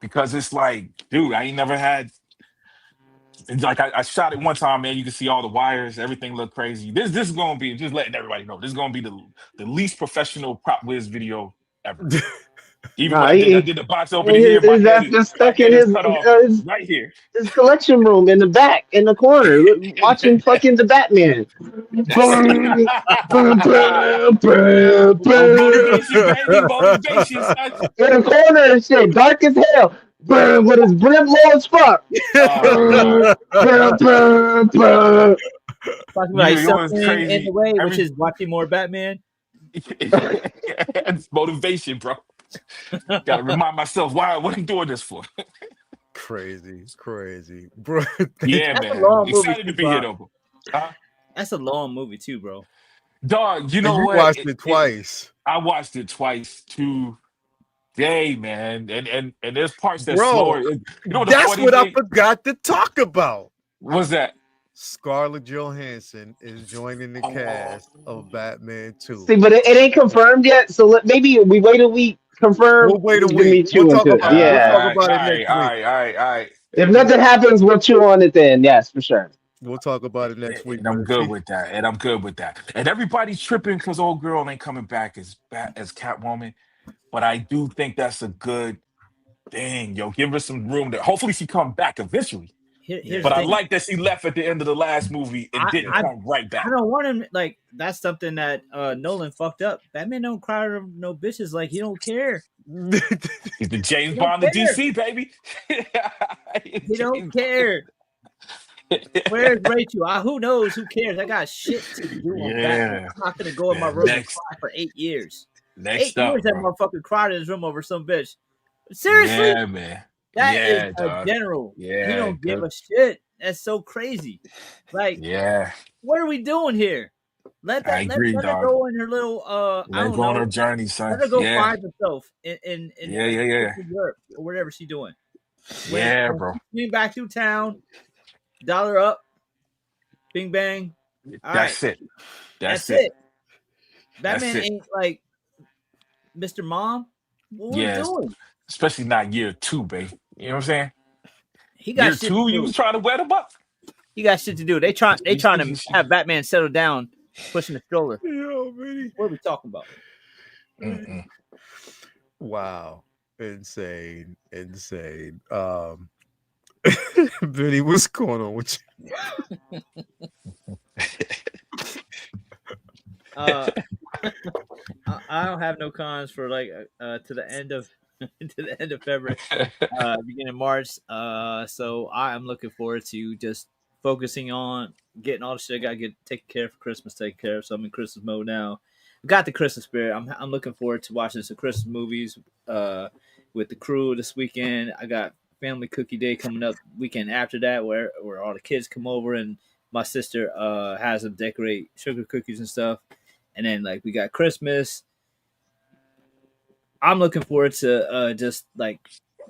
because it's like, dude, I ain't never had. It's like I shot it one time, man. You can see all the wires, everything look crazy. This is gonna be just letting everybody know. This is gonna be the least professional prop whiz video ever. Even Nah, when I did the box opening here, his ass just my stuck head in is cut off his right here. his collection room in the back, in the corner, watching fucking the Batman. That's motivation, baby, motivation, son. In the corner and shit, dark as hell. With his brim low as fuck. Oh god, Talking about you know what's something in crazy? the way, which Every is watching more Batman. it's motivation, bro. Got to remind myself why what I'm doing this for. crazy, bro. Yeah, That's a man. long movie Excited too, to be here, bro. though. Huh? That's a long movie too, bro. Dog, you know You what? watched it twice, I watched it twice today, man. And there's parts that's bro. slower. You know what the That's funny what I thing forgot to talk about. was that? Scarlett Johansson is joining the Oh, cast of Batman 2. See, but it ain't confirmed yet, so maybe we wait a week, confirm, We'll wait a then week. we chew into it. We'll talk Yeah. about it next week. all right. If nothing happens, we'll chew on it then. Yes, for sure. We'll talk about it next week. And I'm good with that. And everybody's tripping because old girl ain't coming back as Catwoman. but I do think that's a good thing. Yo, give her some room. To hopefully she come back eventually. Here's But the I thing. like that she left at the end of the last movie and didn't I come right I back. don't want him like that's something that Nolan fucked up. Batman don't cry to no bitches like he don't care. He's the James He don't Bond of care. DC, baby. He don't care. Where's Rachel? Who knows? Who cares? I got shit to do on Batman. Yeah. I'm not gonna go in my Yeah, room and next- cry for 8 years. 8 Next years up, that bro. motherfucker cried in his room over some bitch. Seriously? Yeah, man. That Yeah, is dog. a general. Yeah, He don't give good. a shit. That's so crazy. Like, Yeah, what are we doing here? Let I agree, her dog. go in her little I Let don't go on know. her journey, son. Let her go Yeah, find herself in yeah, yeah, yeah. Europe or whatever she's doing. Yeah, When bro. she came back through town, dollar up, bing bang. All right, That's it. that's it. That's Batman it. ain't like Mr. Mom. What we Yes. doing? Especially not year 2, babe. You know what I'm saying? He got Year shit 2, to you do. was trying to wet him up. He got shit to do. They trying to have Batman settle down, pushing the stroller. Yo, Vinny. What are we talking about? Mm-mm. Wow. Insane. Vinny, what's going on with you? I don't have no cons for like to the end of February, beginning of March. So I am looking forward to just focusing on getting all the shit I got to get taken care of for Christmas taken care of. So I'm in Christmas mode now. Got the Christmas spirit. I'm looking forward to watching some Christmas movies with the crew this weekend. I got family cookie day coming up weekend after that where all the kids come over and my sister has them decorate sugar cookies and stuff. And then like we got Christmas. I'm looking forward to just like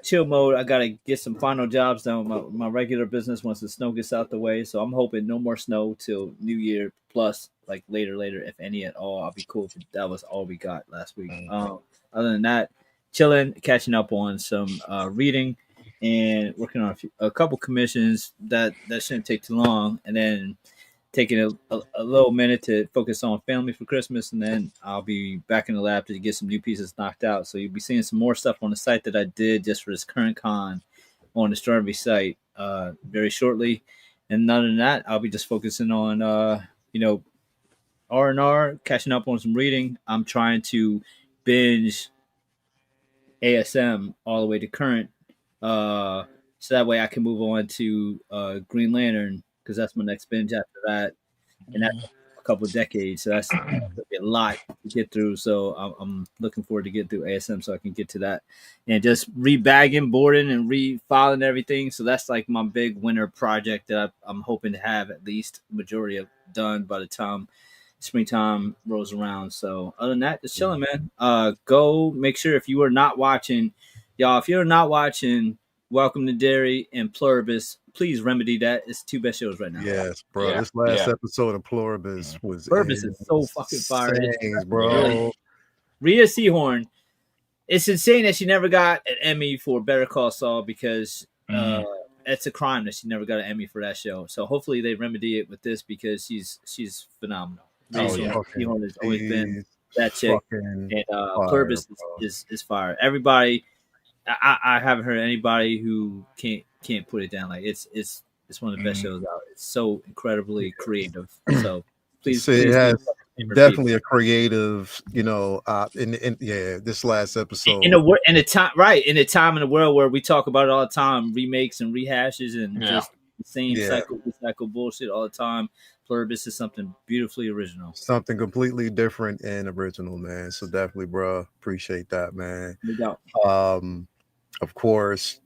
chill mode. I gotta get some final jobs done with my regular business once the snow gets out the way. So I'm hoping no more snow till New Year plus like later, if any at all. I'll be cool if that was all we got last week. Other than that, chilling, catching up on some reading and working on a couple commissions that shouldn't take too long, and then taking a little minute to focus on family for Christmas, and then I'll be back in the lab to get some new pieces knocked out. So you'll be seeing some more stuff on the site that I did just for this current con on the Stormby site very shortly. And other than that, I'll be just focusing on R&R, catching up on some reading. I'm trying to binge ASM all the way to current, so that way I can move on to Green Lantern, because that's my next binge after that, and that's a couple of decades. So that's a lot to get through. So I'm looking forward to get through ASM so I can get to that and just rebagging, boarding, and refiling everything. So that's like my big winter project that I'm hoping to have at least majority of done by the time springtime rolls around. So other than that, just chilling, man. Go make sure if you are not watching, y'all, if you're not watching Welcome to Derry and Pluribus, please remedy that. It's two best shows right now. Yes, bro. Yeah, This last yeah. episode of Pluribus was Pluribus is so fucking fire. insane, bro. Rita Seahorn, it's insane that she never got an Emmy for Better Call Saul, because it's a crime that she never got an Emmy for that show. So hopefully they remedy it with this, because she's phenomenal. Oh, Rita yeah. Seahorn has always been She's that chick. fucking And fire, Pluribus bro. is fire. Everybody, I haven't heard anybody who can't put it down. Like it's one of the best shows out. It's so incredibly creative. So please, So it please has repeat. definitely a creative, in this last episode. in a time, right, in a time in the world where we talk about it all the time, remakes and rehashes and Yeah. just the same Yeah. recycle bullshit all the time. Pluribus is something beautifully original. Something completely different and original, man. So definitely, bro, appreciate that, man. No doubt. Of course,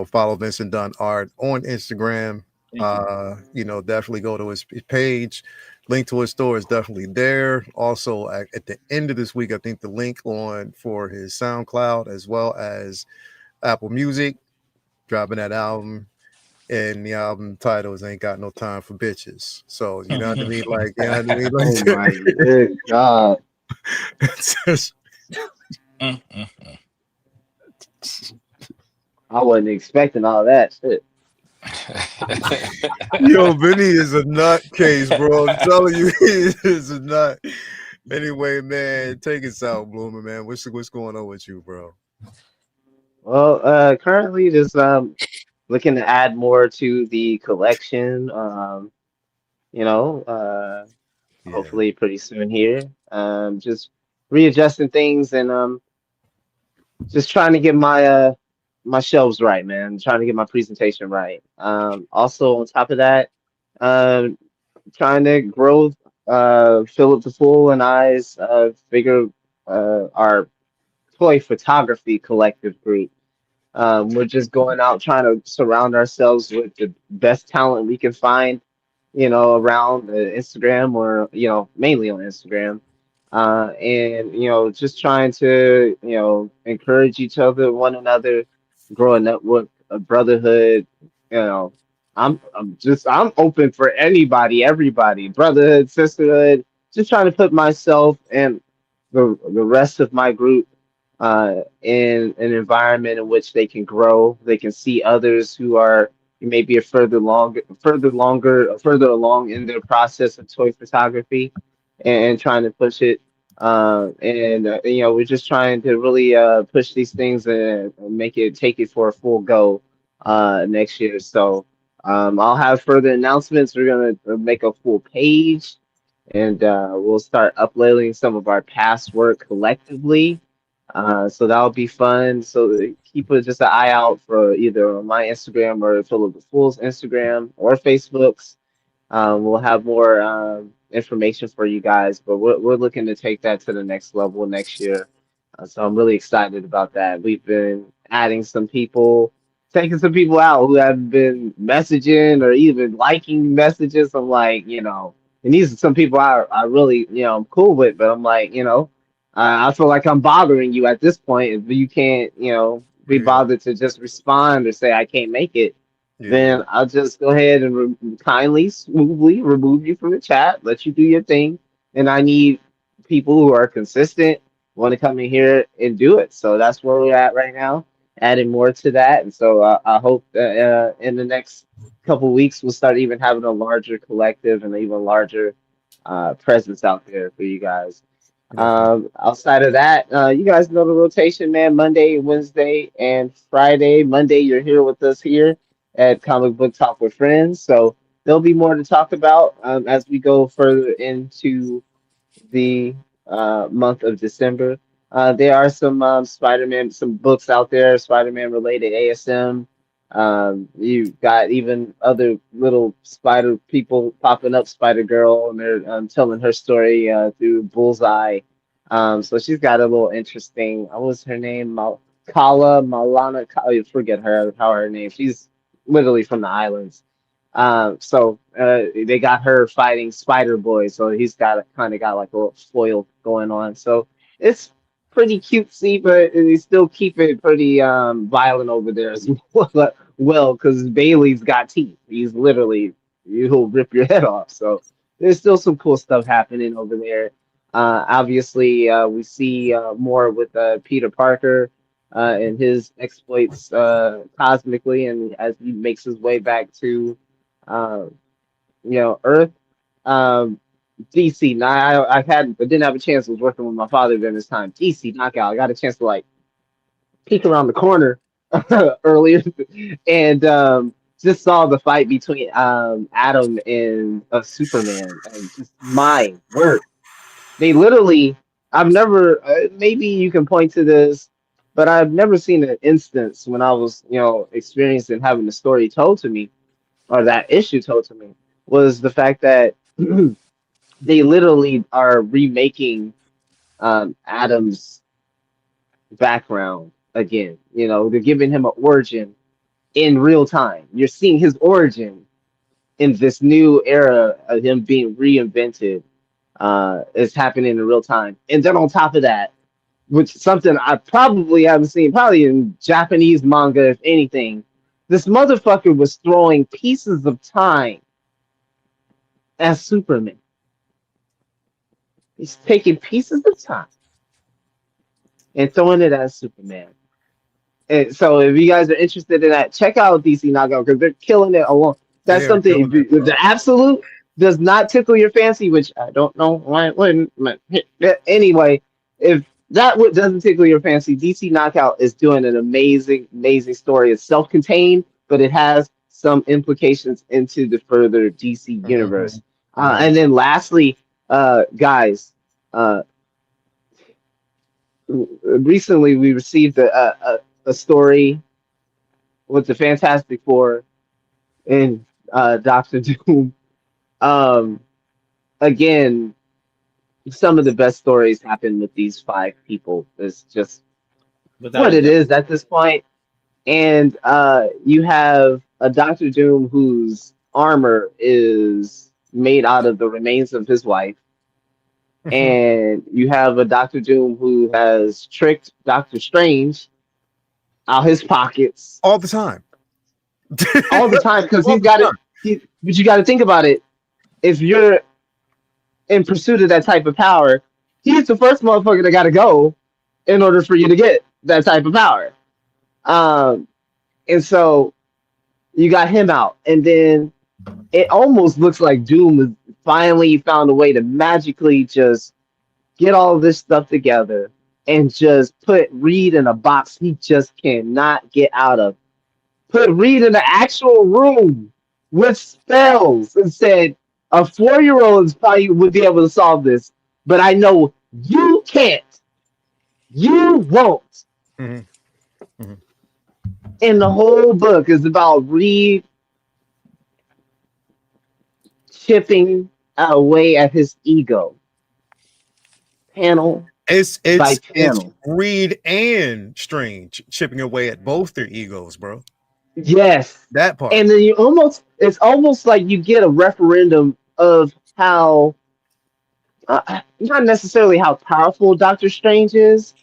follow Vincent Dunn Art on Instagram. Thank you. Definitely go to his page. Link to his store is definitely there. Also, at the end of this week, I think the link for his SoundCloud as well as Apple Music, dropping that album. And the album titles Ain't Got No Time for Bitches. So you know what I mean? Like, you know what I mean? Oh my good God. I wasn't expecting all that shit. Yo, Vinny is a nutcase, bro. I'm telling you, he is a nut. Anyway, man, take us out, Bloomer, man. What's going on with you, bro? Well, currently just looking to add more to the collection. You know, Yeah. hopefully pretty soon here. Just readjusting things and just trying to get my shelves right, man. Trying to get my presentation right. Also on top of that, um, trying to grow Philip the Fool and I's figure our toy photography collective group. We're just going out trying to surround ourselves with the best talent we can find, around Instagram or, mainly on Instagram. And, just trying to, encourage each other, one another, grow a network, a brotherhood. You know, I'm open for anybody, everybody, brotherhood, sisterhood, just trying to put myself and the rest of my group in an environment in which they can grow, they can see others who are maybe a further along in their process of toy photography, and trying to push it. And we're just trying to really push these things and take it for a full go next year. So I'll have further announcements. We're gonna make a full page, and we'll start uploading some of our past work collectively, so that'll be fun. So keep just an eye out for either on my Instagram or Philip the Fool's Instagram or Facebook's. We'll have more information for you guys, but we're looking to take that to the next level next year. So I'm really excited about that. We've been adding some people, taking some people out who have been messaging or even liking messages. I'm like, and these are some people I really, I'm cool with, but I'm like, I feel like I'm bothering you at this point. If you can't, be Yeah. bothered to just respond or say I can't make it, Yeah. then I'll just go ahead and kindly, smoothly remove you from the chat, let you do your thing. And I need people who are consistent, want to come in here and do it. So that's where we're at right now, adding more to that. And so I hope that in the next couple weeks, we'll start even having a larger collective and even larger presence out there for you guys. Definitely. Outside of that, you guys know the rotation, man. Monday, Wednesday, and Friday. Monday, you're here with us here at Comic Book Talk with Friends. So there'll be more to talk about as we go further into the month of December. There are some Spider-Man, some books out there, Spider-Man related ASM. You've got even other little spider people popping up, Spider Girl, and they're telling her story through Bullseye. So she's got a little interesting. What was her name? Kala Malana. I forget how her name. She's literally from the islands. So they got her fighting Spider Boy, so he's got kind of got like a little foil going on. So it's pretty cutesy, but they still keep it pretty violent over there as well, because Bailey's got teeth. He's literally he'll rip your head off. So there's still some cool stuff happening over there. Obviously, we see more with Peter Parker and his exploits cosmically, and as he makes his way back to uh, Earth. Um, DC. Now I didn't have a chance. I was working with my father during this time. DC knockout. I got a chance to like peek around the corner earlier, and just saw the fight between Adam and Superman. And just my word, they literally. I've never. Maybe you can point to this, but I've never seen an instance when I was, experiencing having the story told to me or that issue told to me was the fact that they literally are remaking Adam's background again. They're giving him an origin in real time. You're seeing his origin in this new era of him being reinvented. Is happening in real time, and then on top of that, which something I probably haven't seen, probably in Japanese manga, if anything, this motherfucker was throwing pieces of time as Superman. He's taking pieces of time and throwing it as Superman. And so, if you guys are interested in that, check out DC Knockout because they're killing it along. That's They are something. killing it, bro. The absolute. does not tickle your fancy, which I don't know why it wouldn't. But anyway, if doesn't tickle your fancy, DC Knockout is doing an amazing, amazing story. It's self-contained, but it has some implications into the further DC universe. And then lastly, guys, recently we received a story with the Fantastic Four and Doctor Doom. Again, some of the best stories happen with these 5 people. It's just Without what a it doubt. is at this point. And you have a Doctor Doom whose armor is made out of the remains of his wife. And you have a Doctor Doom who has tricked Doctor Strange out his pockets all the time. all the time because All he's the got time. it. But you got to think about it. If you're in pursuit of that type of power, he's the first motherfucker that got to go in order for you to get that type of power. And so you got him out, and then it almost looks like Doom has finally found a way to magically just get all of this stuff together and just put Reed in a box he just cannot get out of. Put Reed in an actual room with spells and said, a 4-year-old probably would be able to solve this, but I know you can't. You won't. Mhm. Mhm. And the whole book is about Reed chipping away at his ego. Panel It's by it's panel. Reed and Strange chipping away at both their egos, bro. Yes. That part. And then it's almost like you get a referendum of how, not necessarily how powerful Doctor Strange is,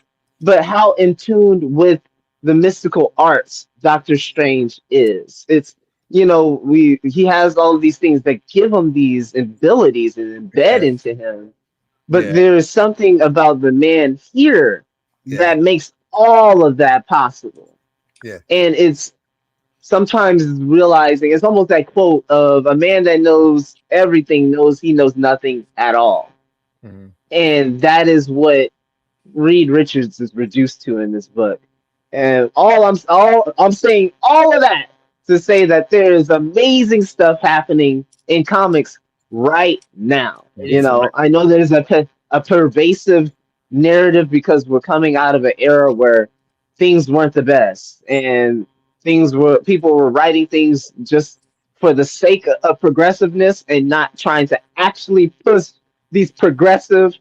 but how in tune with the mystical arts Doctor Strange is. It's, he has all of these things that give him these abilities and embed Yeah. into him. But Yeah. there is something about the man here Yeah. that makes all of that possible. Yeah. And it's sometimes realizing, it's almost that quote of a man that knows everything knows he knows nothing at all. Mhm. And that is what Reed Richards is reduced to in this book. And I'm saying all of that to say that there is amazing stuff happening in comics right now. It is I know there's a pervasive narrative because we're coming out of an era where things weren't the best and people were writing things just for the sake of progressiveness and not trying to actually push these progressive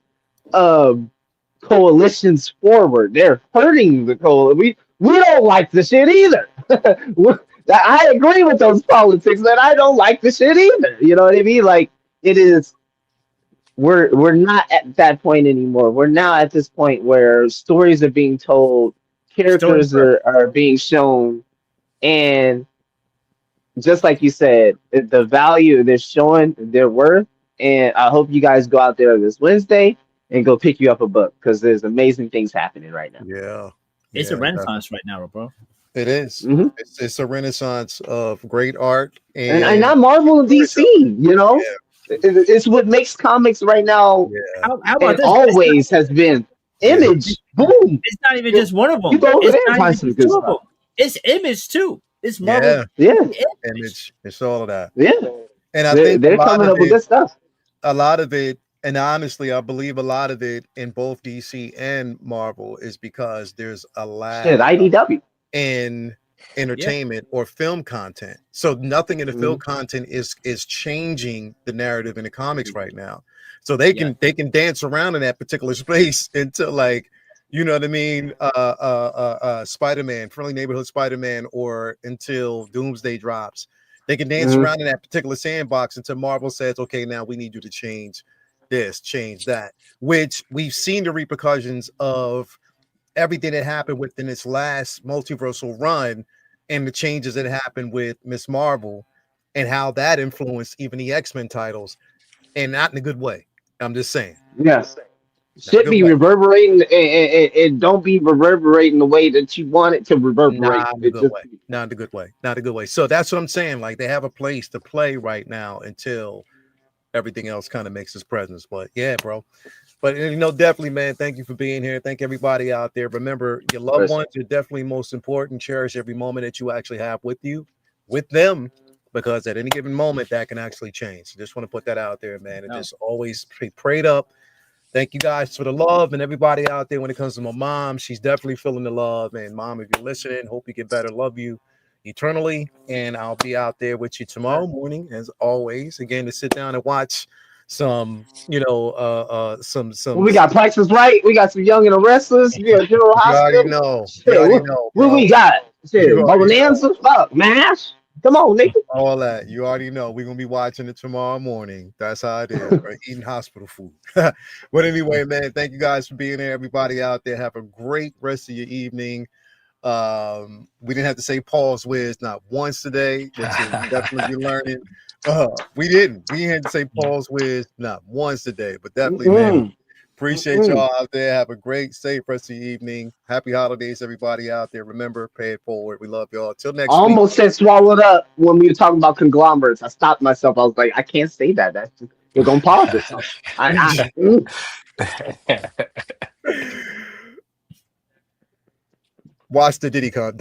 coalitions forward. They're hurting the coalition. We don't like the shit either. I agree with those politics, but I don't like the shit either. You know what I mean? Like, it is. We're not at that point anymore. We're now at this point where stories are being told, characters are being shown, and just like you said, the value they're showing their worth. And I hope you guys go out there this Wednesday and go pick you up a book because there's amazing things happening right now. Yeah. It's Yeah, a renaissance right now, bro. It is. Mhm. It's a renaissance of great art And not Marvel and DC, Yeah. It's what makes comics right now, Yeah. How about and this? always has been. Image, boom. It's not even just one of them. You go over It's there and not find even some just good two of stuff. them. It's Image too. It's Marvel. Yeah. Yeah, Image. It's all of that. yeah. And I They're, think they're coming up with good stuff. a lot of it, and honestly, I believe a lot of it in both DC and Marvel is because there's a lack Shit, IDW. in entertainment or film content. So nothing in the film content is changing the narrative in the comics right now. So they can dance around in that particular space until, like, you know what I mean, Spider-Man, Friendly Neighborhood Spider-Man, or until Doomsday drops. They can dance around in that particular sandbox until Marvel says, okay, now we need you to change this, change that, which we've seen the repercussions of everything that happened within its last multiversal run and the changes that happened with Miss Marvel and how that influenced even the X-Men titles, and not in a good way. I'm just saying. Yes. Should be reverberating and don't be reverberating the way that you want it to reverberate. Not in a good way. Not in a good way. Not a good way. So that's what I'm saying. Like, they have a place to play right now until everything else kind of makes its presence. But yeah, bro. But definitely, man. Thank you for being here. Thank everybody out there. Remember, your loved Chris. ones are definitely most important. Cherish every moment that you actually have with them, because at any given moment that can actually change. Just want to put that out there, man. And just always be prayed up. Thank you guys for the love, and everybody out there. When it comes to my mom, she's definitely feeling the love. And mom, if you're listening, hope you get better. Love you eternally, and I'll be out there with you tomorrow morning, as always. Again, to sit down and watch some, some. Well, we got Price is Right. We got some Young and the Restless. We got General You already Hospital. know. Shit, You already know, what bro. we got? Shit, You already Bonanza. Fuck, MASH. Come on, nigga. All that. You already know. We're gonna be watching it tomorrow morning. That's how it is. Right? Eating hospital food. But anyway, man, thank you guys for being there. Everybody out there, have a great rest of your evening. We didn't have to say pause whiz not once today, which is definitely learning. We didn't have to say pause whiz not once today, but definitely, man. Appreciate y'all out there. Have a great, safe rest of your evening. Happy holidays, everybody out there. Remember, pay it forward. We love y'all. Till next I week. almost said swallowed up when we were talking about conglomerates. I stopped myself. I was like, I can't say that. That's just, you're gonna pause yourself. Watch the Diddy Con.